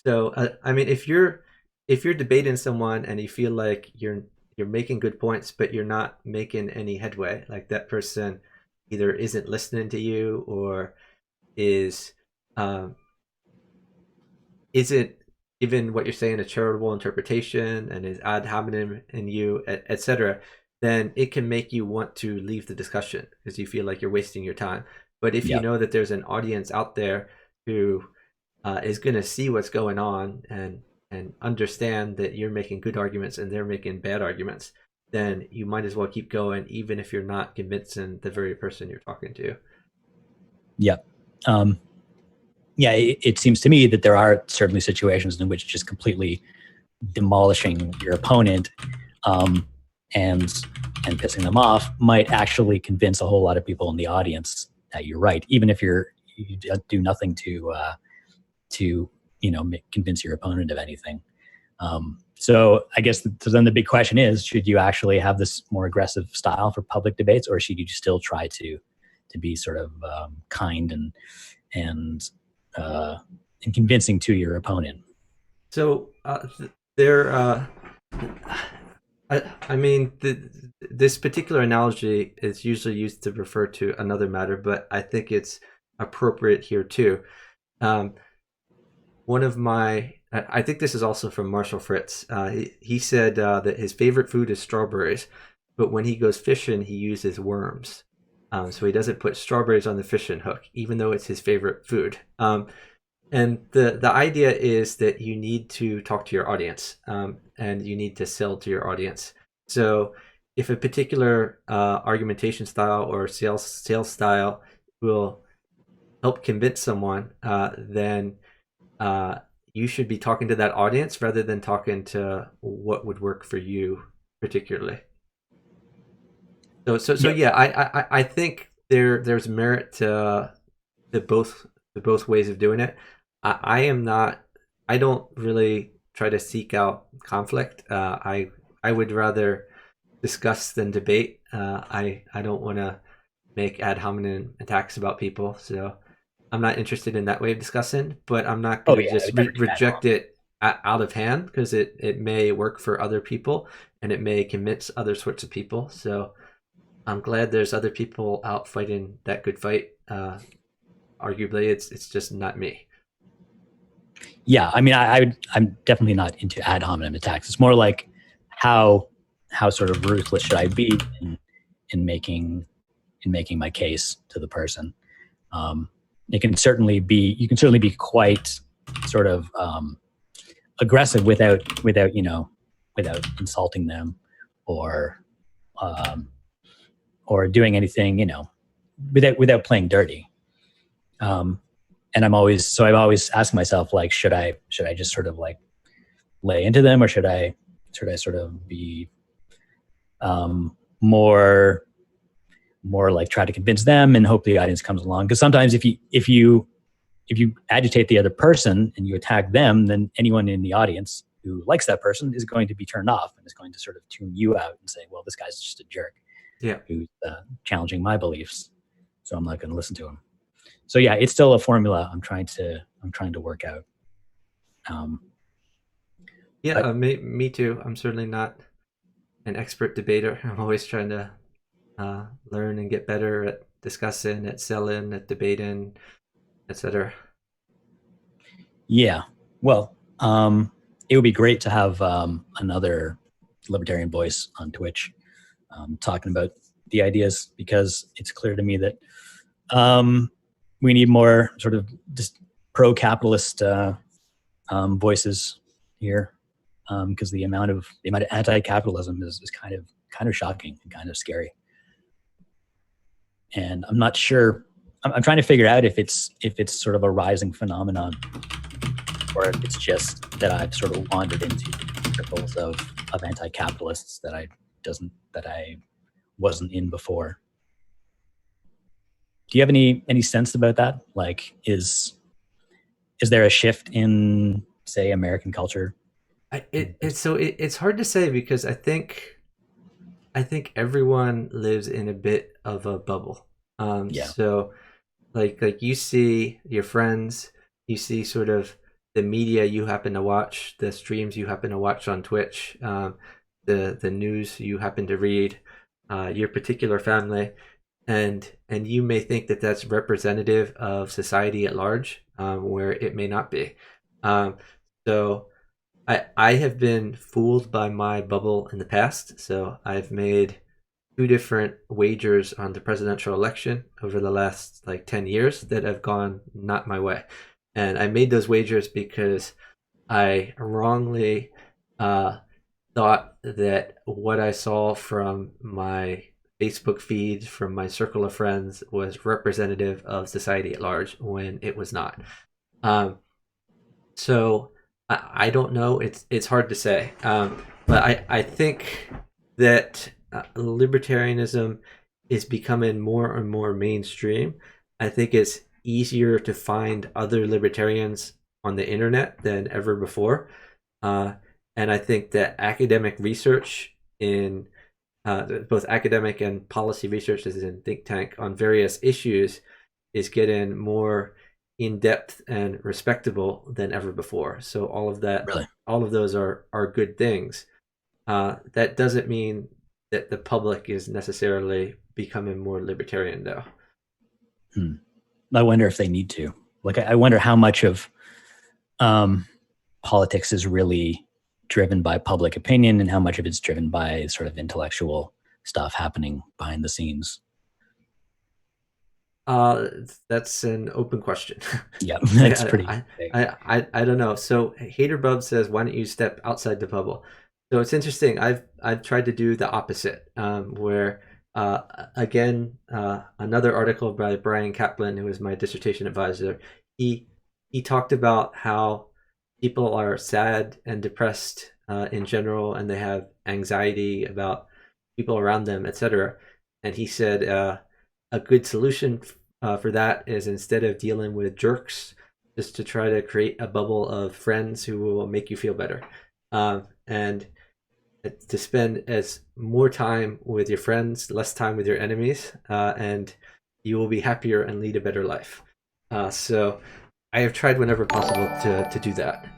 A: So I mean, if you're debating someone and you feel like you're making good points, but you're not making any headway, like that person either isn't listening to you, or is um, isn't giving what you're saying a charitable interpretation, and is ad hominem in you, etc., then it can make you want to leave the discussion because you feel like you're wasting your time. But if you
B: Yeah.
A: know that there's an audience out there who is going to see what's going on, and understand that you're making good arguments and they're making bad arguments, then you might as well keep going, even if you're not convincing the very person you're talking to.
B: Yeah. Um, yeah, it seems to me that there are certainly situations in which just completely demolishing your opponent, um, and and pissing them off might actually convince a whole lot of people in the audience that you're right, even if you do nothing to convince your opponent of anything. So I guess so then the big question is: should you actually have this more aggressive style for public debates, or should you still try to be sort of kind and uh, and convincing to your opponent?
A: So there, I mean, this particular analogy is usually used to refer to another matter, but I think it's appropriate here too. Um, one of my, I think this is also from Marshall Fritz. He said that his favorite food is strawberries, but when he goes fishing, he uses worms. So he doesn't put strawberries on the fishing hook, even though it's his favorite food. And the idea is that you need to talk to your audience, and you need to sell to your audience. So if a particular argumentation style or sales style will help convince someone, then you should be talking to that audience rather than talking to what would work for you particularly. So
B: Yeah.
A: yeah, I think there's merit to both ways of doing it. I am not. I don't really try to seek out conflict. I would rather discuss than debate. I don't want to make ad hominem attacks about people. So I'm not interested in that way of discussing. But I'm not
B: Oh
A: going to
B: yeah, I
A: just
B: would never do that.
A: reject it out of hand because it may work for other people and it may convince other sorts of people. So I'm glad there's other people out fighting that good fight. Arguably, it's just not me.
B: Yeah, I mean, I'm definitely not into ad hominem attacks. It's more like how sort of ruthless should I be in making my case to the person. Um, it can certainly be you can certainly be quite sort of aggressive without without insulting them or um, or doing anything without playing dirty. Um, and I'm always asking myself, like, should I just sort of like lay into them, or should I sort of be more like try to convince them and hope the audience comes along? Because sometimes if you agitate the other person and you attack them, then anyone in the audience who likes that person is going to be turned off and is going to sort of tune you out and say, well, this guy's just a jerk
A: Yeah.
B: who's challenging my beliefs, so I'm not going to listen to him. So yeah, it's still a formula I'm trying to work out.
A: Yeah,
B: But
A: me too. I'm certainly not an expert debater. I'm always trying to learn and get better at discussing, at selling, at debating, etc.
B: yeah, well, it would be great to have another libertarian voice on Twitch talking about the ideas, because it's clear to me that we need more sort of just pro-capitalist voices here, because the amount of anti-capitalism is kind of shocking and kind of scary. And I'm not sure. I'm trying to figure out if it's sort of a rising phenomenon, or if it's just that I've sort of wandered into circles of anti-capitalists that I wasn't in before. Do you have any sense about that? Like, is there a shift in, say, American culture?
A: It's hard to say because I think everyone lives in a bit of a bubble.
B: Yeah.
A: So like you see your friends, you see sort of the media you happen to watch, the streams you happen to watch on Twitch, the news you happen to read, your particular family, and you may think that that's representative of society at large, where it may not be. Um, so I have been fooled by my bubble in the past. So I've made two different wagers on the presidential election over the last like 10 years that have gone not my way. And I made those wagers because I wrongly thought that what I saw from my Facebook feed, from my circle of friends, was representative of society at large when it was not. Um, so I don't know. It's hard to say. But I think that libertarianism is becoming more and more mainstream, I think it's easier to find other libertarians on the internet than ever before. Uh, and I think that academic research in both academic and policy research as in think tank on various issues is getting more in depth and respectable than ever before. So
B: Really?
A: all of those are good things. That doesn't mean that the public is necessarily becoming more libertarian, though.
B: Hmm. I wonder if they need to. Like, I wonder how much of um, politics is really driven by public opinion and how much of it's driven by sort of intellectual stuff happening behind the scenes.
A: Uh, that's an open question.
B: Yeah, that's pretty
A: I,
B: big.
A: I don't know. So Hater Bub says, "Why don't you step outside the bubble?" So it's interesting. I've tried to do the opposite, where again another article by Brian Kaplan, who was my dissertation advisor. He he talked about how people are sad and depressed in general, and they have anxiety about people around them, etc. And he said a good solution for that is instead of dealing with jerks, just to try to create a bubble of friends who will make you feel better, and to spend as more time with your friends, less time with your enemies, and you will be happier and lead a better life. So I have tried whenever possible to do that.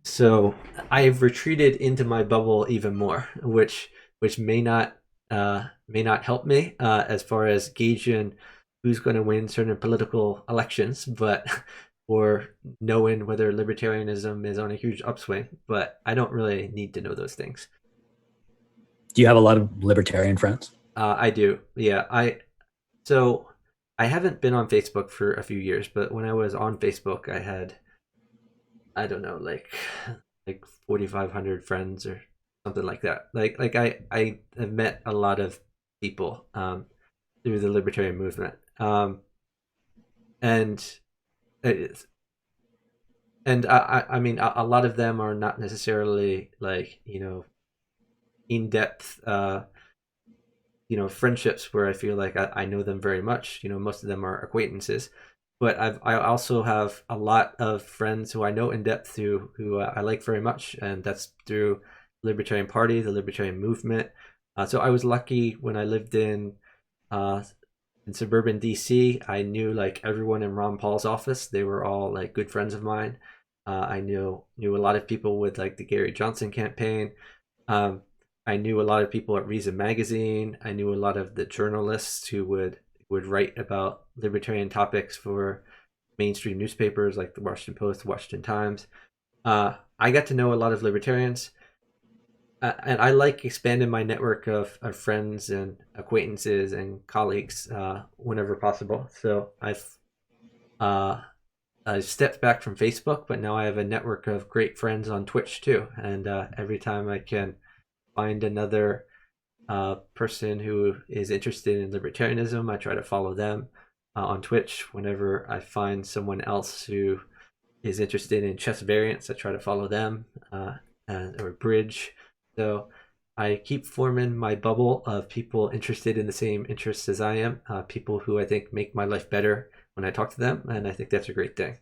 A: So I have retreated into my bubble even more, which may not help me as far as gauging who's going to win certain political elections, but or knowing whether libertarianism is on a huge upswing. But I don't really need to know those things.
B: Do you have a lot of libertarian friends?
A: I do, yeah. So I haven't been on Facebook for a few years, but when I was on Facebook, I had I don't know like 4,500 friends or something like that. I have met a lot of people through the libertarian movement, and it, and I mean a lot of them are not necessarily like in depth friendships where I feel like I know them very much. Most of them are acquaintances, but I also have a lot of friends who I know in depth who I like very much, and that's through the Libertarian Party, the Libertarian Movement. So I was lucky when I lived uh, in suburban DC. I knew like everyone in Ron Paul's office. They were all like good friends of mine. I knew a lot of people with like the Gary Johnson campaign. Um, I knew a lot of people at Reason Magazine. I knew a lot of the journalists who would write about libertarian topics for mainstream newspapers like the Washington Post, the Washington Times. I got to know a lot of libertarians, and I like expanding my network of friends and acquaintances and colleagues whenever possible. So uh, I stepped back from Facebook, but now I have a network of great friends on Twitch too. And every time I can find another person who is interested in libertarianism, I try to follow them on Twitch. Whenever I find someone else who is interested in chess variants, I try to follow them or bridge. So I keep forming my bubble of people interested in the same interests as I am, people who I think make my life better when I talk to them, and I think that's a great thing.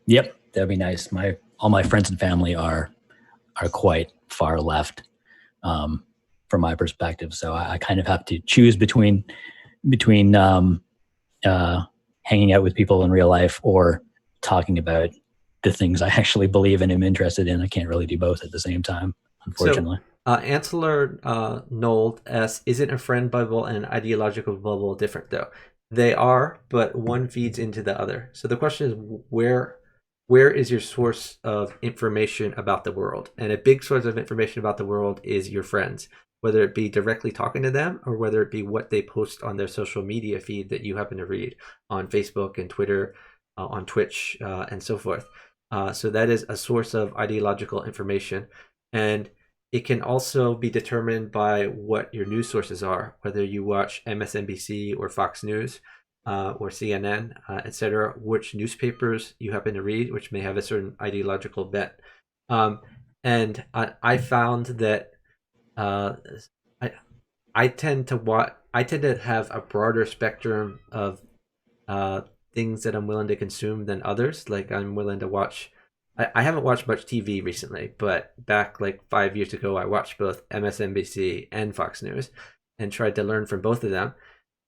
B: Yep, that'd be nice. My all my friends and family are quite far left, um, from my perspective. So I kind of have to choose between uh, hanging out with people in real life or talking about the things I actually believe and am interested in. I can't really do both at the same time,
A: So,
B: unfortunately.
A: Ansler Nold asks, isn't a friend bubble and an ideological bubble different though? They are, but one feeds into the other. So the question is, where is your source of information about the world? And a big source of information about the world is your friends, whether it be directly talking to them or whether it be what they post on their social media feed that you happen to read on Facebook and Twitter, on Twitch, and so forth. So that is a source of ideological information. And it can also be determined by what your news sources are, whether you watch MSNBC or Fox News or CNN, etc., which newspapers you happen to read, which may have a certain ideological bent. Um, and I found that uh, I, I tend to have a broader spectrum of uh, things that I'm willing to consume than others. Like I'm willing to watch. I haven't watched much TV recently, but back like 5 years ago, I watched both MSNBC and Fox News, and tried to learn from both of them.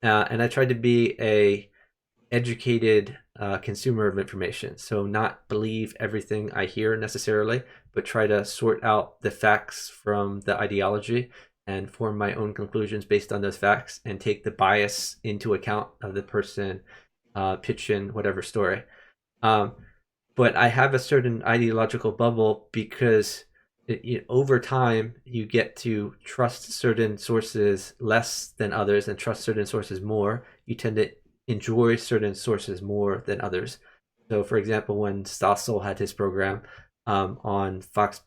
A: And I tried to be a educated consumer of information. So not believe everything I hear necessarily, but try to sort out the facts from the ideology and form my own conclusions based on those facts and take the bias into account of the person pitching whatever story. Um, but I have a certain ideological bubble because over time you get to trust certain sources less than others and trust certain sources more. You tend to enjoy certain sources more than others. So, for example, when Stossel had his program on Fox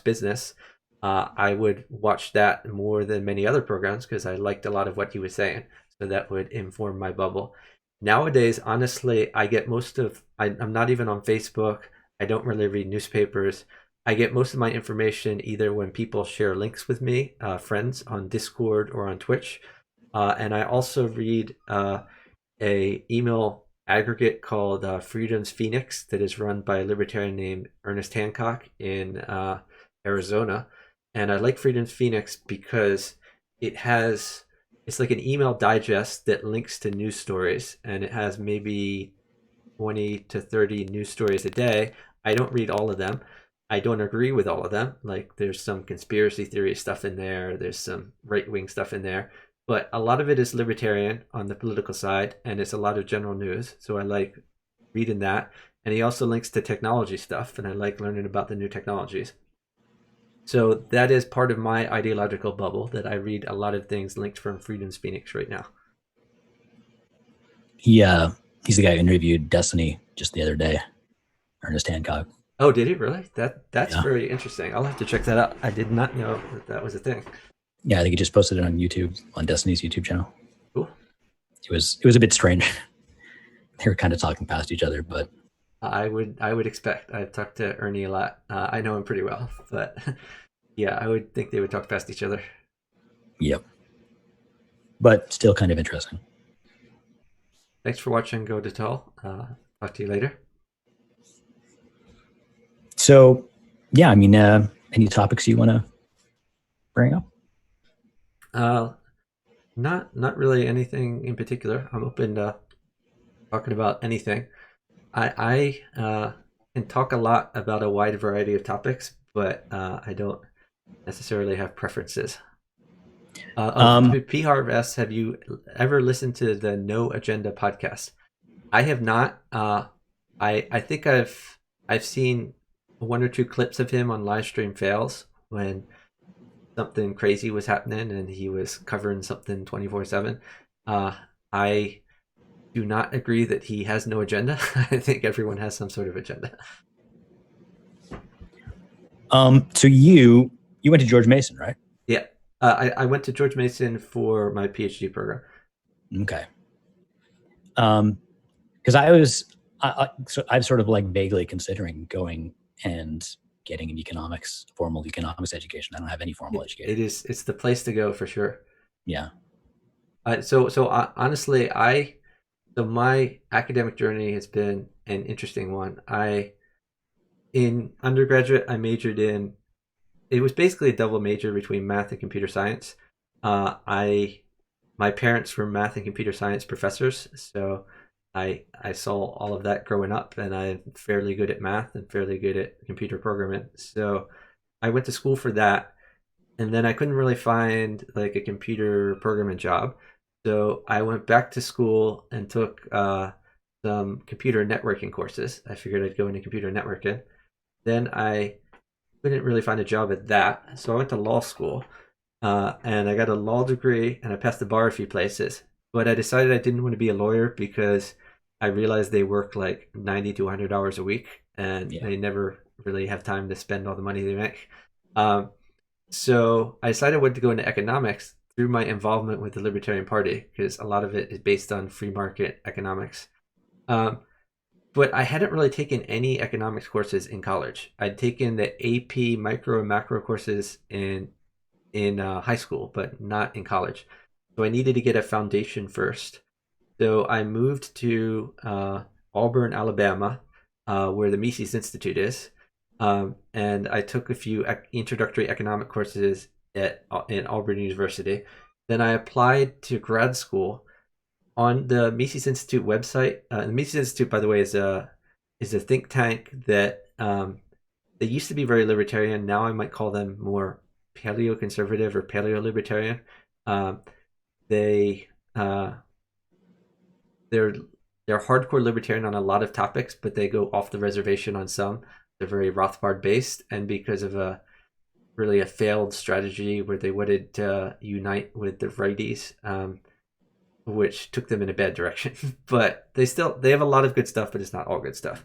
A: Business, I would watch that more than many other programs because I liked a lot of what he was saying. So that would inform my bubble. Nowadays, honestly, I get most of I'm not even on Facebook. I don't really read newspapers. I get most of my information either when people share links with me, friends on Discord or on Twitch, and I also read a email aggregate called Freedom's Phoenix that is run by a libertarian named Ernest Hancock in Arizona. And I like Freedom's Phoenix because it has it's like an email digest that links to news stories, and it has maybe 20 to 30 news stories a day. I don't read all of them. I don't agree with all of them. Like there's some conspiracy theory stuff in there, there's some right wing stuff in there, but a lot of it is libertarian on the political side, and it's a lot of general news. So I like reading that. And he also links to technology stuff, and I like learning about the new technologies. So that is part of my ideological bubble that I read a lot of things linked from Freedom's Phoenix right now.
B: He's the guy who interviewed Destiny just the other day, Ernest Hancock.
A: Oh, did he really? That's
B: Yeah.
A: very interesting. I'll have to check that out. I did not know that that was a thing.
B: Yeah, I think he just posted it on YouTube, on Destiny's YouTube channel.
A: Cool.
B: It was a bit strange. They were kind of talking past each other, but
A: I would expect. I've talked to Ernie a lot. I know him pretty well, but yeah, I would think they would talk past each other.
B: yep. But still kind of interesting.
A: Thanks for watching Go to Tall. Talk to you later.
B: So, yeah, I mean, any topics you want to bring up?
A: Not really anything in particular. I'm open to talking about anything. I can talk a lot about a wide variety of topics, but I don't necessarily have preferences. P. Harv asks, have you ever listened to the No Agenda podcast? I have not. I think I've seen one or two clips of him on live stream fails when something crazy was happening and he was covering something 24/7. I do not agree that he has no agenda. I think everyone has some sort of agenda.
B: So you went to George Mason, right?
A: Yeah. I went to George Mason for my PhD program.
B: Okay. Because I'm sort of like vaguely considering going and getting an formal economics education. I don't have any formal education.
A: It's the place to go for sure.
B: Yeah.
A: So honestly, so my academic journey has been an interesting one. In undergraduate, I majored in, it was basically a double major between math and computer science. My parents were math and computer science professors, so I saw all of that growing up, and I'm fairly good at math and fairly good at computer programming. So I went to school for that, and then I couldn't really find like a computer programming job. So I went back to school and took some computer networking courses. I figured I'd go into computer networking. Then I couldn't really find a job at that, so I went to law school, and I got a law degree, and I passed the bar a few places. But I decided I didn't want to be a lawyer because I realized they work like 90 to 100 hours a week, and they never really have time to spend all the money they make. So I decided I wanted to go into economics through my involvement with the Libertarian Party, because a lot of it is based on free market economics. But I hadn't really taken any economics courses in college. I'd taken the AP micro and macro courses in high school, but not in college. So I needed to get a foundation first. So I moved to Auburn, Alabama, where the Mises Institute is, and I took a few introductory economic courses in Auburn University. Then I applied to grad school on the Mises Institute website. The Mises Institute, by the way, is a think tank that they used to be very libertarian. Now I might call them more paleo-conservative or paleo-libertarian. Um, they uh, they're they're hardcore libertarian on a lot of topics, but they go off the reservation on some. They're very Rothbard based, and because of a failed strategy where they wanted to unite with the righties, which took them in a bad direction. But they have a lot of good stuff, but it's not all good stuff.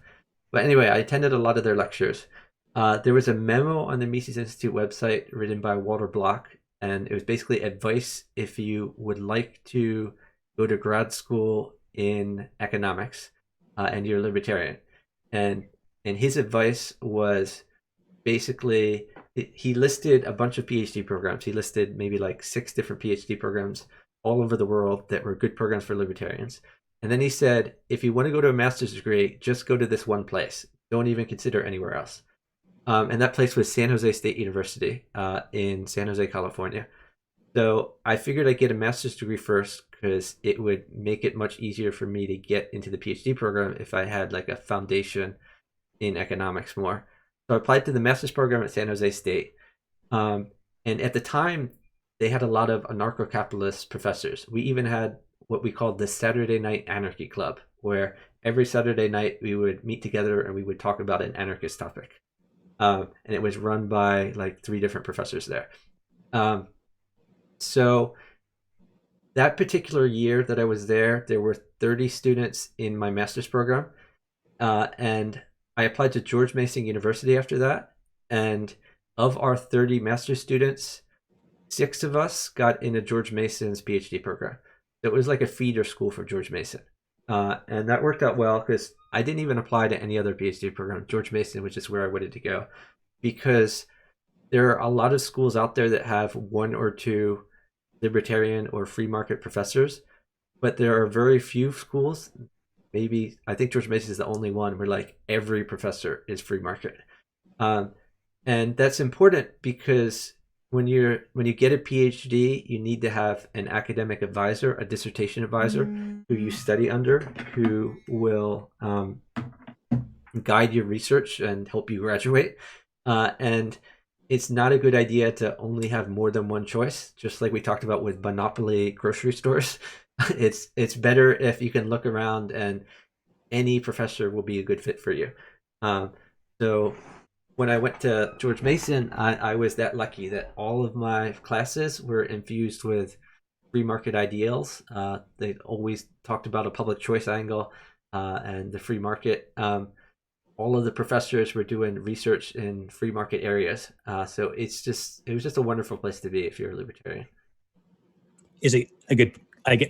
A: But anyway, I attended a lot of their lectures. There was a memo on the Mises Institute website written by Walter Block, and it was basically advice if you would like to go to grad school in economics and you're a libertarian. And his advice was basically he listed a bunch of PhD programs. He listed maybe like 6 different PhD programs all over the world that were good programs for libertarians. And then he said, if you want to go to a master's degree, just go to this one place. Don't even consider anywhere else. And that place was San Jose State University in San Jose, California. So I figured I'd get a master's degree first because it would make it much easier for me to get into the PhD program if I had like a foundation in economics more. So I applied to the master's program at San Jose State. Um, and at the time, they had a lot of anarcho-capitalist professors. We even had what we called the Saturday Night Anarchy Club, where every Saturday night we would meet together and we would talk about an anarchist topic. And it was run by like 3 different professors there. Um, so that particular year that I was there were 30 students in my master's program. And I applied to George Mason University after that. And of our 30 master's students, 6 of us got into George Mason's PhD program. So it was like a feeder school for George Mason. And that worked out well because I didn't even apply to any other PhD program. George Mason was just where I wanted to go because there are a lot of schools out there that have 1 or 2 libertarian or free market professors, but there are very few schools. Maybe I think George Mason is the only one where like every professor is free market, and that's important because when you get a PhD, you need to have an academic advisor, a dissertation advisor, who you study under, who will guide your research and help you graduate. And it's not a good idea to only have more than one choice, just like we talked about with monopoly grocery stores. It's better if you can look around and any professor will be a good fit for you. So when I went to George Mason, I was that lucky that all of my classes were infused with free market ideals. They always talked about a public choice angle and the free market. All of the professors were doing research in free market areas. So it was just a wonderful place to be if you're a libertarian.
B: Is it a good?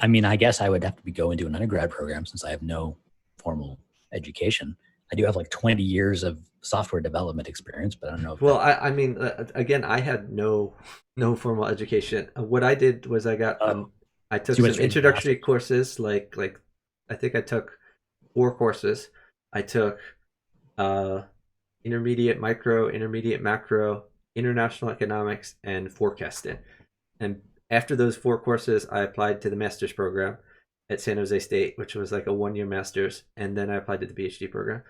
B: I mean, I guess I would have to go into an undergrad program since I have no formal education. I do have like 20 years of software development experience, but I don't know if
A: Well,
B: that.
A: I mean, again, I had no formal education. What I did was
B: Oh,
A: I
B: so
A: took
B: you went
A: some
B: straight into the
A: introductory
B: masters.
A: courses, like I think I took 4 courses. I took uh, intermediate micro, intermediate macro, international economics, and forecasting. And after those 4 courses, I applied to the master's program at San Jose State, which was like a 1-year master's, and then I applied to the PhD program.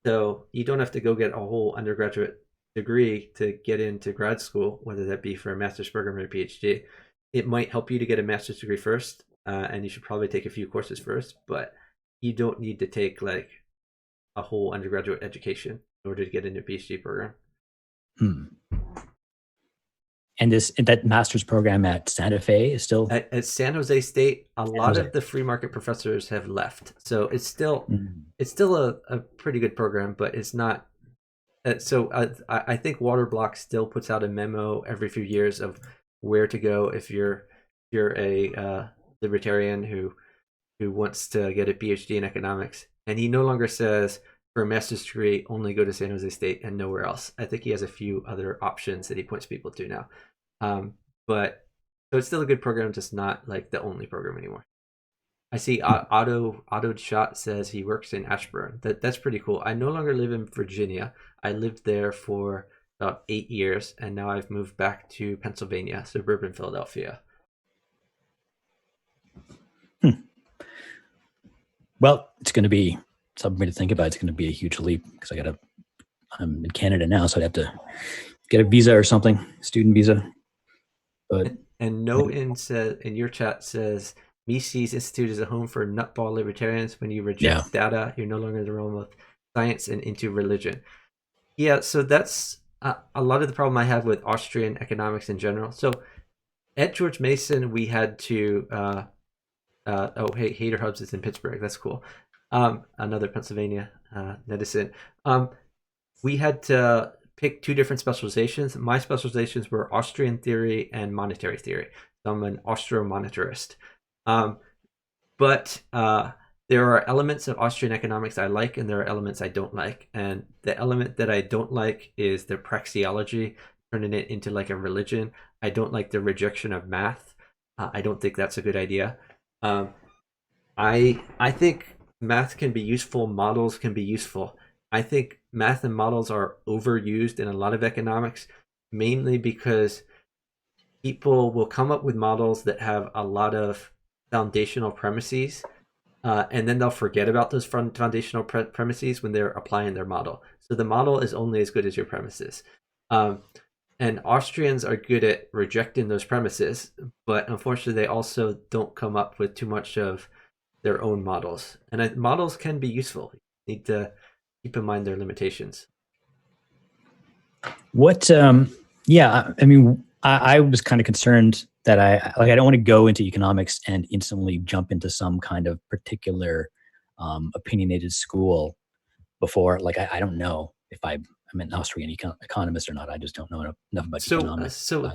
A: So you don't have to go get a whole undergraduate degree to get into grad school, whether that be for a master's program or a PhD. It might help you to get a master's degree first, and you should probably take a few courses first, but you don't need to take like a whole undergraduate education in order to get into a PhD program.
B: Hmm. And that master's program at Santa Fe is still
A: At San Jose State, a
B: San
A: lot
B: Jose.
A: of the free market professors have left, so
B: Mm.
A: it's still a pretty good program, but it's not. So I think Waterblock still puts out a memo every few years of where to go if you're a libertarian who wants to get a PhD in economics, and he no longer says for a master's degree only go to San Jose State and nowhere else. I think he has a few other options that he points people to now. Um, but so it's still a good program, just not like the only program anymore. I see Otto Shot says he works in Ashburn. That's pretty cool. I no longer live in Virginia. I lived there for about 8 years, and now I've moved back to Pennsylvania, suburban Philadelphia.
B: Hmm. Well, it's going to be something to think about. It's going to be a huge leap because I'm in Canada now, so I'd have to get a visa or something, student visa. But
A: And No in your chat says Mises Institute is a home for nutball libertarians. When you
B: yeah,
A: reject data, you're no longer in the realm of science and into religion. Yeah, so that's a lot of the problem I have with Austrian economics in general. So at George Mason, we had to. Oh, hey, Hater Hubs is in Pittsburgh. That's cool. Another Pennsylvania netizen. We had to pick two different specializations. My specializations were Austrian theory and monetary theory. So I'm an Austro-monetarist. Um, but there are elements of Austrian economics I like, and there are elements I don't like. And the element that I don't like is the praxeology, turning it into like a religion. I don't like the rejection of math. I don't think that's a good idea. Um, I think math can be useful. Models can be useful. I think math and models are overused in a lot of economics, mainly because people will come up with models that have a lot of foundational premises, and then they'll forget about those foundational premises when they're applying their model. So the model is only as good as your premises. Um, and Austrians are good at rejecting those premises, but unfortunately, they also don't come up with too much of their own models. And models can be useful. You need to keep in mind their limitations.
B: what? Yeah, I mean, I was kind of concerned that I don't want to go into economics and instantly jump into some kind of particular opinionated school before. Like, I don't know if I'm an Austrian economist or not. I just don't know enough about
A: So,
B: economics.
A: so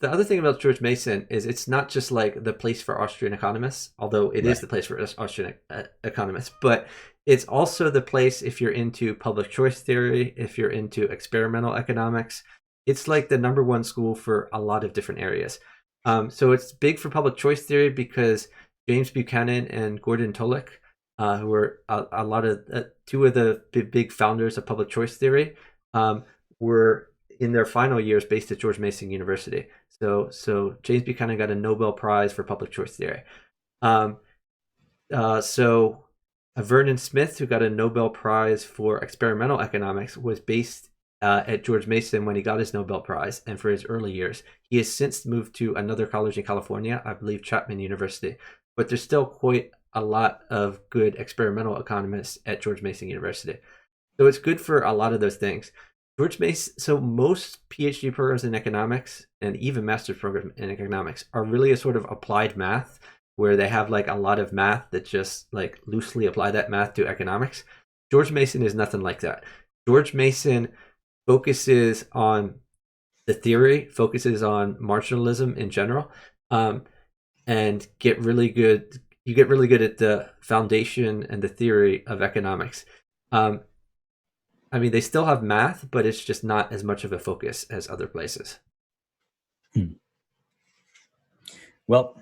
A: the other thing about George Mason is it's not just like the place for Austrian economists, although it is
B: Right.
A: the place for Austrian economists, but it's also the place if you're into public choice theory, if you're into experimental economics. It's like the number one school for a lot of different areas. So it's big for public choice theory because James Buchanan and Gordon Tullock, who were a lot of two of the big founders of public choice theory, were in their final years based at George Mason University. So James Buchanan got a Nobel Prize for public choice theory. Um, so Vernon Smith, who got a Nobel Prize for experimental economics, was based at George Mason when he got his Nobel Prize and for his early years. He has since moved to another college in California, I believe Chapman University, but there's still quite a lot of good experimental economists at George Mason University. So it's good for a lot of those things. George Mason, so most PhD programs in economics and even master's programs in economics are really a sort of applied math where they have like a lot of math that just like loosely apply that math to economics. George Mason is nothing like that. George Mason focuses on the theory, focuses on marginalism in general, and get really good. You get really good at the foundation and the theory of economics. Um, I mean, they still have math, but it's just not as much of a focus as other places.
B: Hmm. Well,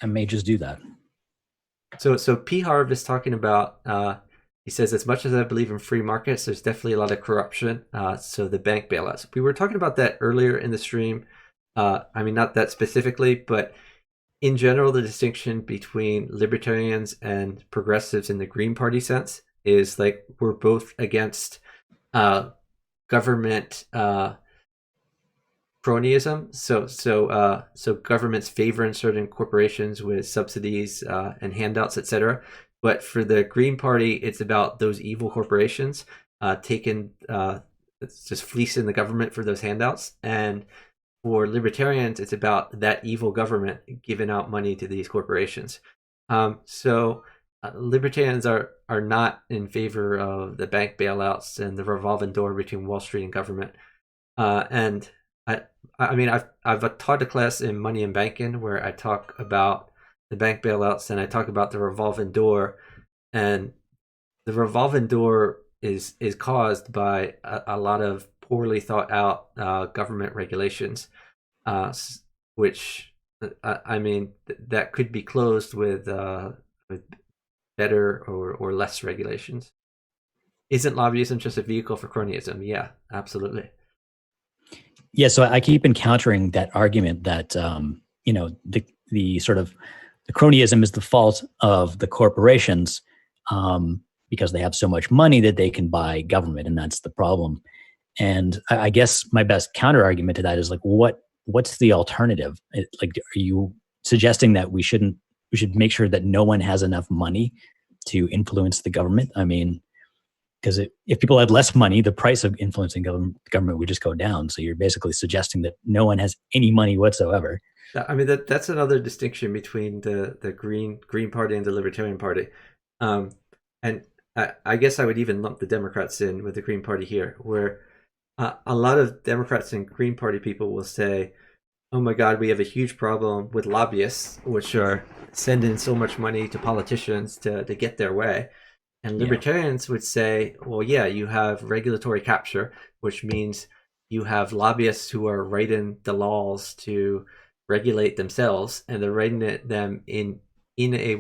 B: I may just do that.
A: So P Harv is talking about. He says, as much as I believe in free markets, there's definitely a lot of corruption. So the bank bailouts. We were talking about that earlier in the stream. I mean, not that specifically, but in general, the distinction between libertarians and progressives in the Green Party sense is like we're both against government cronyism. So governments favoring certain corporations with subsidies and handouts, etc. But for the Green Party, it's about those evil corporations taking it's just fleecing the government for those handouts. And for libertarians, it's about that evil government giving out money to these corporations. So libertarians are not in favor of the bank bailouts and the revolving door between Wall Street and government. And I mean, I've taught a class in Money and Banking where I talk about the bank bailouts and I talk about the revolving door, and the revolving door is caused by a lot of poorly thought out government regulations, which I mean that could be closed with with better or less regulations. Isn't lobbyism just a vehicle for cronyism? Yeah, absolutely.
B: Yeah, so I keep encountering that argument that the sort of the cronyism is the fault of the corporations, because they have so much money that they can buy government, and that's the problem. And I guess my best counter argument to that is like, what's the alternative? Like, are you suggesting that we should make sure that no one has enough money to influence the government? I mean, because if people had less money, the price of influencing government would just go down. So you're basically suggesting that no one has any money whatsoever.
A: I mean that's another distinction between the Green Party and the Libertarian Party, um, and I guess I would even lump the Democrats in with the Green Party here, where a lot of Democrats and Green Party people will say, "Oh my God, we have a huge problem with lobbyists, which are sending so much money to politicians to get their way." And
B: Yeah.
A: libertarians would say, well, yeah, you have regulatory capture, which means you have lobbyists who are writing the laws to regulate themselves, and they're writing them in a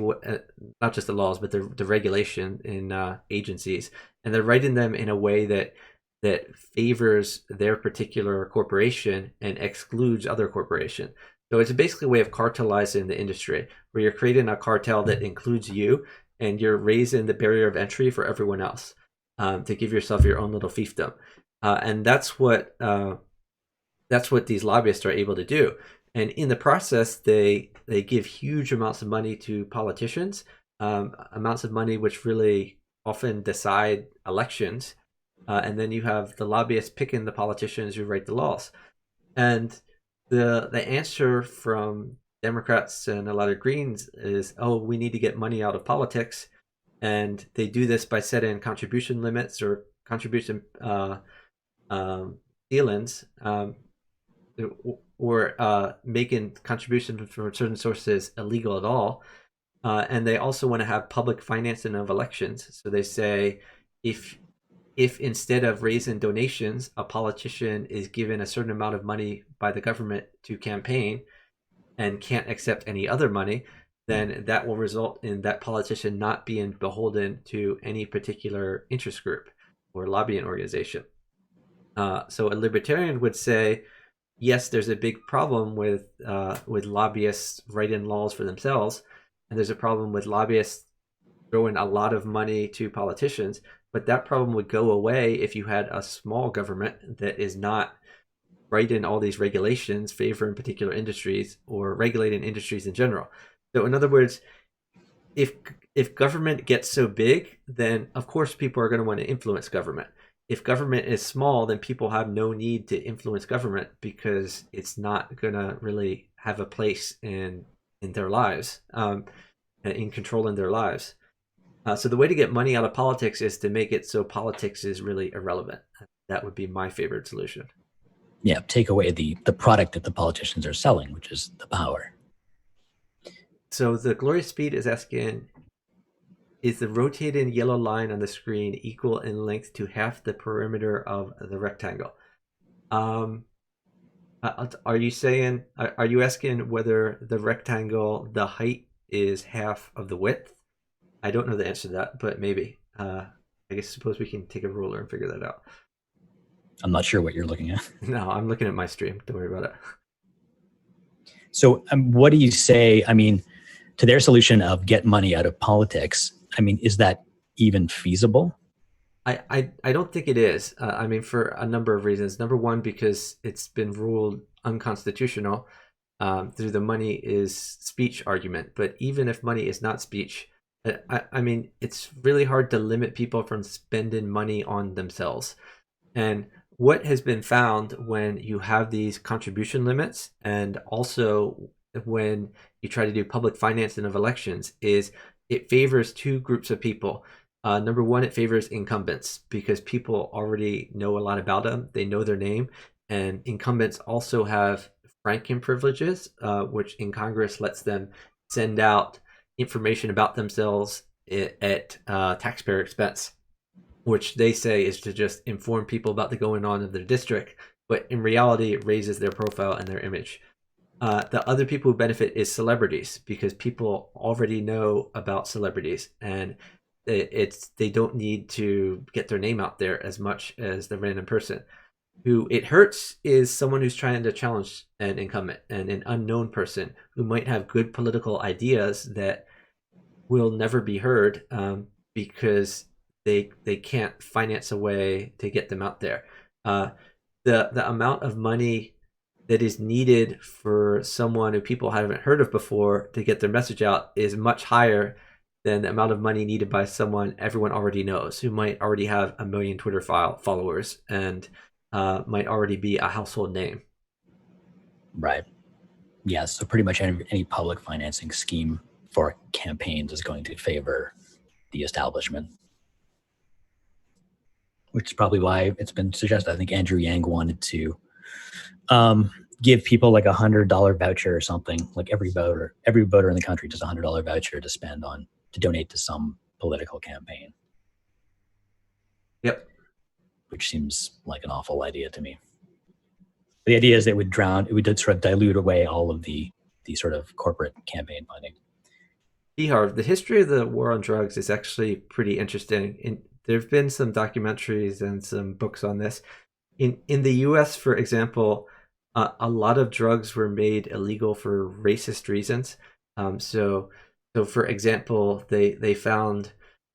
A: not just the laws, but the regulation in agencies, and they're writing them in a way that favors their particular corporation and excludes other corporation. So it's basically a way of cartelizing the industry, where you're creating a cartel that includes you, and you're raising the barrier of entry for everyone else, to give yourself your own little fiefdom, and that's what these lobbyists are able to do. And in the process, they give huge amounts of money to politicians, amounts of money which really often decide elections, and then you have the lobbyists picking the politicians who write the laws. And the answer from Democrats and a lot of Greens is, oh, we need to get money out of politics, and they do this by setting contribution limits or contribution ceilings, or making contributions from certain sources illegal at all. And they also want to have public financing of elections. So they say, if instead of raising donations, a politician is given a certain amount of money by the government to campaign and can't accept any other money, then that will result in that politician not being beholden to any particular interest group or lobbying organization. So a libertarian would say, yes, there's a big problem with lobbyists writing laws for themselves, and there's a problem with lobbyists throwing a lot of money to politicians. But that problem would go away if you had a small government that is not writing all these regulations favoring particular industries or regulating industries in general. So, in other words, if government gets so big, then of course people are going to want to influence government. If government is small, then people have no need to influence government because it's not going to really have a place in their lives, in controlling their lives. So the way to get money out of politics is to make it so politics is really irrelevant. That would be my favorite solution.
B: Yeah, take away the product that the politicians are selling, which is the power.
A: So the Glorious Speed is asking, is the rotating yellow line on the screen equal in length to half the perimeter of the rectangle? Are you saying, are you asking whether the rectangle, the height is half of the width? I don't know the answer to that, but maybe. I guess suppose we can take a ruler and figure that out.
B: I'm not sure what you're looking at.
A: No, I'm looking at my stream. Don't worry about it.
B: So, what do you say? I mean, to their solution of get money out of politics, I mean, is that even feasible?
A: I don't think it is. I mean, for a number of reasons. Number one, because it's been ruled unconstitutional through the money is speech argument. But even if money is not speech, I mean, it's really hard to limit people from spending money on themselves. And what has been found when you have these contribution limits, and also when you try to do public financing of elections, is it favors two groups of people. Number one, it favors incumbents because people already know a lot about them. They know their name. And incumbents also have franking privileges, which in Congress lets them send out information about themselves at taxpayer expense, which they say is to just inform people about the going on of their district. But in reality, it raises their profile and their image. The other people who benefit is celebrities because people already know about celebrities, and they don't need to get their name out there as much as the random person. Who it hurts is someone who's trying to challenge an incumbent and an unknown person who might have good political ideas that will never be heard because they can't finance a way to get them out there. Uh, the amount of money that is needed for someone who people haven't heard of before to get their message out is much higher than the amount of money needed by someone everyone already knows, who might already have a million Twitter followers and might already be a household name.
B: Right. Yeah. So pretty much any public financing scheme for campaigns is going to favor the establishment, which is probably why it's been suggested. I think Andrew Yang wanted to give people like $100 voucher or something. Like every voter in the country does $100 voucher to spend on to donate to some political campaign.
A: Yep.
B: Which seems like an awful idea to me. The idea is it would sort of dilute away all of the sort of corporate campaign funding.
A: The history of the war on drugs is actually pretty interesting. There have been some documentaries and some books on this. In the U.S., for example, a lot of drugs were made illegal for racist reasons. So for example, they found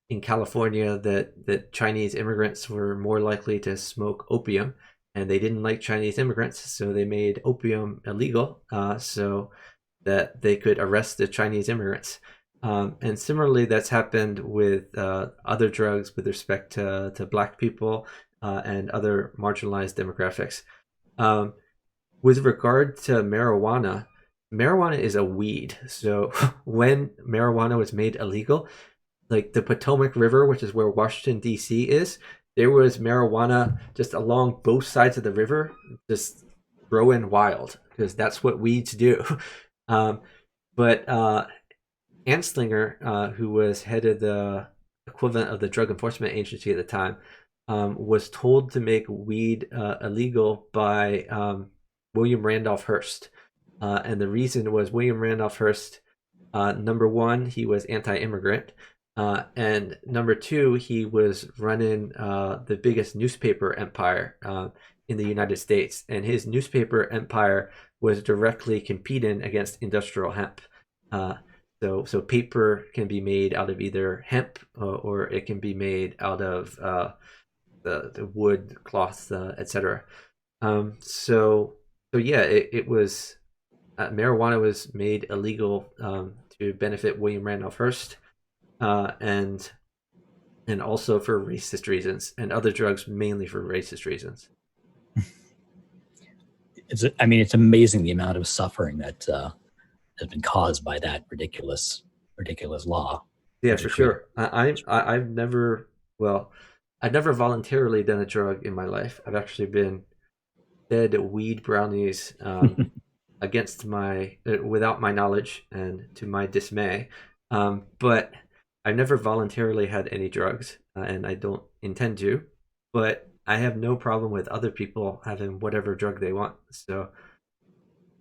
A: in California that Chinese immigrants were more likely to smoke opium, and they didn't like Chinese immigrants, so they made opium illegal so that they could arrest the Chinese immigrants. And similarly, that's happened with other drugs with respect to Black people and other marginalized demographics. With regard to marijuana, marijuana is a weed. So when marijuana was made illegal, like the Potomac River, which is where Washington, D.C. is, there was marijuana just along both sides of the river, just growing wild, because that's what weeds do. But Anslinger, who was head of the equivalent of the Drug Enforcement Agency at the time, was told to make weed illegal by William Randolph Hearst. And the reason was William Randolph Hearst, number one, he was anti-immigrant. And number two, he was running the biggest newspaper empire in the United States. And his newspaper empire was directly competing against industrial hemp. So paper can be made out of either hemp or it can be made out of the wood, cloth, etc. So yeah, it was marijuana was made illegal to benefit William Randolph Hearst, and also for racist reasons, and other drugs mainly for racist reasons.
B: It's amazing the amount of suffering that has been caused by that ridiculous law.
A: Yeah, for sure. I've never voluntarily done a drug in my life. I've actually been fed weed brownies against my without my knowledge and to my dismay. But I've never voluntarily had any drugs, and I don't intend to. But I have no problem with other people having whatever drug they want. So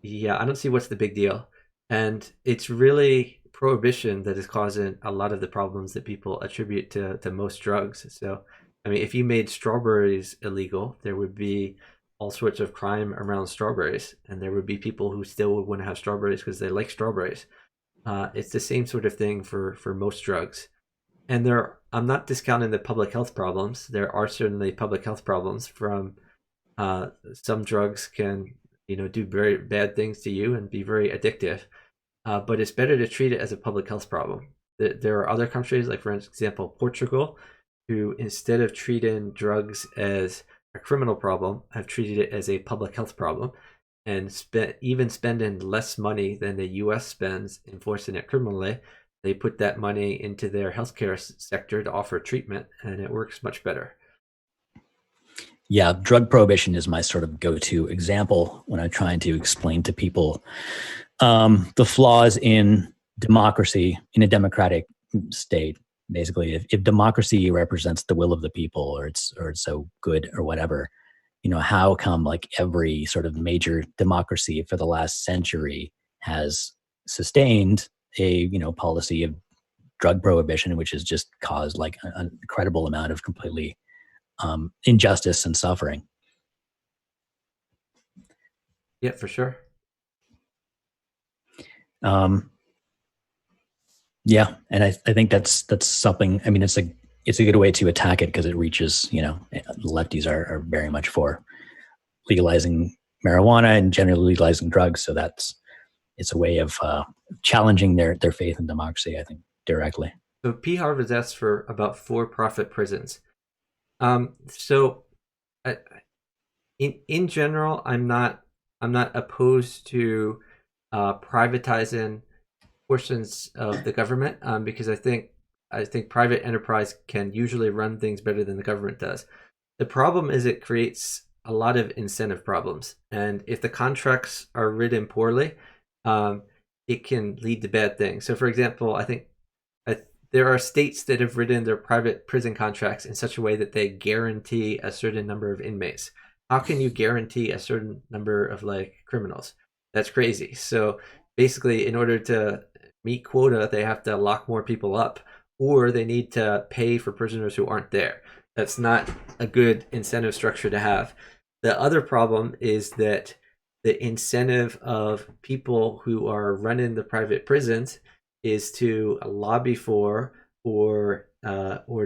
A: yeah, I don't see what's the big deal. And it's really prohibition that is causing a lot of the problems that people attribute to most drugs. So, I mean, if you made strawberries illegal, there would be all sorts of crime around strawberries, and there would be people who still would want to have strawberries because they like strawberries. It's the same sort of thing for most drugs. And I'm not discounting the public health problems. There are certainly public health problems from some drugs can do very bad things to you and be very addictive. But it's better to treat it as a public health problem. There are other countries, like for example, Portugal, who instead of treating drugs as a criminal problem, have treated it as a public health problem, and spending less money than the U.S. spends enforcing it criminally. They put that money into their healthcare sector to offer treatment, and it works much better.
B: Yeah, drug prohibition is my sort of go-to example when I'm trying to explain to people the flaws in democracy in a democratic state. Basically, if democracy represents the will of the people, or it's so good or whatever, how come like every sort of major democracy for the last century has sustained a policy of drug prohibition, which has just caused like an incredible amount of completely injustice and suffering.
A: Yeah, for sure.
B: Yeah, and I think that's something. I mean, it's a good way to attack it because it reaches lefties are very much for legalizing marijuana and generally legalizing drugs. So it's a way of challenging their faith in democracy, I think, directly.
A: So P. Harvard's asked for about for-profit prisons. So I, in general, I'm not opposed to privatizing portions of the government, because I think private enterprise can usually run things better than the government does. The problem is it creates a lot of incentive problems, and if the contracts are written poorly, um, it can lead to bad things. So, for example, there are states that have written their private prison contracts in such a way that they guarantee a certain number of inmates. How can you guarantee a certain number of like criminals? That's crazy. So basically, in order to meet quota, they have to lock more people up, or they need to pay for prisoners who aren't there. That's not a good incentive structure to have. The other problem is that the incentive of people who are running the private prisons is to lobby for or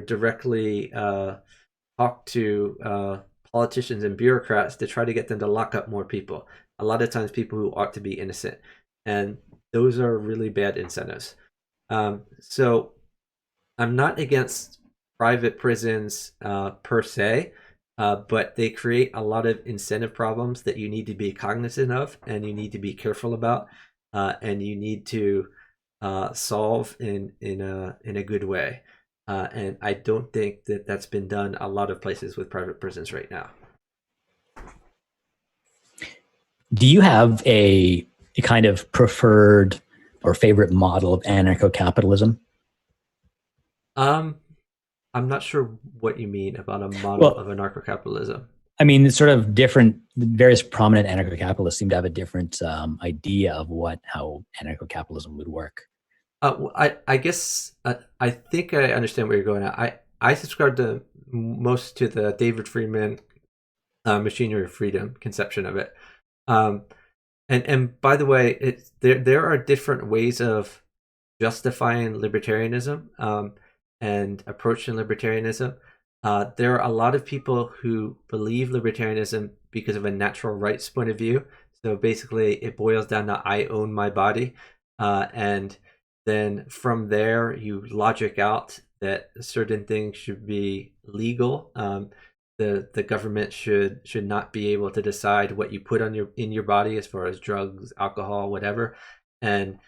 A: directly talk to politicians and bureaucrats to try to get them to lock up more people. A lot of times, people who ought to be innocent, and those are really bad incentives. So I'm not against private prisons per se, but they create a lot of incentive problems that you need to be cognizant of and you need to be careful about, and you need to solve in a good way. And I don't think that that's been done a lot of places with private prisons right now.
B: Do you have a kind of preferred or favorite model of anarcho-capitalism?
A: Um, I'm not sure what you mean about a model
B: Well,
A: of anarcho-capitalism.
B: I mean, it's sort of different. Various prominent anarcho-capitalists seem to have a different idea of how anarcho-capitalism would work.
A: I guess I think I understand where you're going at. I subscribe to most to the David Friedman machinery of freedom conception of it. Um, and by the way, there are different ways of justifying libertarianism, and approaching libertarianism. There are a lot of people who believe libertarianism because of a natural rights point of view. So basically, it boils down to I own my body, and then from there you logic out that certain things should be legal. The government should not be able to decide what you put on in your body as far as drugs, alcohol, whatever, and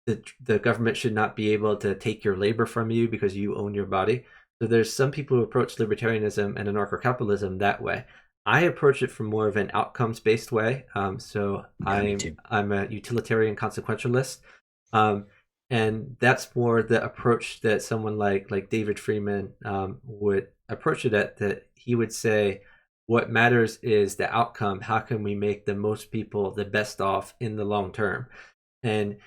A: the government should not be able to take your labor from you because you own your body. So there's some people who approach libertarianism and anarcho-capitalism that way. I approach it from more of an outcomes-based way. So
B: Yeah, me too.
A: I'm a utilitarian consequentialist, um, and that's more the approach that someone like David Freeman would approach it at. That he would say, what matters is the outcome. How can we make the most people the best off in the long term? And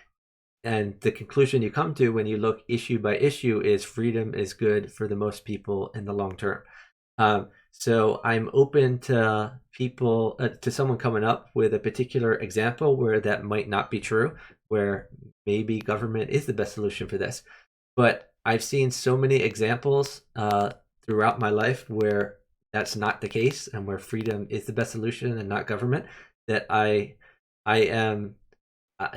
A: the conclusion you come to when you look issue by issue is freedom is good for the most people in the long term. So I'm open to people, to someone coming up with a particular example where that might not be true, where maybe government is the best solution for this. But I've seen so many examples throughout my life where that's not the case, and where freedom is the best solution and not government, that I am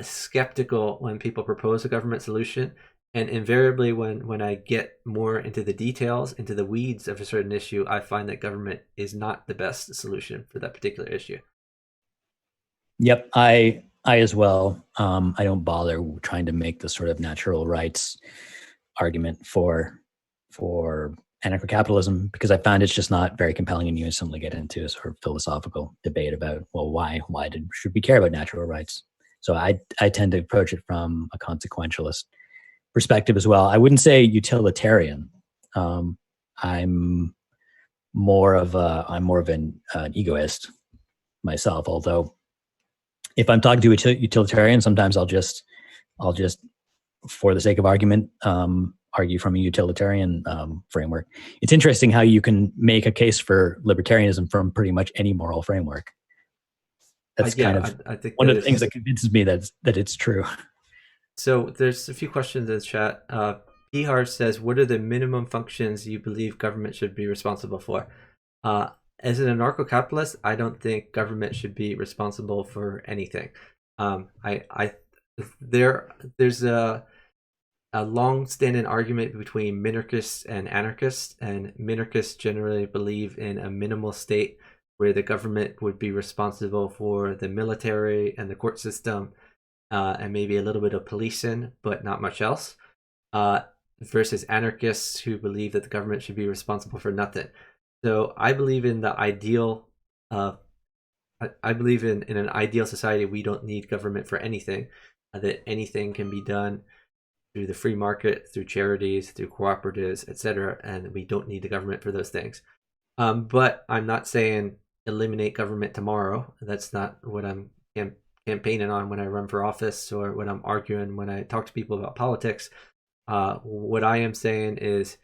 A: skeptical when people propose a government solution. And invariably, when I get more into the details, into the weeds of a certain issue, I find that government is not the best solution for that particular issue.
B: Yep, I as well. I don't bother trying to make the sort of natural rights argument for anarcho-capitalism because I found it's just not very compelling, and you instantly get into a sort of philosophical debate about, well, should we care about natural rights? So I tend to approach it from a consequentialist perspective as well. I wouldn't say utilitarian. I'm I'm more of an egoist myself. Although if I'm talking to a utilitarian, sometimes I'll just for the sake of argument, argue from a utilitarian framework. It's interesting how you can make a case for libertarianism from pretty much any moral framework. That's kind of
A: I think
B: one
A: that
B: of the things
A: is.
B: that convinces me that it's true.
A: So there's a few questions in the chat. Pihar says, "What are the minimum functions you believe government should be responsible for?" Uh, as an anarcho-capitalist, I don't think government should be responsible for anything. I there's a long-standing argument between minarchists and anarchists, and minarchists generally believe in a minimal state where the government would be responsible for the military and the court system, and maybe a little bit of policing, but not much else. Uh, versus anarchists who believe that the government should be responsible for nothing. So I believe in the ideal. I believe in an ideal society. We don't need government for anything. That anything can be done through the free market, through charities, through cooperatives, etc., and we don't need the government for those things. But I'm not saying eliminate government tomorrow. That's not what I'm campaigning on when I run for office or when I'm arguing when I talk to people about politics. What I am saying is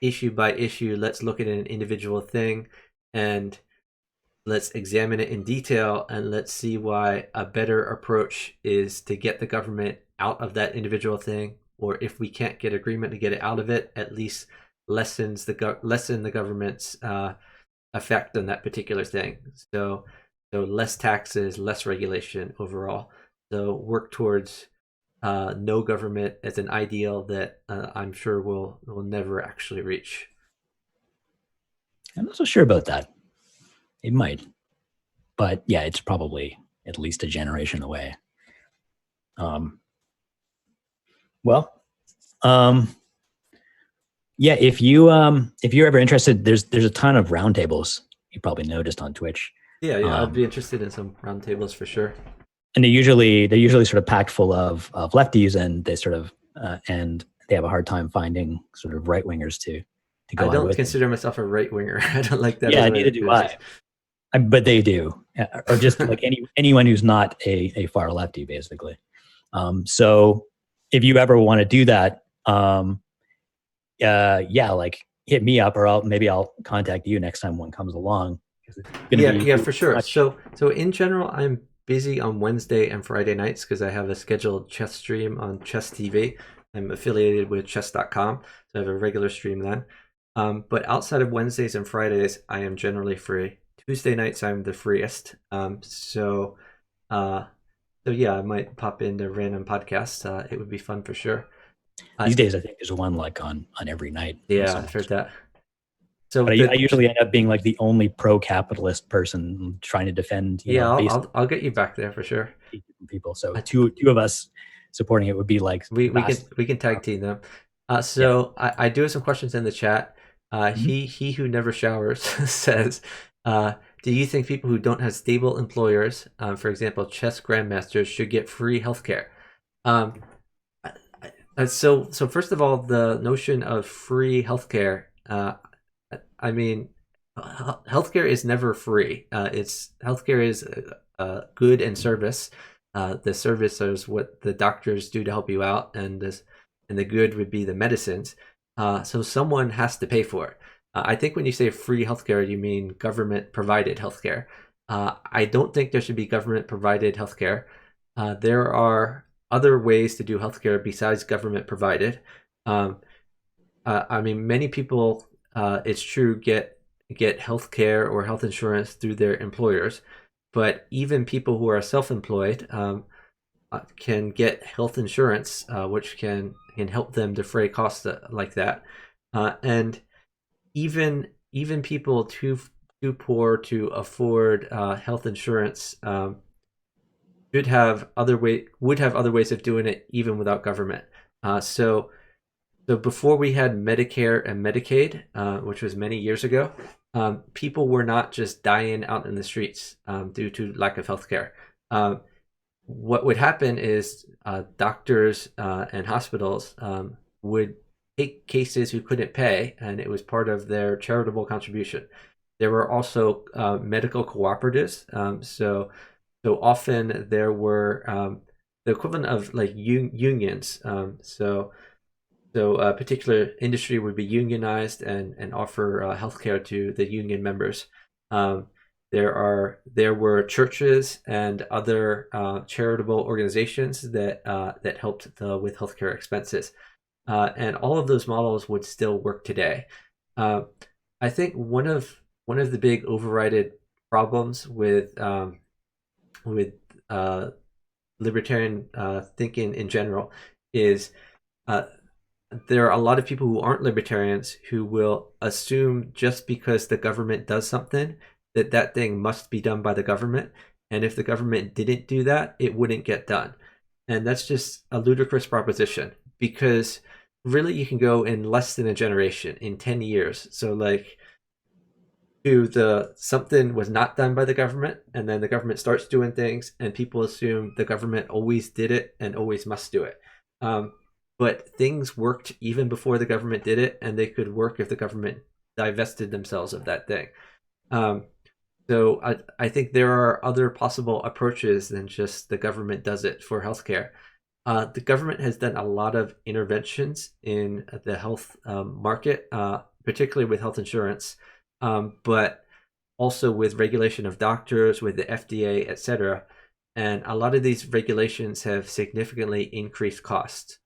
A: issue by issue, let's look at an individual thing and let's examine it in detail and let's see why a better approach is to get the government out of that individual thing, or if we can't get agreement to get it out of it, at least lessen the government's effect on that particular thing. So less taxes, less regulation overall. So work towards no government as an ideal that I'm sure we'll never actually reach.
B: I'm not so sure about that. It might, but yeah, it's probably at least a generation away. Um, well, yeah, if you're ever interested, there's a ton of roundtables. You probably noticed on Twitch.
A: Yeah, I'd be interested in some roundtables for sure.
B: And they're usually sort of packed full of lefties, and they sort of and they have a hard time finding sort of right wingers to
A: I
B: go on
A: don't
B: with
A: consider myself a right winger. I don't like that
B: Yeah,
A: as a way
B: neither
A: to
B: do
A: do this.
B: but they do, or just like anyone who's not a far lefty, basically. So if you ever want to do that, yeah, like hit me up, or I'll contact you next time one comes along. It's going to be
A: Yeah, for sure.
B: much.
A: So in general, I'm busy on Wednesday and Friday nights because I have a scheduled chess stream on Chess TV. I'm affiliated with chess.com, so I have a regular stream then. But outside of Wednesdays and Fridays, I am generally free. Tuesday nights, I'm the freest. Uh, so yeah, I might pop into random podcasts. It would be fun for sure.
B: These days, I think there's one like on every night.
A: Yeah, I've heard that. So
B: But I usually end up being like the only pro-capitalist person trying to defend,
A: yeah,
B: basic
A: I'll get you back there for sure.
B: people. So two of us supporting it would be like
A: we can tag team them. So yeah. I do have some questions in the chat. He who never showers says, do you think people who don't have stable employers, for example, chess grandmasters, should get free healthcare? So first of all, the notion of free healthcare. I mean, healthcare is never free. Healthcare is good and service. The service is what the doctors do to help you out, and the good would be the medicines. So someone has to pay for it. I think when you say free healthcare, you mean government provided healthcare. I don't think there should be government provided healthcare. There are other ways to do healthcare besides government provided. I mean, many people, it's true, get healthcare or health insurance through their employers, but even people who are self-employed can get health insurance, which can help them defray costs like that. And even people too poor to afford health insurance would have other ways of doing it even without government. So before we had Medicare and Medicaid, which was many years ago, people were not just dying out in the streets due to lack of healthcare. What would happen is doctors and hospitals would take cases who couldn't pay, and it was part of their charitable contribution. There were also medical cooperatives. So often there were the equivalent of like unions. So a particular industry would be unionized and offer healthcare to the union members. Um, there were churches and other charitable organizations that helped with healthcare expenses, and all of those models would still work today. Uh, I think one of the big overridden problems with libertarian thinking in general is uh, there are a lot of people who aren't libertarians who will assume just because the government does something that that thing must be done by the government, and if the government didn't do that, it wouldn't get done. And that's just a ludicrous proposition, because really you can go in less than a generation, in 10 years. So like to the something was not done by the government, and then the government starts doing things and people assume the government always did it and always must do it. But things worked even before the government did it, and they could work if the government divested themselves of that thing. um, so I think there are other possible approaches than just the government does it for healthcare. The government has done a lot of interventions in the health market, particularly with health insurance, but also with regulation of doctors, with the FDA, etc. And a lot of these regulations have significantly increased costs.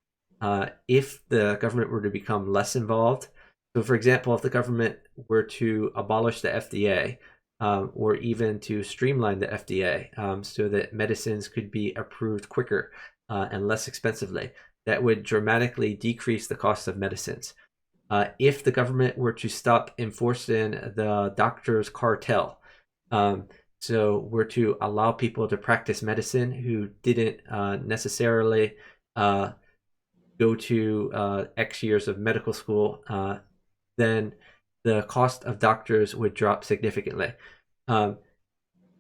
A: If the government were to become less involved, so for example, if the government were to abolish the FDA, or even to streamline the FDA, so that medicines could be approved quicker and less expensively, that would dramatically decrease the cost of medicines. If the government were to stop enforcing the doctor's cartel, so were to allow people to practice medicine who didn't necessarily go to X years of medical school, then the cost of doctors would drop significantly. Um,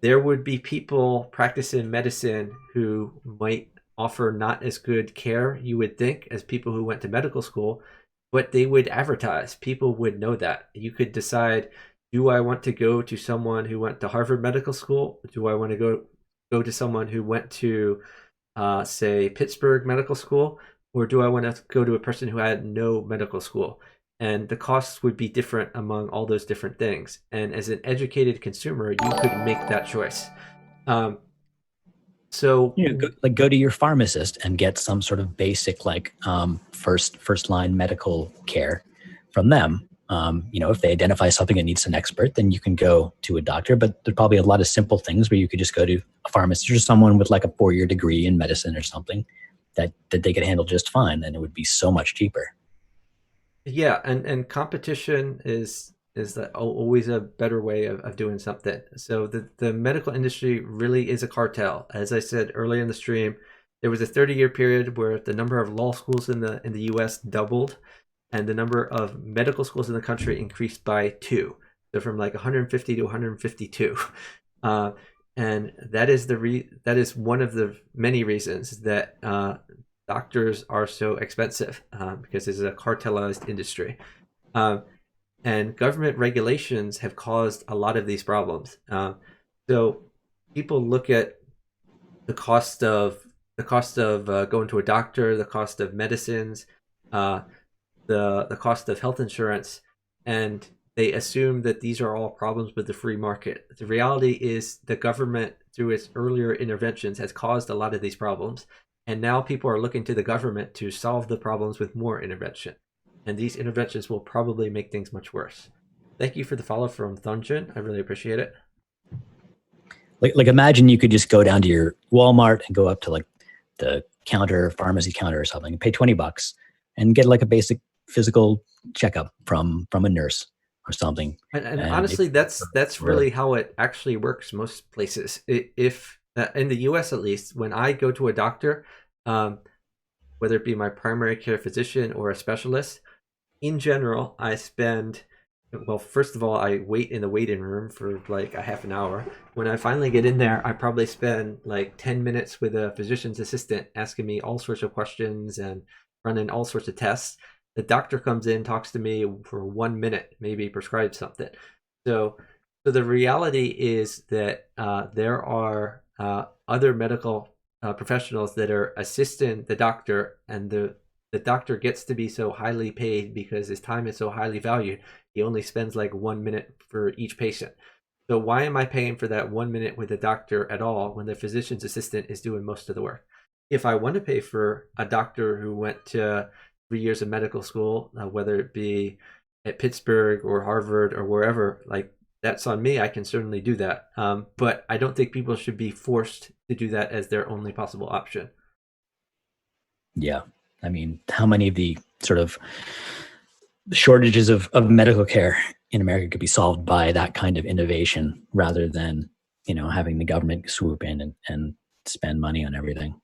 A: there would be people practicing medicine who might offer not as good care, you would think, as people who went to medical school, but they would advertise. People would know that. You could decide, do I want to go to someone who went to Harvard Medical School? Do I want to go to someone who went to, say, Pittsburgh Medical School? Or do I want to go to a person who had no medical school? And the costs would be different among all those different things. And as an educated consumer, you could make that choice. Um, so
B: Go to your pharmacist and get some sort of basic first line medical care from them. If they identify something that needs an expert, then you can go to a doctor. But there's probably a lot of simple things where you could just go to a pharmacist or someone with like a 4-year degree in medicine or something that they could handle just fine, and it would be so much cheaper.
A: yeah, and competition is always a better way of doing something. So the medical industry really is a cartel. As I said earlier in the stream, there was a 30-year period where the number of law schools in the US doubled, and the number of medical schools in the country increased by 2. So from like 150 to 152. And that is one of the many reasons that doctors are so expensive, because it's a cartelized industry. And government regulations have caused a lot of these problems. So people look at the cost of going to a doctor, the cost of medicines, the cost of health insurance, and they assume that these are all problems with the free market. The reality is the government, through its earlier interventions, has caused a lot of these problems, and now people are looking to the government to solve the problems with more intervention. And these interventions will probably make things much worse. Thank you for the follow from Thunjin. I really appreciate it.
B: Like imagine you could just go down to your Walmart and go up to like the pharmacy counter or something, and pay $20 and get like a basic physical checkup from a nurse or something.
A: And honestly, that's really how it actually works most places. If in the U.S. at least, when I go to a doctor, whether it be my primary care physician or a specialist, in general, I spend, well, first of all, I wait in the waiting room for like a half an hour. When I finally get in there, I probably spend like 10 minutes with a physician's assistant asking me all sorts of questions and running all sorts of tests. The doctor comes in, talks to me for 1 minute, maybe prescribes something. So, so the reality is that there are other medical professionals that are assisting the doctor, and the doctor gets to be so highly paid because his time is so highly valued. He only spends like 1 minute for each patient. So why am I paying for that 1 minute with the doctor at all when the physician's assistant is doing most of the work? If I want to pay for a doctor who went to 3 years of medical school, whether it be at Pittsburgh or Harvard or wherever, like that's on me. I can certainly do that. But I don't think people should be forced to do that as their only possible option.
B: Yeah. I mean, how many of the sort of shortages of medical care in America could be solved by that kind of innovation rather than, having the government swoop in and spend money on everything?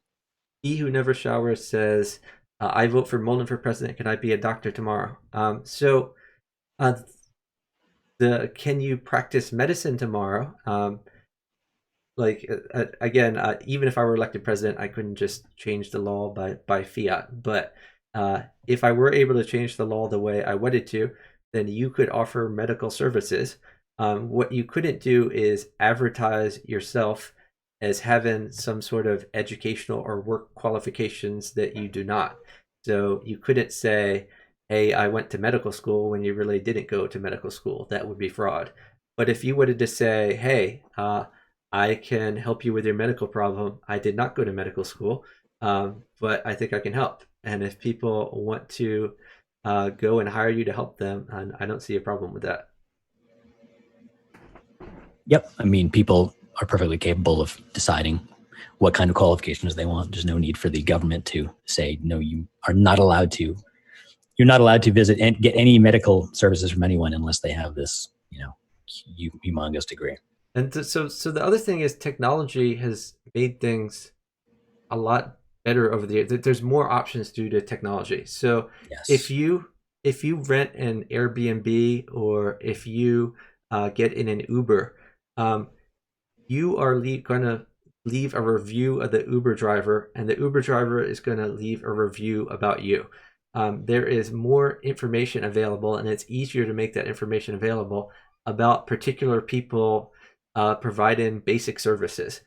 A: He who never showers says, "I vote for Mullen for president. Can I be a doctor tomorrow?" Uh, the can you practice medicine tomorrow? Again, even if I were elected president, I couldn't just change the law by fiat. But if I were able to change the law the way I wanted to, then you could offer medical services. What you couldn't do is advertise yourself as having some sort of educational or work qualifications that you do not. So you couldn't say, "Hey, I went to medical school," when you really didn't go to medical school. That would be fraud. But if you wanted to say, "Hey, I can help you with your medical problem. I did not go to medical school, but I think I can help." And if people want to go and hire you to help them, I don't see a problem with that.
B: Yep. I mean, people are perfectly capable of deciding what kind of qualifications they want. There's no need for the government to say, no, you are not allowed to. You're not allowed to visit and get any medical services from anyone unless they have this, humongous degree.
A: And so the other thing is technology has made things a lot better over the years. There's more options due to technology. So if
B: Yes.
A: you if you rent an Airbnb, or if you get in an Uber, um, you are going to leave a review of the Uber driver, and the Uber driver is going to leave a review about you. There is more information available, and it's easier to make that information available about particular people providing basic services.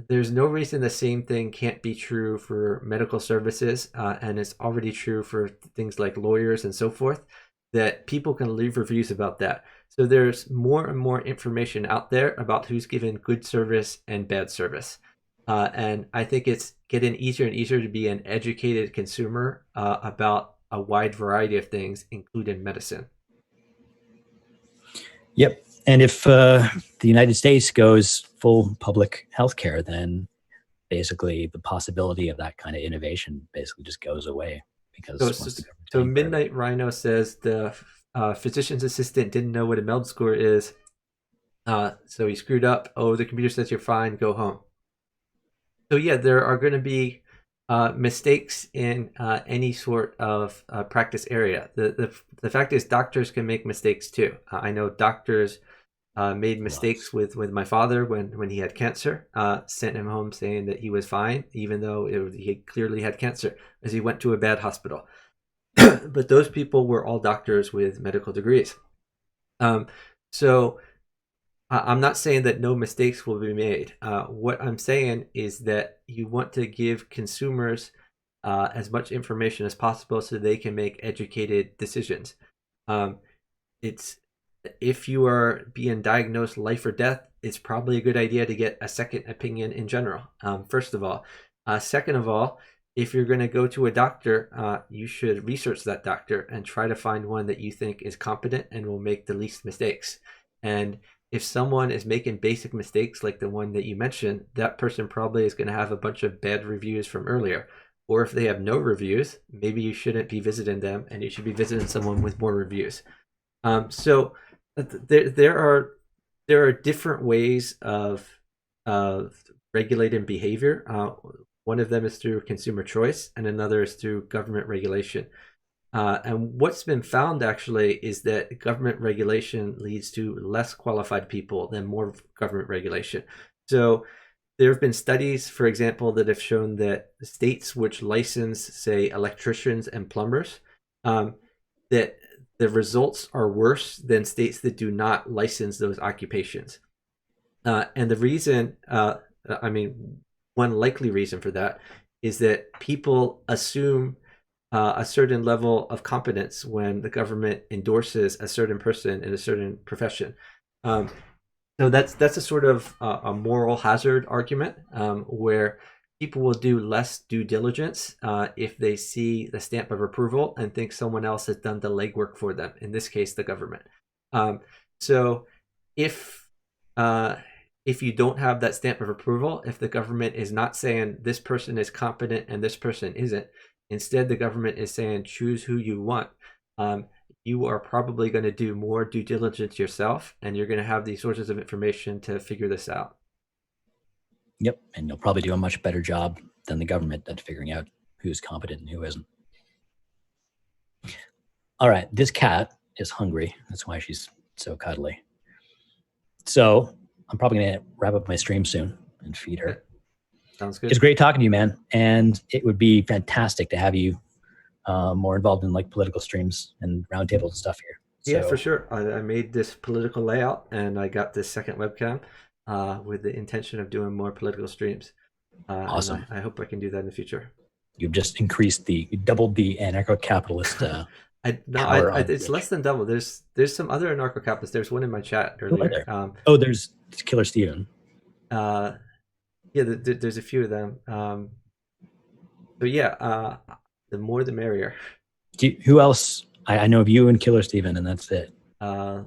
A: There's no reason the same thing can't be true for medical services, and it's already true for things like lawyers and so forth, that people can leave reviews about that. So there's more and more information out there about who's given good service and bad service. And I think it's getting easier and easier to be an educated consumer about a wide variety of things, including medicine.
B: Yep. And if the United States goes full public healthcare, then basically the possibility of that kind of innovation basically just goes away
A: So,
B: because
A: so,
B: once the government's
A: so
B: paying for everything.
A: Midnight Rhino says the physician's assistant didn't know what a MELD score is, so he screwed up. Oh, the computer says you're fine. Go home. So yeah, there are going to be mistakes in any sort of practice area. The fact is, doctors can make mistakes too. I know doctors made mistakes
B: Gloves.
A: with my father when he had cancer. Sent him home saying that he was fine, even though he clearly had cancer, as he went to a bad hospital. But those people were all doctors with medical degrees. Um, so I'm not saying that no mistakes will be made. What I'm saying is that you want to give consumers as much information as possible so they can make educated decisions. Um, it's If you are being diagnosed life or death, it's probably a good idea to get a second opinion in general. First of all, second of all, if you're going to go to a doctor, you should research that doctor and try to find one that you think is competent and will make the least mistakes. And if someone is making basic mistakes like the one that you mentioned, that person probably is going to have a bunch of bad reviews from earlier. Or if they have no reviews, maybe you shouldn't be visiting them and you should be visiting someone with more reviews. So there are different ways of regulating behavior. One of them is through consumer choice, and another is through government regulation. And what's been found actually is that government regulation leads to less qualified people than more government regulation. So there have been studies, for example, that have shown that states which license, say, electricians and plumbers um, that the results are worse than states that do not license those occupations. And the reason, I mean, one likely reason for that is that people assume a certain level of competence when the government endorses a certain person in a certain profession. Um, so that's a sort of a moral hazard argument where people will do less due diligence if they see the stamp of approval and think someone else has done the legwork for them. In this case, the government. Um, so if uh, if you don't have that stamp of approval, if the government is not saying this person is competent and this person isn't, instead the government is saying choose who you want. Um, you are probably going to do more due diligence yourself, and you're going to have these sources of information to figure this out.
B: Yep, and you'll probably do a much better job than the government at figuring out who's competent and who isn't. All right, this cat is hungry. That's why she's so cuddly. So I'm probably going to wrap up my stream soon and feed her.
A: Okay. Sounds good.
B: It's great talking to you, man. And it would be fantastic to have you more involved in like political streams and roundtables and stuff here.
A: Yeah,
B: So,
A: for sure. I made this political layout, and I got this second webcam with the intention of doing more political streams.
B: Awesome.
A: I hope I can do that in the future.
B: You've just doubled the anarcho-capitalist power.
A: It's less than double. There's some other anarcho-capitalists. There's one in my chat earlier.
B: There's Killer Steven.
A: Yeah, there's a few of them. But yeah, the more the merrier.
B: Who else? I know of you and Killer Steven, and that's it.
A: I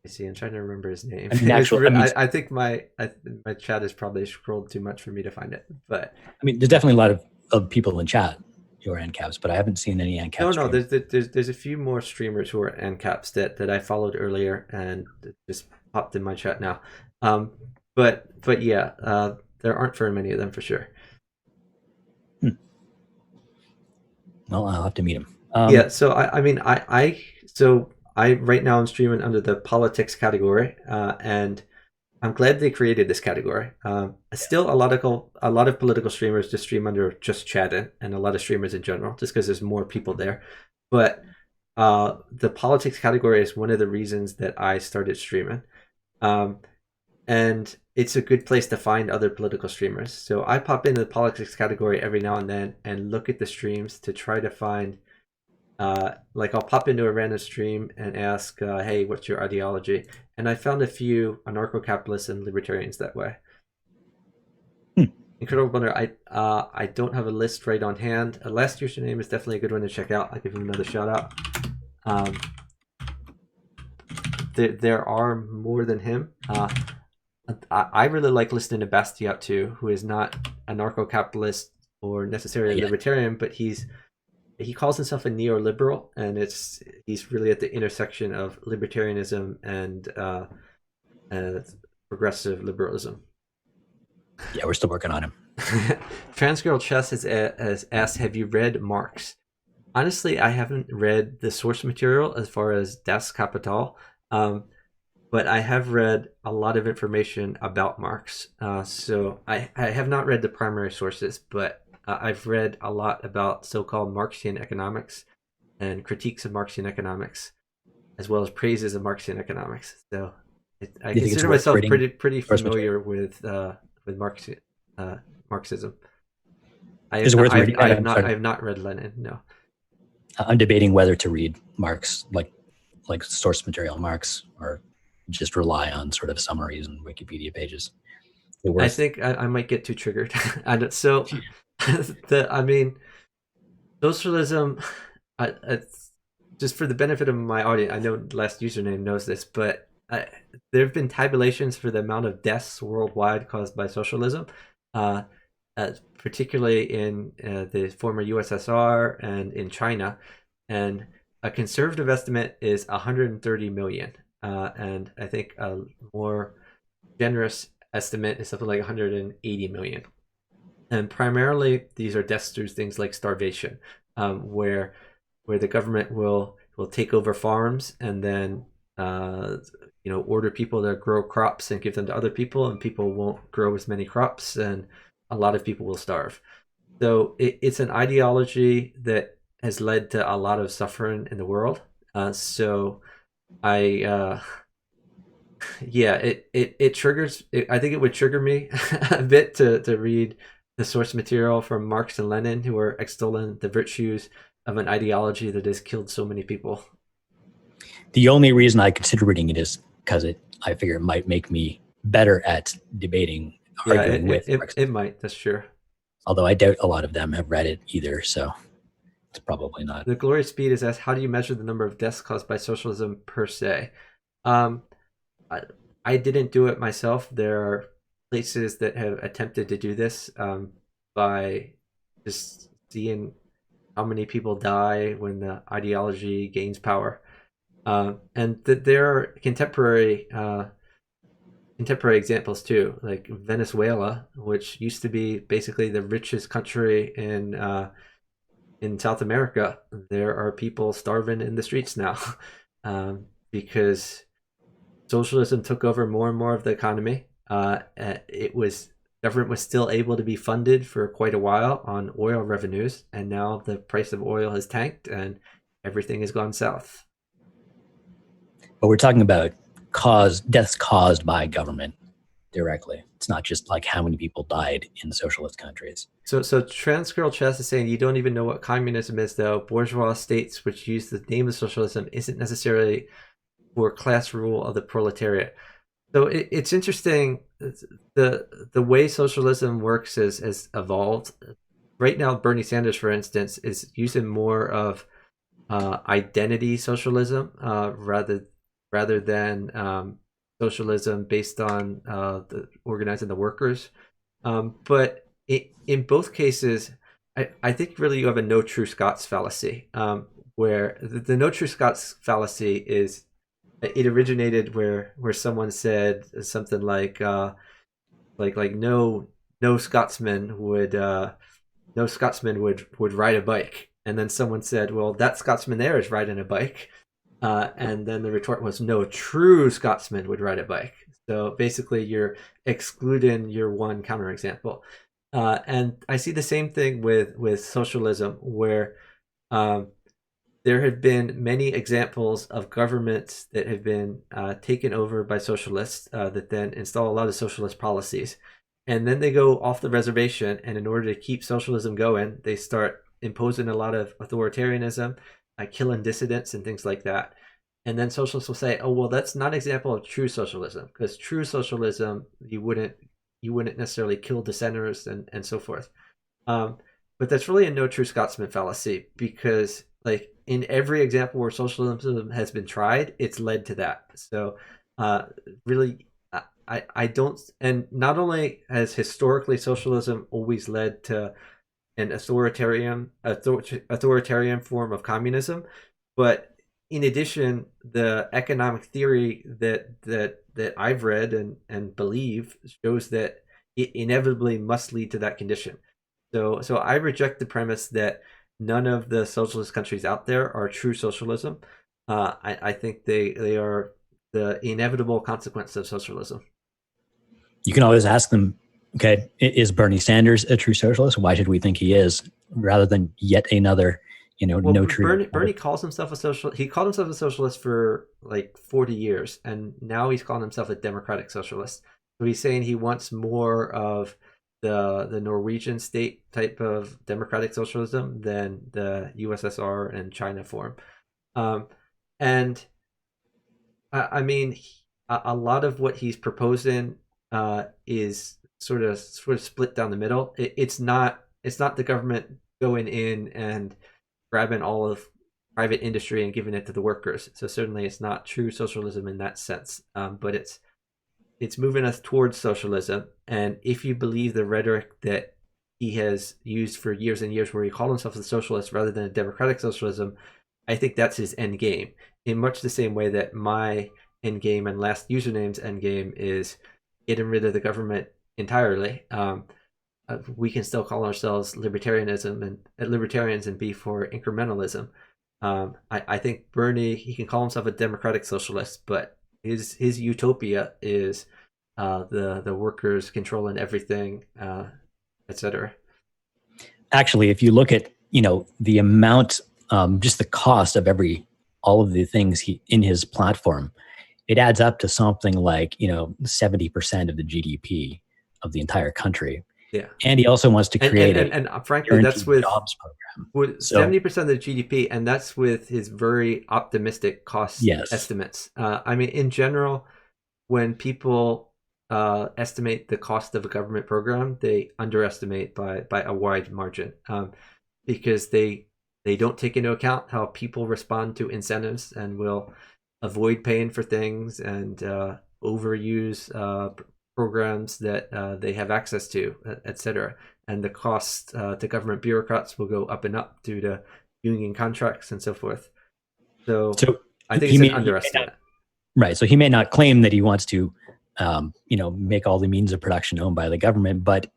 A: see. I'm trying to remember his name. I think my chat is probably scrolled too much for me to find it. But
B: I mean, there's definitely a lot of people in chat who are ANCAPs, but I haven't seen any ANCAPs.
A: No, there's a few more streamers who are ANCAPs that I followed earlier and just popped in my chat now. But yeah, there aren't very many of them for sure.
B: Well, I'll have to meet him.
A: Yeah, so I right now I'm streaming under the politics category, and I'm glad they created this category. Still, a lot of political streamers just stream under just chatting, and a lot of streamers in general, just because there's more people there. But the politics category is one of the reasons that I started streaming, and it's a good place to find other political streamers. So I pop into the politics category every now and then and look at the streams to try to find. Like I'll pop into a random stream and ask, hey, what's your ideology? And I found a few anarcho-capitalists and libertarians that way. Incredible Blunder, I don't have a list right on hand. Last username is definitely a good one to check out. I'll give him another shout out. There are more than him. I really like listening to Bastiat too, who is not anarcho-capitalist or necessarily libertarian, but he calls himself a neoliberal, and he's really at the intersection of libertarianism and progressive liberalism.
B: Yeah, we're still working on him.
A: Transgirl Chess has asked, have you read Marx? Honestly, I haven't read the source material as far as Das Kapital, but I have read a lot of information about Marx. So I have not read the primary sources, but I've read a lot about so-called Marxian economics and critiques of Marxian economics, as well as praises of Marxian economics. So I consider myself pretty familiar with Marxism. I have not read Lenin. No.
B: I'm debating whether to read Marx, like source material Marx, or just rely on sort of summaries and Wikipedia pages.
A: I think I might get too triggered. So, socialism. Just for the benefit of my audience, I know last username knows this, but there have been tabulations for the amount of deaths worldwide caused by socialism, particularly in the former USSR and in China. And a conservative estimate is 130 million. And I think a more generous estimate is something like 180 million. And primarily, these are deaths through things like starvation, where the government will take over farms and then order people to grow crops and give them to other people, and people won't grow as many crops, and a lot of people will starve. So it's an ideology that has led to a lot of suffering in the world. So I yeah, it triggers. I think it would trigger me a bit to read the source material from Marx and Lenin, who are extolling the virtues of an ideology that has killed so many people.
B: The only reason I consider reading it is because I figure it might make me better at debating,
A: Yeah,
B: arguing with
A: it
B: Marxists.
A: might. That's true.
B: Although I doubt a lot of them have read it either, so it's probably not.
A: The glorious speed is asked, how do you measure the number of deaths caused by socialism per se? Um, I, I didn't do it myself. There are places that have attempted to do this by just seeing how many people die when the ideology gains power. And there are contemporary examples too, like Venezuela, which used to be basically the richest country in South America. There are people starving in the streets now because socialism took over more and more of the economy. It was Government was still able to be funded for quite a while on oil revenues, and now the price of oil has tanked and everything has gone south.
B: But we're talking about deaths caused by government directly. It's not just like how many people died in socialist countries.
A: So Transgirl Chess is saying you don't even know what communism is, though. Bourgeois states which use the name of socialism isn't necessarily for class rule of the proletariat. So it's interesting. The way socialism works has evolved. Right now, Bernie Sanders, for instance, is using more of identity socialism rather than socialism based on organizing the workers. But in both cases, I think really you have a no true Scots fallacy, where the no true Scots fallacy is it originated where someone said something like no Scotsman would no Scotsman would ride a bike, and then someone said, well, that Scotsman there is riding a bike, and then the retort was, no true Scotsman would ride a bike. So basically, you're excluding your one counterexample, and I see the same thing with socialism, where um, there have been many examples of governments that have been taken over by socialists that then install a lot of socialist policies. And then they go off the reservation, and in order to keep socialism going, they start imposing a lot of authoritarianism, killing dissidents and things like that. And then socialists will say, "Oh, well, that's not an example of true socialism, because true socialism, you wouldn't necessarily kill dissenters and so forth." Um, but that's really a no true Scotsman fallacy, because like in every example where socialism has been tried, it's led to that. So really, I don't, and not only has historically socialism always led to an authoritarian form of communism, but in addition, the economic theory that I've read and believe shows that it inevitably must lead to that condition. So I reject the premise that none of the socialist countries out there are true socialism. I think they are the inevitable consequence of socialism.
B: You can always ask them, okay, is Bernie Sanders a true socialist? Why should we think he is, rather than yet another,
A: Well,
B: no true.
A: Bernie calls himself a social. He called himself a socialist for like 40 years, and now he's calling himself a democratic socialist. So he's saying he wants more of the Norwegian state type of democratic socialism than the USSR and China form. Um, and I mean, a lot of what he's proposing is sort of split down the middle. It's not the government going in and grabbing all of private industry and giving it to the workers. So certainly, it's not true socialism in that sense. But it's moving us towards socialism. And if you believe the rhetoric that he has used for years and years, where he called himself a socialist rather than a democratic socialism, I think that's his end game. In much the same way that my end game and last username's end game is getting rid of the government entirely. We can still call ourselves libertarianism and libertarians and be for incrementalism. I think Bernie, he can call himself a democratic socialist, but his utopia is the workers controlling everything, etc.
B: Actually, if you look at the amount just the cost of all of the things in his platform, it adds up to something like 70% of the GDP of the entire country.
A: Yeah.
B: And he also wants to create a
A: And frankly, that's
B: guaranteed
A: with
B: jobs program. So
A: 70% of the GDP, and that's with his very optimistic cost
B: yes,
A: estimates. I mean, in general, when people estimate the cost of a government program, they underestimate by a wide margin, because they don't take into account how people respond to incentives and will avoid paying for things and overuse programs that they have access to, etc. And the cost to government bureaucrats will go up and up due to union contracts and so forth. So
B: so
A: I think
B: he
A: it's an
B: may, he may not,
A: underestimate.
B: right. So he may not claim that he wants to, make all the means of production owned by the government, but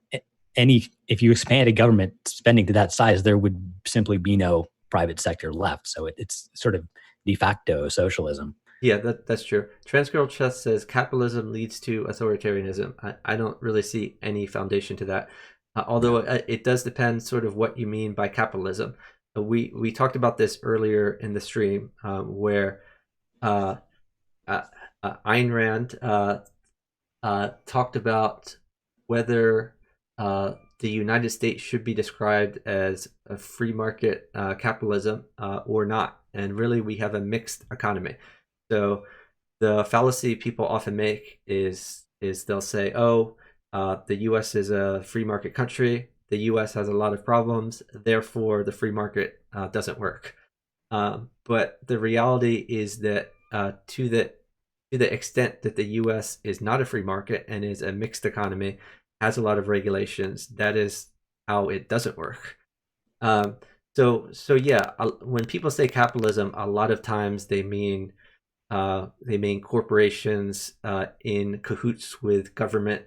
B: if you expanded government spending to that size, there would simply be no private sector left. So it's sort of de facto socialism.
A: Yeah, that's true. Transgirl Chess says capitalism leads to authoritarianism. I don't really see any foundation to that, although it does depend sort of what you mean by capitalism. We talked about this earlier in the stream, where uh, Ayn Rand talked about whether the United States should be described as a free market capitalism or not. And really, we have a mixed economy. So the fallacy people often make is they'll say, "Oh, the U.S. is a free market country. The U.S. has a lot of problems. Therefore, the free market doesn't work." But the reality is that to the extent that the U.S. is not a free market and is a mixed economy, has a lot of regulations, that is how it doesn't work. So yeah, when people say capitalism, a lot of times they mean corporations in cahoots with government,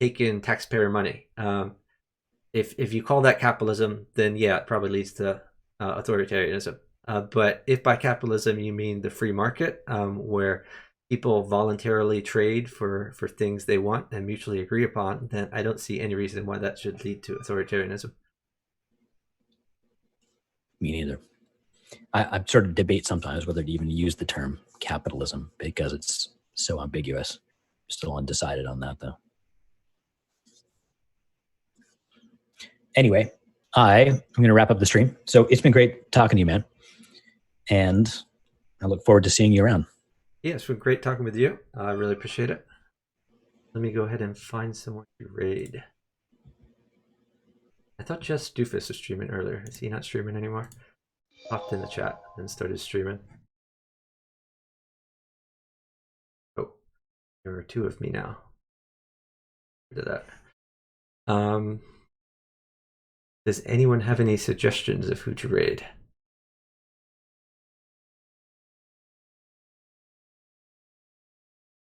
A: taking taxpayer money. If you call that capitalism, then yeah, it probably leads to authoritarianism. But if by capitalism you mean the free market, where people voluntarily trade for things they want and mutually agree upon, then I don't see any reason why that should lead to authoritarianism.
B: Me neither. I sort of debate sometimes whether to even use the term capitalism because it's so ambiguous. Still undecided on that, though. Anyway, I'm going to wrap up the stream. So it's been great talking to you, man. And I look forward to seeing you around.
A: Yeah, it's been great talking with you. I really appreciate it. Let me go ahead and find someone to raid. I thought Just Doofus was streaming earlier. Is he not streaming anymore? Popped in the chat and started streaming. Oh, there are two of me now. Did that. Does anyone have any suggestions of who to raid?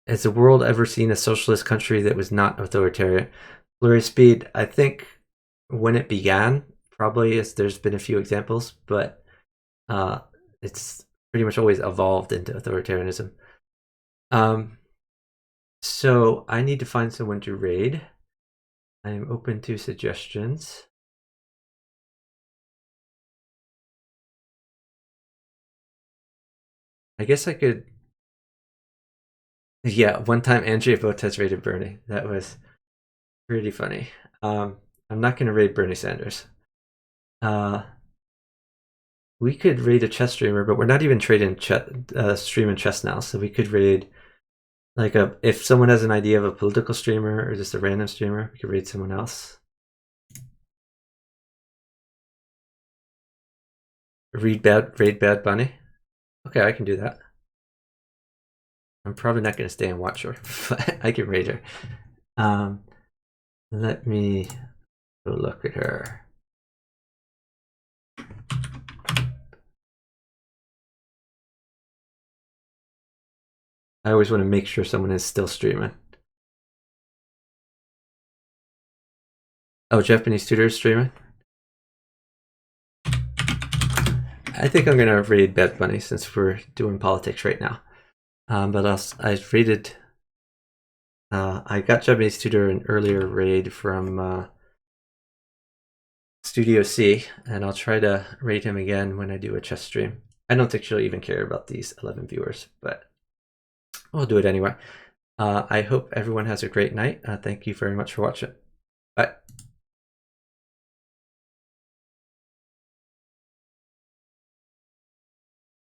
A: Has the world ever seen a socialist country that was not authoritarian? Flurry Speed, I think when it began, probably there's been a few examples, but it's pretty much always evolved into authoritarianism. So I need to find someone to raid. I'm open to suggestions. I guess I could. Yeah, one time Andrea Botes raided Bernie. That was pretty funny. I'm not going to raid Bernie Sanders. We could raid a chess streamer, but we're not even streaming chess now. So we could raid if someone has an idea of a political streamer or just a random streamer, we could raid someone else. Raid Bad Bunny. Okay, I can do that. I'm probably not going to stay and watch her, but I can raid her. Let me go look at her. I always want to make sure someone is still streaming. Oh, Japanese Tutor is streaming? I think I'm going to raid Bad Bunny since we're doing politics right now. But I raided. I got Japanese Tutor an earlier raid from Studio C, and I'll try to rate him again when I do a chess stream. I don't think she'll even care about these 11 viewers, but we'll do it anyway. I hope everyone has a great night. Thank you very much for watching. Bye.